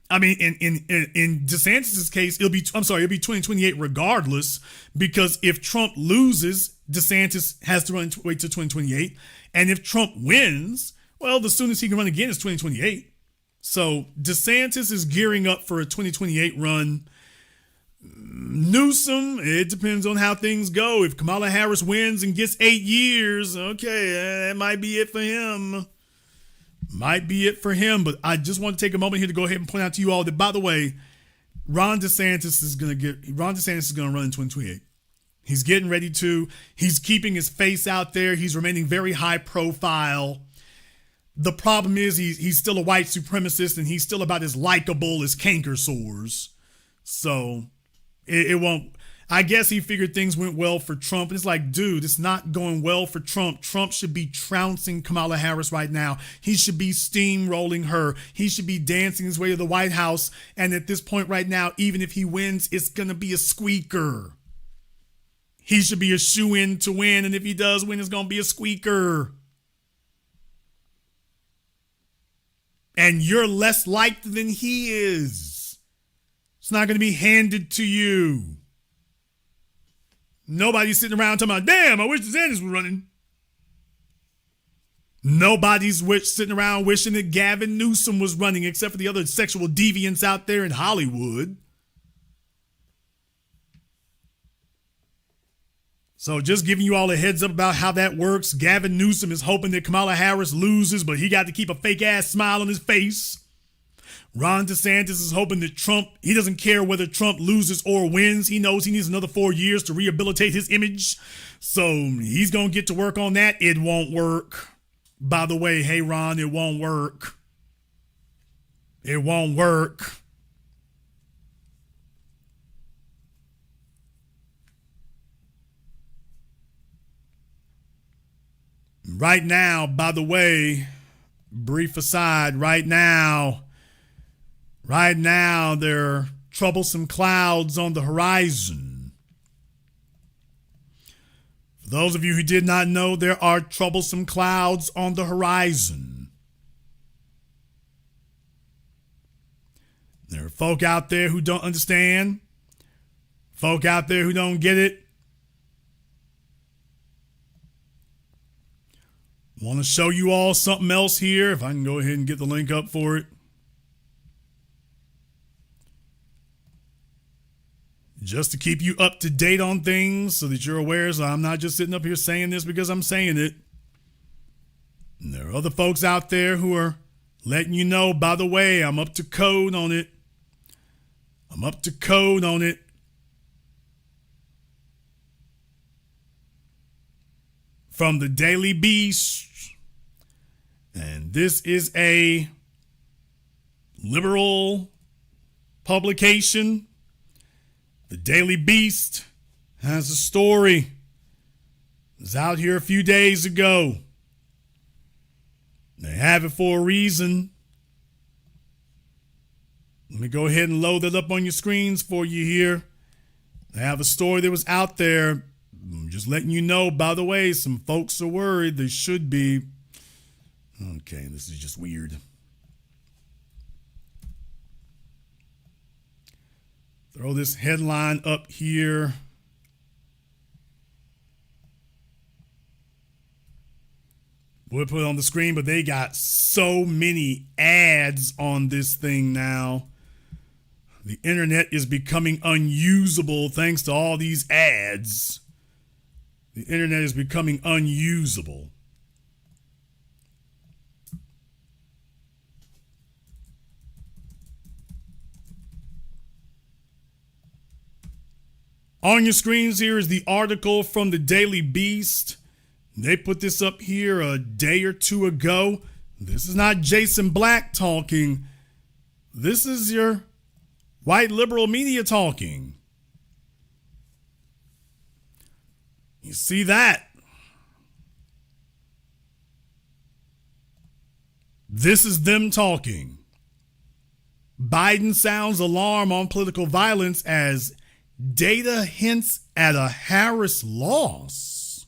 I mean, in DeSantis' case, it'll be 2028 regardless, because if Trump loses, DeSantis has to wait till 2028. And if Trump wins, well, the soonest he can run again is 2028. So DeSantis is gearing up for a 2028 run. Newsom, it depends on how things go. If Kamala Harris wins and gets 8 years, okay, that might be it for him. Might be it for him. But I just want to take a moment here to go ahead and point out to you all that, by the way, Ron DeSantis is going to run in 2028. He's getting ready to. He's keeping his face out there. He's remaining very high profile. The problem is he's still a white supremacist, and he's still about as likable as canker sores. So it won't. I guess he figured things went well for Trump. And it's like, dude, it's not going well for Trump. Trump should be trouncing Kamala Harris right now. He should be steamrolling her. He should be dancing his way to the White House. And at this point right now, even if he wins, it's going to be a squeaker. He should be a shoo-in to win. And if he does win, it's going to be a squeaker. And you're less liked than he is. It's not going to be handed to you. Nobody's sitting around talking about, damn, I wish DeSantis was running. Nobody's sitting around wishing that Gavin Newsom was running, except for the other sexual deviants out there in Hollywood. So just giving you all a heads up about how that works. Gavin Newsom is hoping that Kamala Harris loses, but he got to keep a fake ass smile on his face. Ron DeSantis is hoping that he doesn't care whether Trump loses or wins. He knows he needs another 4 years to rehabilitate his image. So he's going to get to work on that. It won't work. By the way, hey, Ron, it won't work. It won't work. Right now, by the way, brief aside, right now, there are troublesome clouds on the horizon. For those of you who did not know, there are troublesome clouds on the horizon. There are folk out there who don't understand, folk out there who don't get it. Want to show you all something else here, if I can go ahead and get the link up for it. Just to keep you up to date on things so that you're aware, so I'm not just sitting up here saying this because I'm saying it. And there are other folks out there who are letting you know, by the way, I'm up to code on it. I'm up to code on it. From the Daily Beast. And this is a liberal publication. The Daily Beast has a story. It was out here a few days ago. They have it for a reason. Let me go ahead and load it up on your screens for you here. They have a story that was out there. I'm just letting you know, by the way, some folks are worried. They should be. Okay, this is just weird. Throw this headline up here. We'll put it on the screen, but they got so many ads on this thing now. The internet is becoming unusable thanks to all these ads. The internet is becoming unusable. On your screens here is the article from the Daily Beast. They put this up here a day or two ago. This is not Jason Black talking. This is your white liberal media talking. You see that? This is them talking. Biden sounds alarm on political violence as data hints at a Harris loss.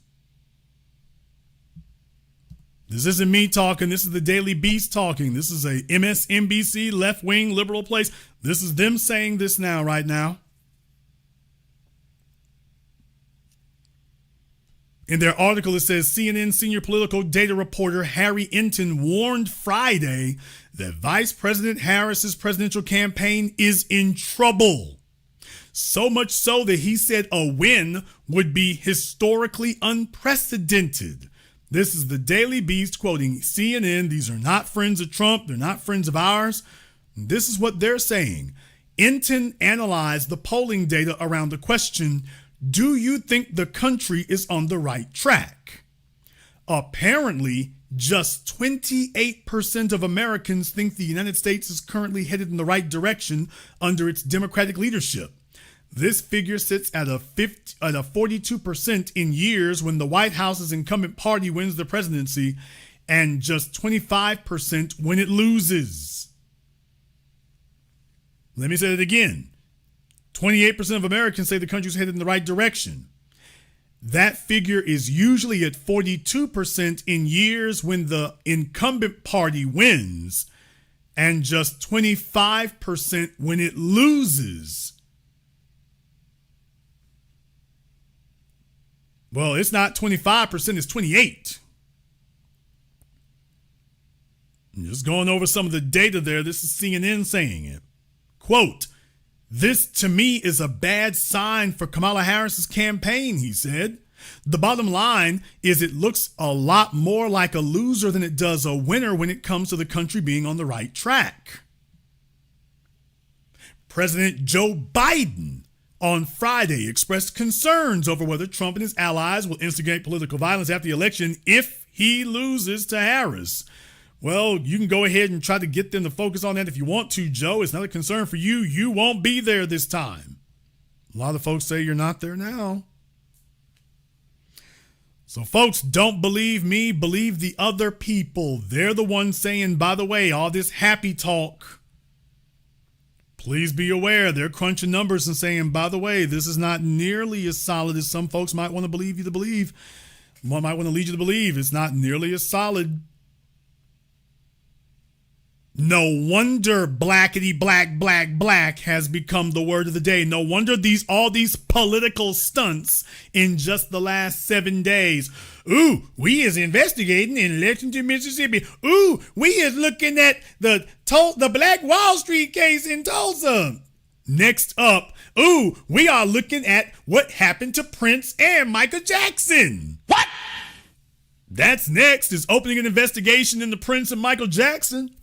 This isn't me talking. This is the Daily Beast talking. This is a MSNBC left-wing liberal place. This is them saying this now, right now. In their article, it says CNN senior political data reporter Harry Enton warned Friday that Vice President Harris's presidential campaign is in trouble. So much so that he said a win would be historically unprecedented. This is the Daily Beast quoting CNN. These are not friends of Trump. They're not friends of ours. This is what they're saying. Enton analyzed the polling data around the question, do you think the country is on the right track? Apparently, just 28% of Americans think the United States is currently headed in the right direction under its Democratic leadership. This figure sits at a 42% in years when the White House's incumbent party wins the presidency, and just 25% when it loses. Let me say it again. 28% of Americans say the country's headed in the right direction. That figure is usually at 42% in years when the incumbent party wins, and just 25% when it loses. Well, it's not 25%, it's 28%. Just going over some of the data there, this is CNN saying it. Quote, this to me is a bad sign for Kamala Harris's campaign, he said. The bottom line is it looks a lot more like a loser than it does a winner when it comes to the country being on the right track. President Joe Biden on Friday expressed concerns over whether Trump and his allies will instigate political violence after the election if he loses to Harris. Well, you can go ahead and try to get them to focus on that if you want to, Joe. It's not a concern for you. You won't be there this time. A lot of folks say you're not there now. So folks, don't believe me, believe the other people. They're the ones saying, by the way, all this happy talk. Please be aware, they're crunching numbers and saying, by the way, this is not nearly as solid as some folks might want to believe you to believe. One might want to lead you to believe. It's not nearly as solid. No wonder blackety black, black, black has become the word of the day. No wonder all these political stunts in just the last 7 days. Ooh, we is investigating in Lexington, Mississippi. Ooh, we is looking at the Black Wall Street case in Tulsa. Next up, ooh, we are looking at what happened to Prince and Michael Jackson. What? That's next, is opening an investigation into Prince and Michael Jackson.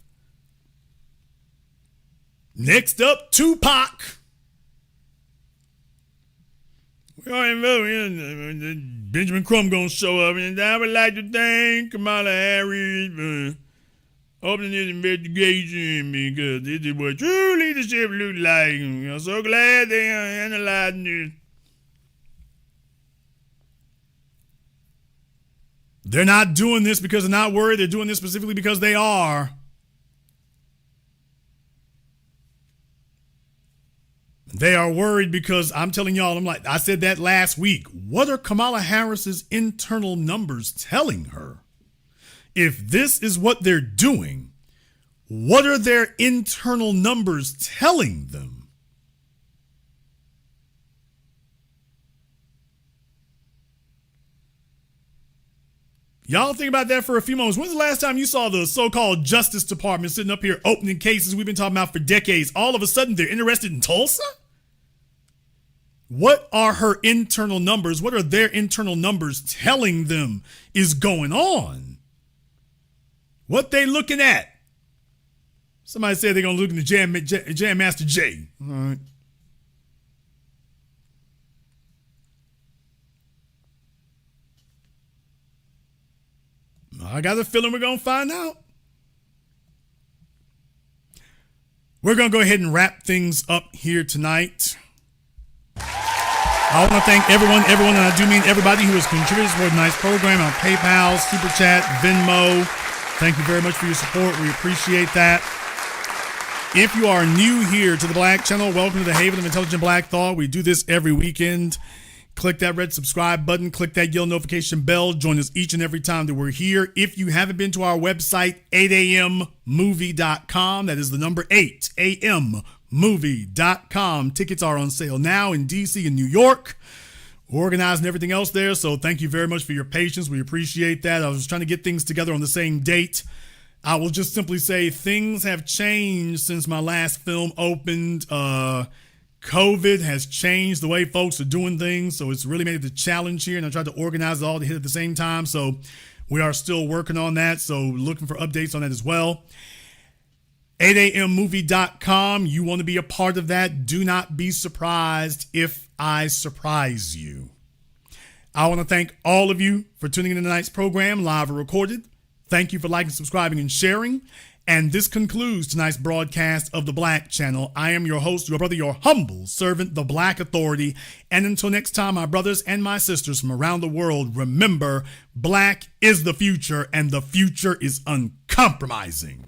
Next up, Tupac. Benjamin Crumb gonna show up, and I would like to thank Kamala Harris for opening this investigation because this is what true leadership looks like. I'm so glad they are analyzing this. They're not doing this because they're not worried. They're doing this specifically because they are. They are worried because I'm telling y'all, I said that last week. What are Kamala Harris's internal numbers telling her? If this is what they're doing, what are their internal numbers telling them? Y'all think about that for a few moments. When's the last time you saw the so-called Justice Department sitting up here opening cases we've been talking about for decades? All of a sudden, they're interested in Tulsa? What are her internal numbers? What are their internal numbers telling them is going on? What they looking at? Somebody said they're going to look into Jam Master Jay. All right. I got a feeling we're going to find out. We're going to go ahead and wrap things up here tonight. I want to thank everyone, and I do mean everybody who has contributed to tonight's program on PayPal, Super Chat, Venmo. Thank you very much for your support. We appreciate that. If you are new here to the Black Channel, welcome to the Haven of Intelligent Black Thought. We do this every weekend. Click that red subscribe button. Click that yellow notification bell. Join us each and every time that we're here. If you haven't been to our website, 8ammovie.com. That is the number 8, ammovie.com. Tickets are on sale now in D.C. and New York. Organizing everything else there. So thank you very much for your patience. We appreciate that. I was trying to get things together on the same date. I will just simply say things have changed since my last film opened. COVID has changed the way folks are doing things, so it's really made it a challenge here, and I tried to organize it all to hit at the same time, so we are still working on that, so looking for updates on that as well. 8ammovie.com, you want to be a part of that. Do not be surprised if I surprise you. I want to thank all of you for tuning in to tonight's program, live or recorded. Thank you for liking, subscribing, and sharing. And this concludes tonight's broadcast of the Black Channel. I am your host, your brother, your humble servant, the Black Authority. And until next time, my brothers and my sisters from around the world, remember, black is the future, and the future is uncompromising.